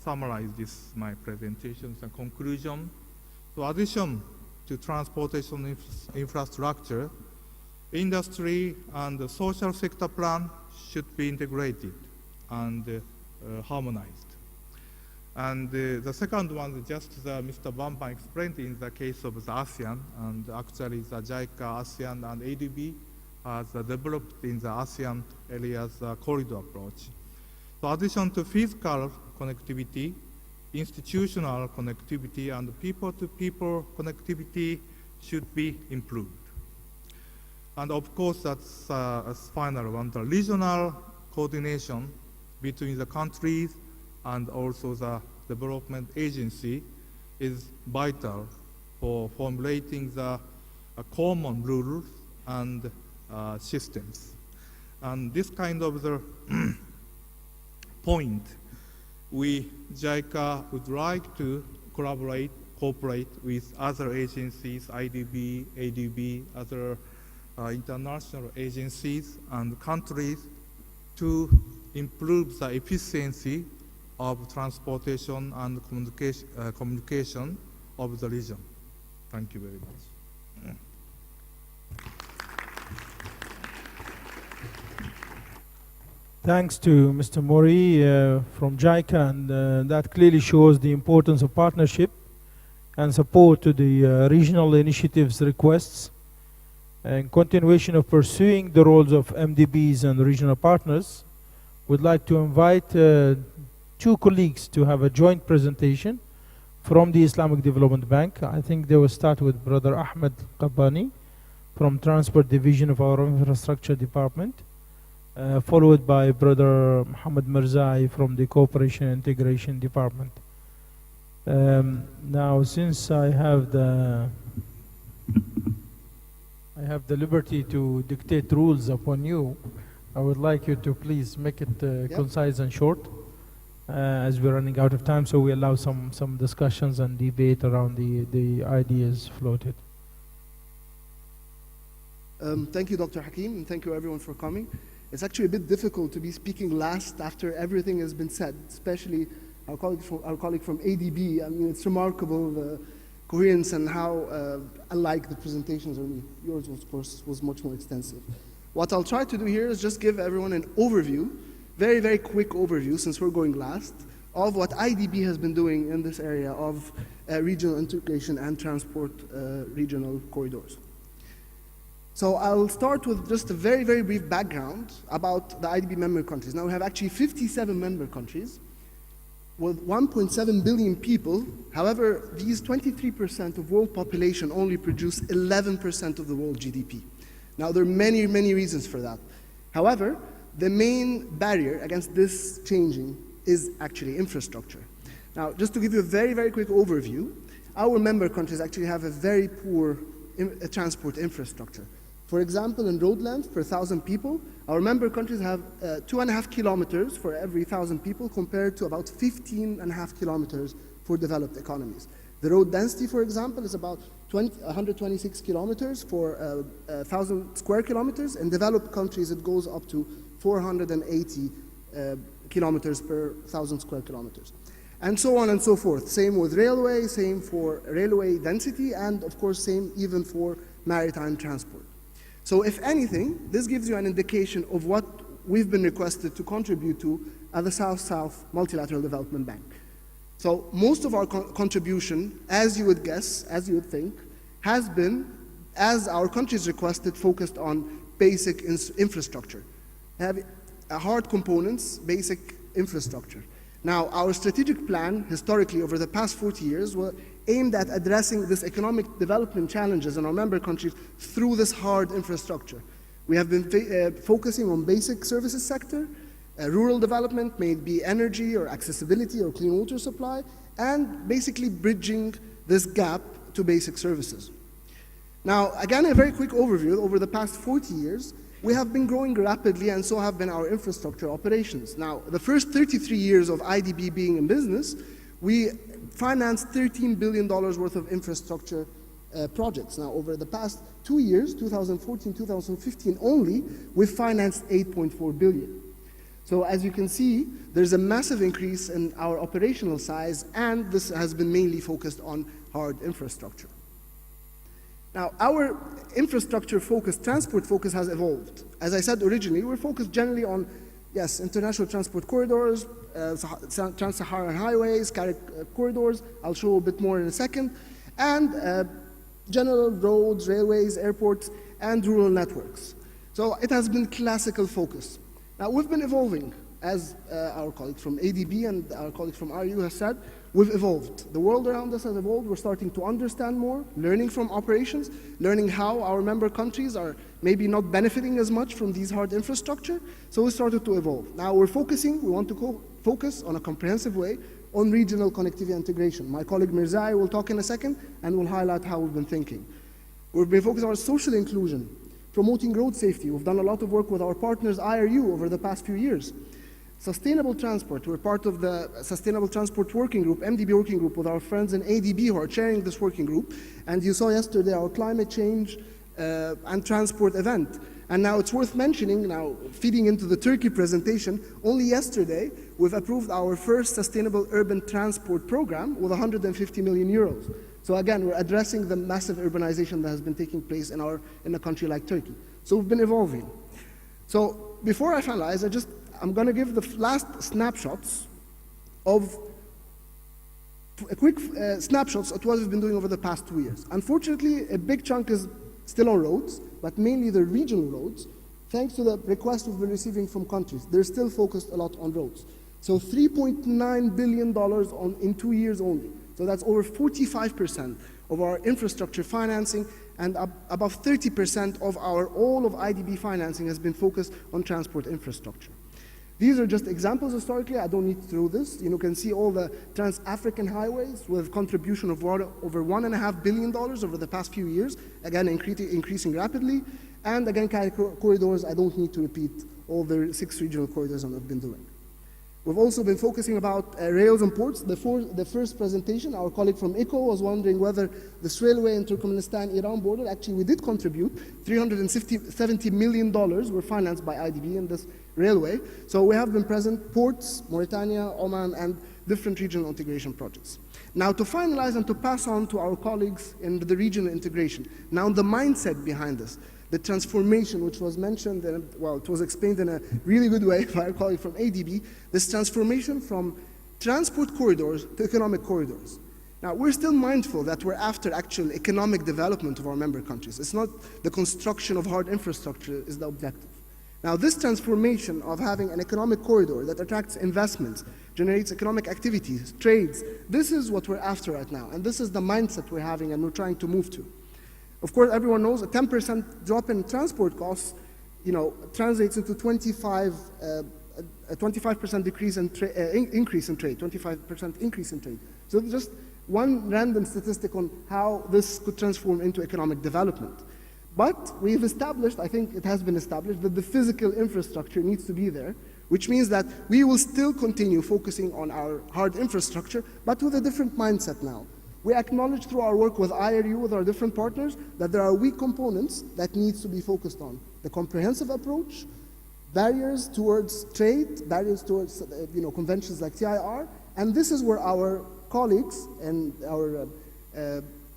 summarize this my presentation and conclusion. So, addition to transportation infrastructure, industry and the social sector plan should be integrated and harmonized. And the second one is just Mr. Bambam explained in the case of the ASEAN, and actually the JICA, ASEAN, and ADB has developed in the ASEAN areas corridor approach. So, addition to physical connectivity, institutional connectivity, and people-to-people connectivity should be improved. And of course, that's a final one, the regional coordination between the countries and also the development agency is vital for formulating the common rules and systems. And this kind of the point, we, JICA, would like to cooperate with other agencies, IDB, ADB, other international agencies and countries to improve the efficiency of transportation and communication of the region. Thank you very much. Thanks to Mr. Mori from JICA, and that clearly shows the importance of partnership and support to the regional initiatives requests. In continuation of pursuing the roles of MDBs and regional partners, we'd like to invite two colleagues to have a joint presentation from the Islamic Development Bank. I think they will start with Brother Ahmed Qabbani from Transport Division of our Infrastructure Department, followed by Brother Muhammad Mirzai from the Cooperation and Integration Department. Now, since I have the liberty to dictate rules upon you, I would like you to please make it concise and short, as we're running out of time, so we allow some discussions and debate around the ideas floated. Thank you, Dr. Hakim, and thank you everyone for coming. It's actually a bit difficult to be speaking last after everything has been said, especially our colleague from ADB. I mean, it's remarkable the coherence and how alike the presentations are. Yours, of course, was much more extensive. What I'll try to do here is just give everyone an overview, very, very quick overview, since we're going last, of what IDB has been doing in this area of regional integration and transport regional corridors. So I'll start with just a very, very brief background about the IDB member countries. Now we have actually 57 member countries with 1.7 billion people. However, these 23% of world population only produce 11% of the world GDP. Now there are many, many reasons for that. However, the main barrier against this changing is actually infrastructure. Now, just to give you a very, very quick overview, our member countries actually have a very poor transport infrastructure. For example, in road length per 1,000 people, our member countries have 2.5 kilometers for every 1,000 people compared to about 15.5 kilometers for developed economies. The road density, for example, is about 126 kilometers for 1,000 square kilometers. In developed countries, it goes up to 480 kilometers per 1,000 square kilometers. And so on and so forth. Same with railway, same for railway density, and of course, same even for maritime transport. So if anything, this gives you an indication of what we've been requested to contribute to at the South-South Multilateral Development Bank. So most of our contribution, as you would guess, as you would think, has been, as our countries requested, focused on basic infrastructure. Have hard components, basic infrastructure. Now, our strategic plan, historically, over the past 40 years, were aimed at addressing this economic development challenges in our member countries through this hard infrastructure. We have been focusing on basic services sector, rural development, may it be energy or accessibility or clean water supply, and basically bridging this gap to basic services. Now, again, a very quick overview. Over the past 40 years, we have been growing rapidly, and so have been our infrastructure operations. Now, the first 33 years of IDB being in business, we financed $13 billion worth of infrastructure projects. Now, over the past 2 years, 2014, 2015 only, we've financed $8.4 billion. So as you can see, there's a massive increase in our operational size, and this has been mainly focused on hard infrastructure. Now, our infrastructure focus, transport focus has evolved. As I said originally, we're focused generally on, yes, international transport corridors, trans-Saharan highways, corridors, I'll show a bit more in a second, and general roads, railways, airports, and rural networks. So it has been classical focus. Now, we've been evolving, as our colleague from ADB and our colleague from RU has said. We've evolved. The world around us has evolved. We're starting to understand more, learning from operations, learning how our member countries are maybe not benefiting as much from these hard infrastructure. So we started to evolve. Now we're focusing, we want to focus on a comprehensive way on regional connectivity integration. My colleague Mirzai will talk in a second and will highlight how we've been thinking. We've been focusing on social inclusion, promoting road safety. We've done a lot of work with our partners IRU over the past few years. Sustainable transport, we're part of the Sustainable Transport Working Group, MDB Working Group, with our friends in ADB who are chairing this working group. And you saw yesterday our climate change and transport event. And now it's worth mentioning, now feeding into the Turkey presentation, only yesterday we've approved our first sustainable urban transport program with 150 million euros. So again, we're addressing the massive urbanization that has been taking place in a country like Turkey. So we've been evolving. So before I finalize, I'm going to give the last snapshots of a quick snapshots of what we've been doing over the past 2 years. Unfortunately, a big chunk is still on roads, but mainly the regional roads. Thanks to the request we've been receiving from countries, they're still focused a lot on roads. So $3.9 billion in 2 years only. So that's over 45% of our infrastructure financing, and above 30% of all of IDB financing has been focused on transport infrastructure. These are just examples historically. I don't need to do this. You can see all the trans-African highways with contribution of over $1.5 billion over the past few years, again increasing rapidly. And again, corridors, I don't need to repeat all the 6 regional corridors that I've been doing. We've also been focusing about rails and ports. The first presentation, our colleague from ICO was wondering whether this railway in Turkmenistan-Iran border, actually we did contribute. $370 million were financed by IDB in this railway. So we have been present, ports, Mauritania, Oman, and different regional integration projects. Now to finalize and to pass on to our colleagues in the regional integration, now the mindset behind this, the transformation which was mentioned, well, it was explained in a really good way by our colleague from ADB, this transformation from transport corridors to economic corridors. Now, we're still mindful that we're after actual economic development of our member countries. It's not the construction of hard infrastructure is the objective. Now, this transformation of having an economic corridor that attracts investments, generates economic activities, trades, this is what we're after right now, and this is the mindset we're having and we're trying to move to. Of course, everyone knows a 10% drop in transport costs, translates into a 25% increase in trade, 25% increase in trade. So just one random statistic on how this could transform into economic development. But we've established, I think it has been established, that the physical infrastructure needs to be there, which means that we will still continue focusing on our hard infrastructure, but with a different mindset now. We acknowledge through our work with IRU, with our different partners, that there are weak components that needs to be focused on. The comprehensive approach, barriers towards trade, barriers towards conventions like TIR, and this is where our colleagues and our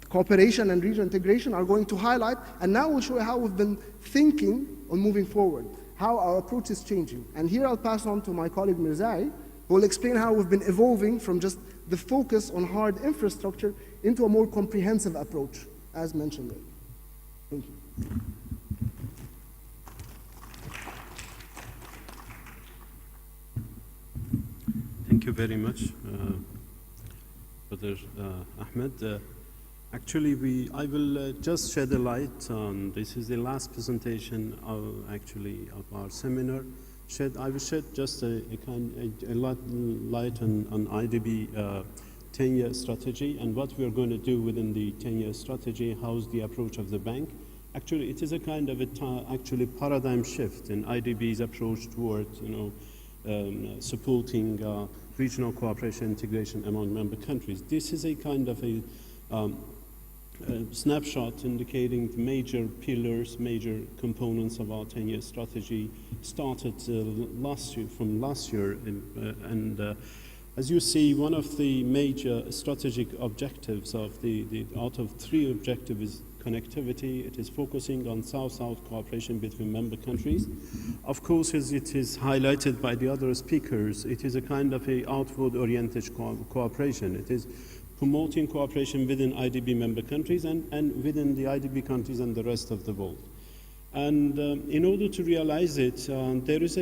cooperation and regional integration are going to highlight, and now we'll show you how we've been thinking on moving forward, how our approach is changing. And here I'll pass on to my colleague Mirzai, who will explain how we've been evolving from just the focus on hard infrastructure into a more comprehensive approach, as mentioned earlier. Thank you. Thank you very much, Brother Ahmed. Actually, I will just shed a light on, this is the last presentation of our seminar. I will shed just a light on IDB 10-year strategy and what we are going to do within the 10-year strategy, how's the approach of the bank. Actually, it is a kind of a paradigm shift in IDB's approach towards supporting regional cooperation integration among member countries. This is a kind of a snapshot indicating the major pillars, major components of our 10-year strategy started from last year. As you see, one of the major strategic objectives of out of 3 objectives is connectivity. It is focusing on South-South cooperation between member countries. Of course, as it is highlighted by the other speakers, it is a kind of a outward-oriented cooperation. It is promoting cooperation within IDB member countries and within the IDB countries and the rest of the world. And in order to realize it, there is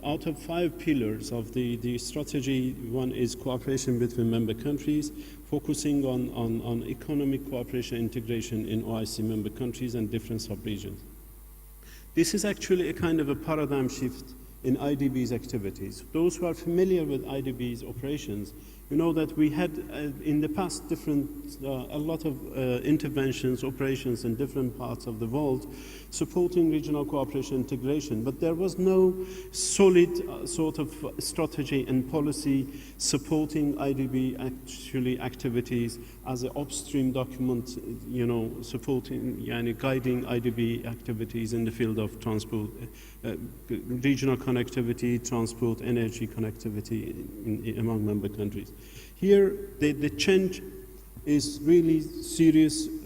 out of 5 pillars of the strategy, one is cooperation between member countries, focusing on economic cooperation integration in OIC member countries and different sub-regions. This is actually a kind of a paradigm shift in IDB's activities. Those who are familiar with IDB's operations, you know that we had in the past a lot of interventions, operations in different parts of the world supporting regional cooperation integration, but there was no solid sort of strategy and policy supporting IDB activities as an upstream document, supporting, guiding IDB activities in the field of transport, regional connectivity, transport, energy connectivity among member countries. Here, the change is really serious. We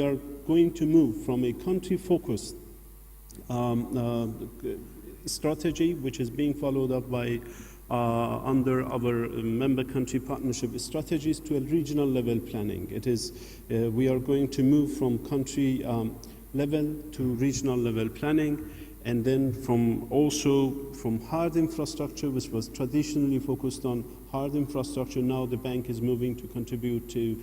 are going to move from a country-focused strategy, which is being followed up by under our member country partnership strategies, to a regional level planning. It is we are going to move from country level to regional level planning. And then from hard infrastructure, which was traditionally focused on hard infrastructure, now the bank is moving to contribute to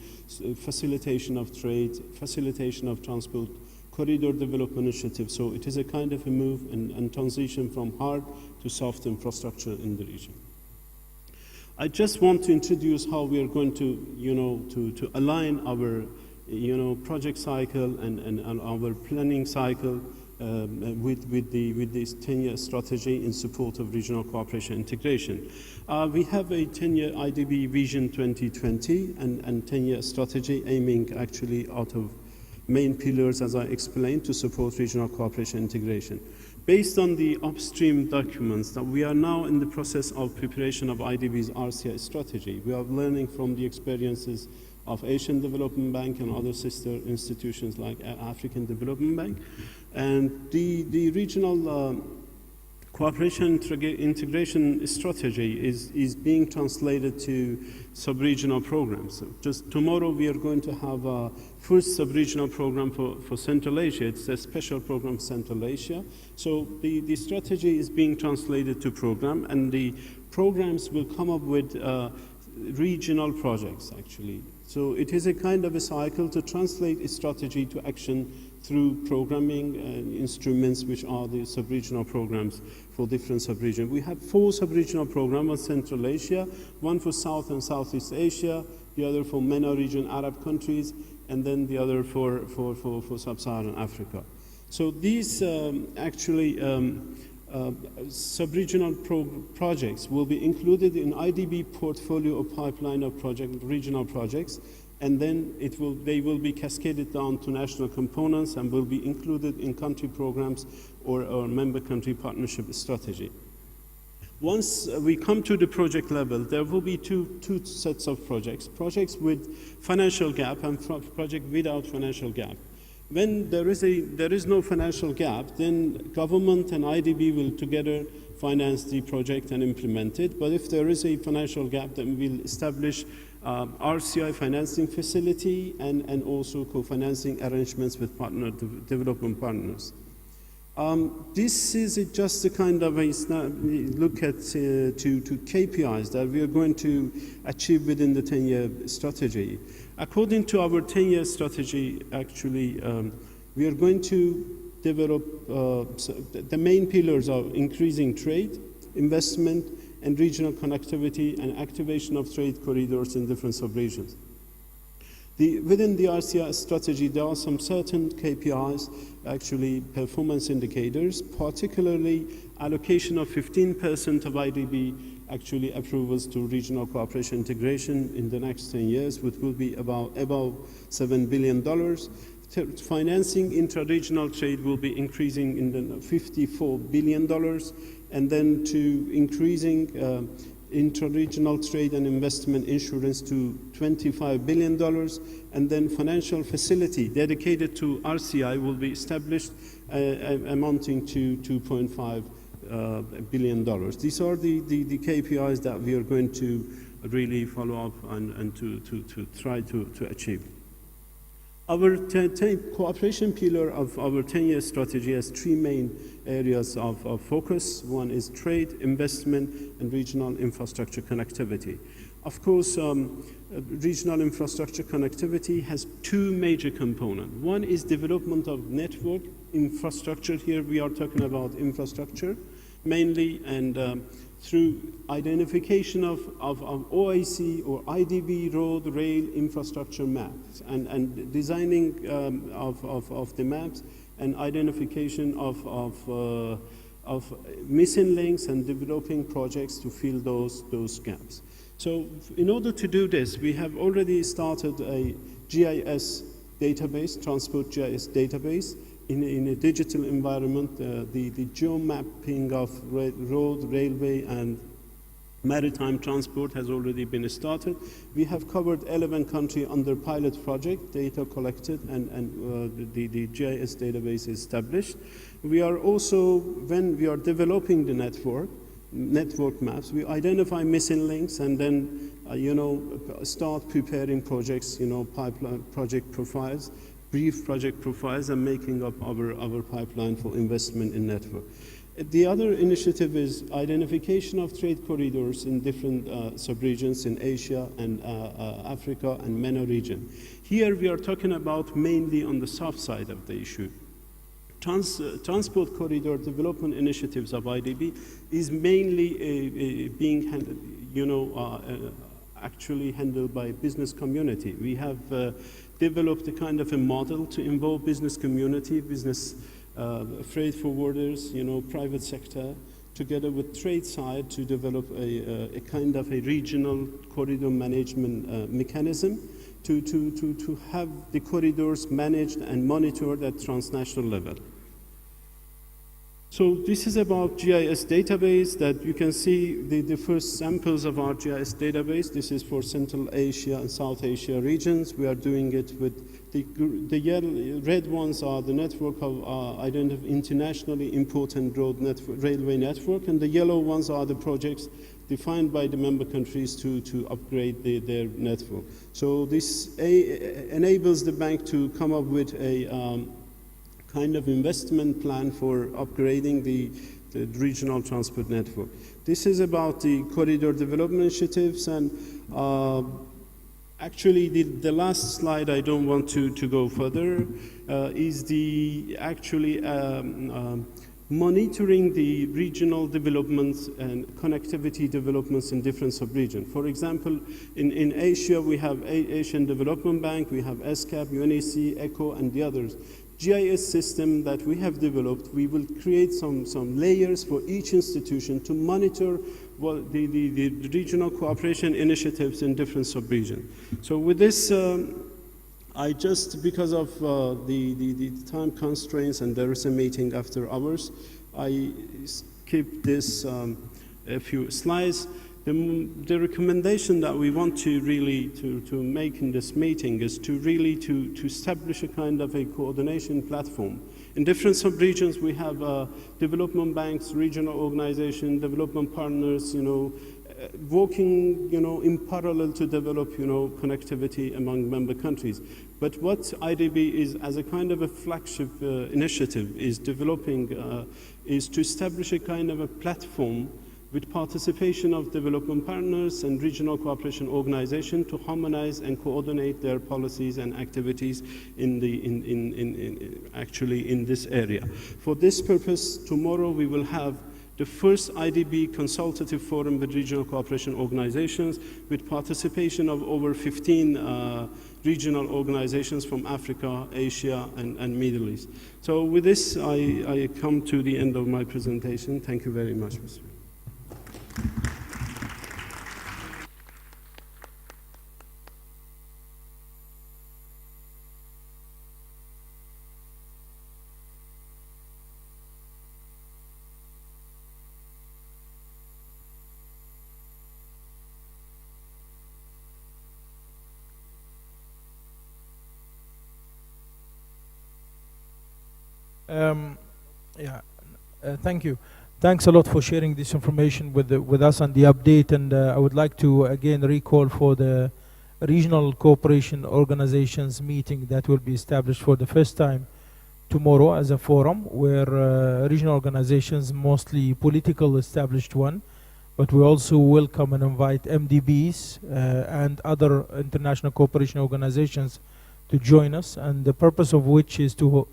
facilitation of trade, facilitation of transport, corridor development initiative. So it is a kind of a move and transition from hard to soft infrastructure in the region. I just want to introduce how we are going to, to align our, project cycle and our planning cycle with this 10-year strategy in support of regional cooperation integration. We have a 10-year IDB Vision 2020 and 10-year strategy aiming actually out of main pillars, as I explained, to support regional cooperation integration. Based on the upstream documents that we are now in the process of preparation of IDB's RCI strategy, we are learning from the experiences of Asian Development Bank and other sister institutions like African Development Bank. And the regional cooperation integration strategy is being translated to sub-regional programs. So just tomorrow we are going to have a first sub-regional program for Central Asia. It's a special program for Central Asia. So the strategy is being translated to program, and the programs will come up with regional projects actually. So it is a kind of a cycle to translate a strategy to action through programming instruments, which are the sub-regional programs for different sub-regions. We have 4 sub-regional programs in Central Asia, one for South and Southeast Asia, the other for MENA region Arab countries, and then the other for Sub-Saharan Africa. So these sub-regional projects will be included in IDB portfolio of pipeline of regional projects, and then they will be cascaded down to national components and will be included in country programs or member country partnership strategy. Once we come to the project level, there will be two sets of projects with financial gap and project without financial gap. When there is no financial gap, then government and IDB will together finance the project and implement it. But if there is a financial gap, then we'll establish RCI financing facility and also co-financing arrangements with development partners. This is just a kind of a look at to KPIs that we are going to achieve within the 10-year strategy. According to our 10-year strategy, actually, we are going to develop, the main pillars are increasing trade, investment, and regional connectivity and activation of trade corridors in different sub-regions. Within the RCI strategy, there are some certain KPIs, actually performance indicators, particularly allocation of 15% of IDB actually approvals to regional cooperation integration in the next 10 years, which will be about $7 billion. Financing intra-regional trade will be increasing in the $54 billion, and then to increasing intra-regional trade and investment insurance to $25 billion, and then financial facility dedicated to RCI will be established amounting to $2.5 billion. These are the KPIs that we are going to really follow up and to try to achieve. Our cooperation pillar of our 10-year strategy has 3 main areas of focus. One is trade, investment, and regional infrastructure connectivity. Of course, regional infrastructure connectivity has 2 major components. One is development of network infrastructure. Here we are talking about infrastructure mainly, and through identification of OIC or IDB road, rail infrastructure maps and designing of the maps and identification of missing links and developing projects to fill those gaps. So in order to do this, we have already started a GIS database, transport GIS database, in a digital environment. The geo-mapping of road, railway, and maritime transport has already been started. We have covered 11 countries under pilot project, data collected, and the GIS database is established. We are also, when we are developing the network maps, we identify missing links and then, start preparing projects, pipeline project profiles, brief project profiles and making up our pipeline for investment in network. The other initiative is identification of trade corridors in different sub-regions in Asia and Africa and MENA region. Here we are talking about mainly on the soft side of the issue. Transport corridor development initiatives of IDB is mainly being handled, actually handled by business community. We have developed a kind of a model to involve business community, business freight forwarders, private sector, together with trade side to develop a kind of a regional corridor management mechanism to have the corridors managed and monitored at transnational level. So this is about GIS database that you can see the first samples of our GIS database. This is for Central Asia and South Asia regions. We are doing it with the yellow, red ones are the network of internationally important railway network, and the yellow ones are the projects defined by the member countries to upgrade their network. So this enables the bank to come up with a kind of investment plan for upgrading the regional transport network. This is about the corridor development initiatives, and actually the last slide, I don't want to go further, is the actually monitoring the regional developments and connectivity developments in different sub-regions. For example, in Asia, we have Asian Development Bank, we have ESCAP, UNEC, ECHO, and the others. GIS system that we have developed, we will create some layers for each institution to monitor the regional cooperation initiatives in different sub-regions. So with this, I just, because of the time constraints and there is a meeting after hours, I skip this a few slides. The recommendation that we want to really to make in this meeting is to really to establish a kind of a coordination platform. In different sub-regions, we have development banks, regional organizations, development partners, working, in parallel to develop, connectivity among member countries. But what IDB is, as a kind of a flagship initiative, is developing, is to establish a kind of a platform with participation of development partners and regional cooperation organizations to harmonize and coordinate their policies and activities actually in this area. For this purpose, tomorrow we will have the first IDB consultative forum with regional cooperation organizations with participation of over 15 regional organizations from Africa, Asia, and Middle East. So with this, I come to the end of my presentation. Thank you very much, Mr. Thank you. Thanks a lot for sharing this information with us and the update. And I would like to again recall for the regional cooperation organizations meeting that will be established for the first time tomorrow as a forum where regional organizations, mostly political established one, but we also welcome and invite MDBs and other international cooperation organizations to join us, and the purpose of which is to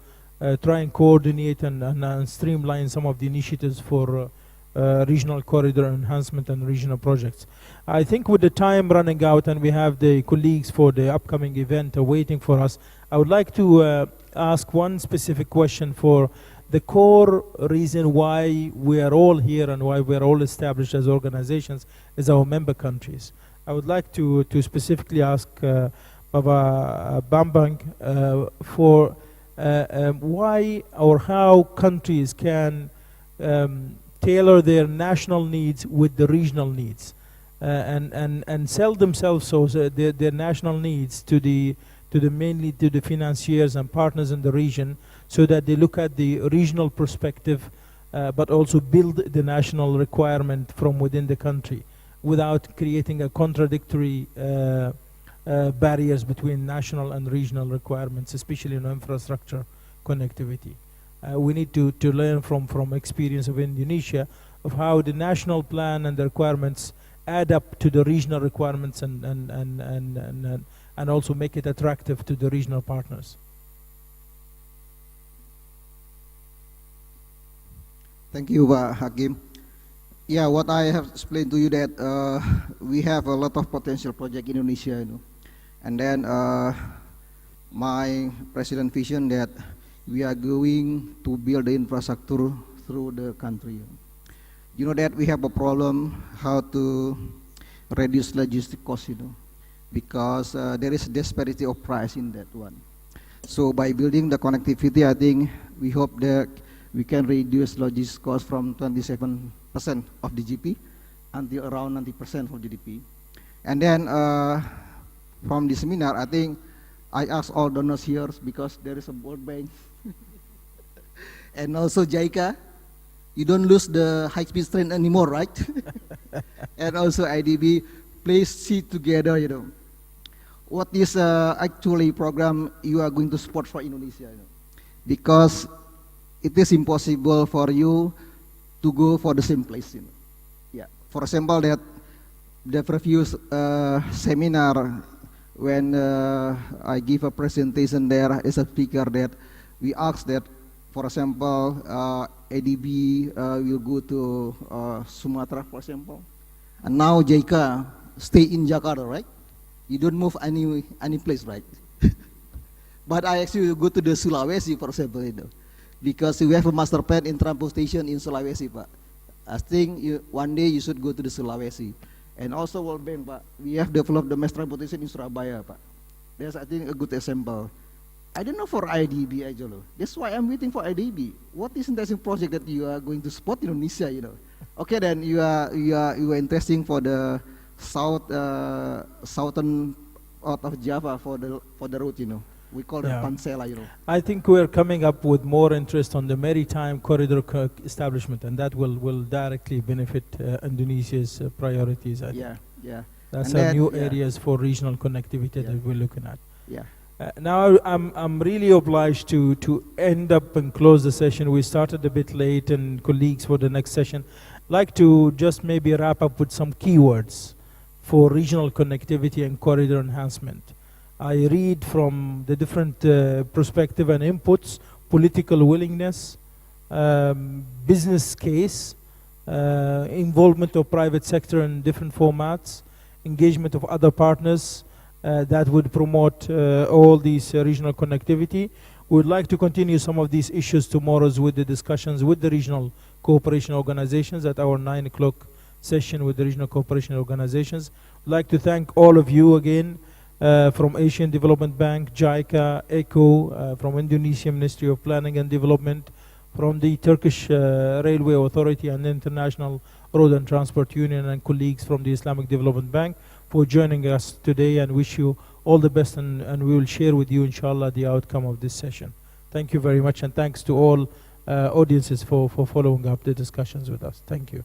try and coordinate and streamline some of the initiatives for regional corridor enhancement and regional projects. I think with the time running out and we have the colleagues for the upcoming event waiting for us, I would like to ask one specific question for the core reason why we are all here and why we are all established as organizations is our member countries. I would like to specifically ask Baba Bambang for why or how countries can tailor their national needs with the regional needs and sell themselves so their national needs mainly to the financiers and partners in the region, so that they look at the regional perspective but also build the national requirement from within the country without creating a contradictory barriers between national and regional requirements, especially in infrastructure connectivity. We need to learn from experience of Indonesia of how the national plan and the requirements add up to the regional requirements and also make it attractive to the regional partners. Thank you, Hakim. Yeah, what I have explained to you that we have a lot of potential project in Indonesia, you know, and then my president vision that we are going to build the infrastructure through the country. You know that we have a problem how to reduce logistic costs, you know, because there is disparity of price in that one. So by building the connectivity, I think we hope that we can reduce logistics costs from 27% of the GDP until around 90% of GDP. And then from the seminar, I think I asked all donors here because there is a World Bank and also JICA. You don't lose the high-speed train anymore, right? And also IDB, please sit together, you know. What is actually program you are going to support for Indonesia, you know? Because it is impossible for you to go for the same place, you know. Yeah. For example, that the previous seminar when I give a presentation there as a speaker that we asked that, for example, ADB will go to Sumatra, for example, and now JICA stay in Jakarta, right? You don't move any place, right? But I actually go to the Sulawesi, for example, you know, because we have a master plan in transportation in Sulawesi, Pak. I think one day you should go to the Sulawesi. And also World Bank, Pak, we have developed the mass transportation in Surabaya, Pak. That's, I think, a good example. I don't know for IDB, actually. That's why I'm waiting for IDB. What is interesting project that you are going to support in Indonesia, you know? Okay, then you are interesting for the southern part of Java for the route, you know. We call it Pansela, you know. I think we're coming up with more interest on the maritime corridor establishment, and that will directly benefit Indonesia's priorities. I think. Yeah. That's our new areas for regional connectivity that we're looking at. Yeah. Now I'm really obliged to end up and close the session. We started a bit late, and colleagues for the next session, like to just maybe wrap up with some keywords for regional connectivity and corridor enhancement. I read from the different perspective and inputs, political willingness, business case, involvement of private sector in different formats, engagement of other partners that would promote all these regional connectivity. We would like to continue some of these issues tomorrow with the discussions with the regional cooperation organizations at our 9 o'clock session with the regional cooperation organizations. I'd like to thank all of you again, from Asian Development Bank, JICA, ECO, from Indonesia Ministry of Planning and Development, from the Turkish Railway Authority and International Road and Transport Union, and colleagues from the Islamic Development Bank for joining us today, and wish you all the best, and we will share with you, inshallah, the outcome of this session. Thank you very much, and thanks to all audiences for following up the discussions with us. Thank you.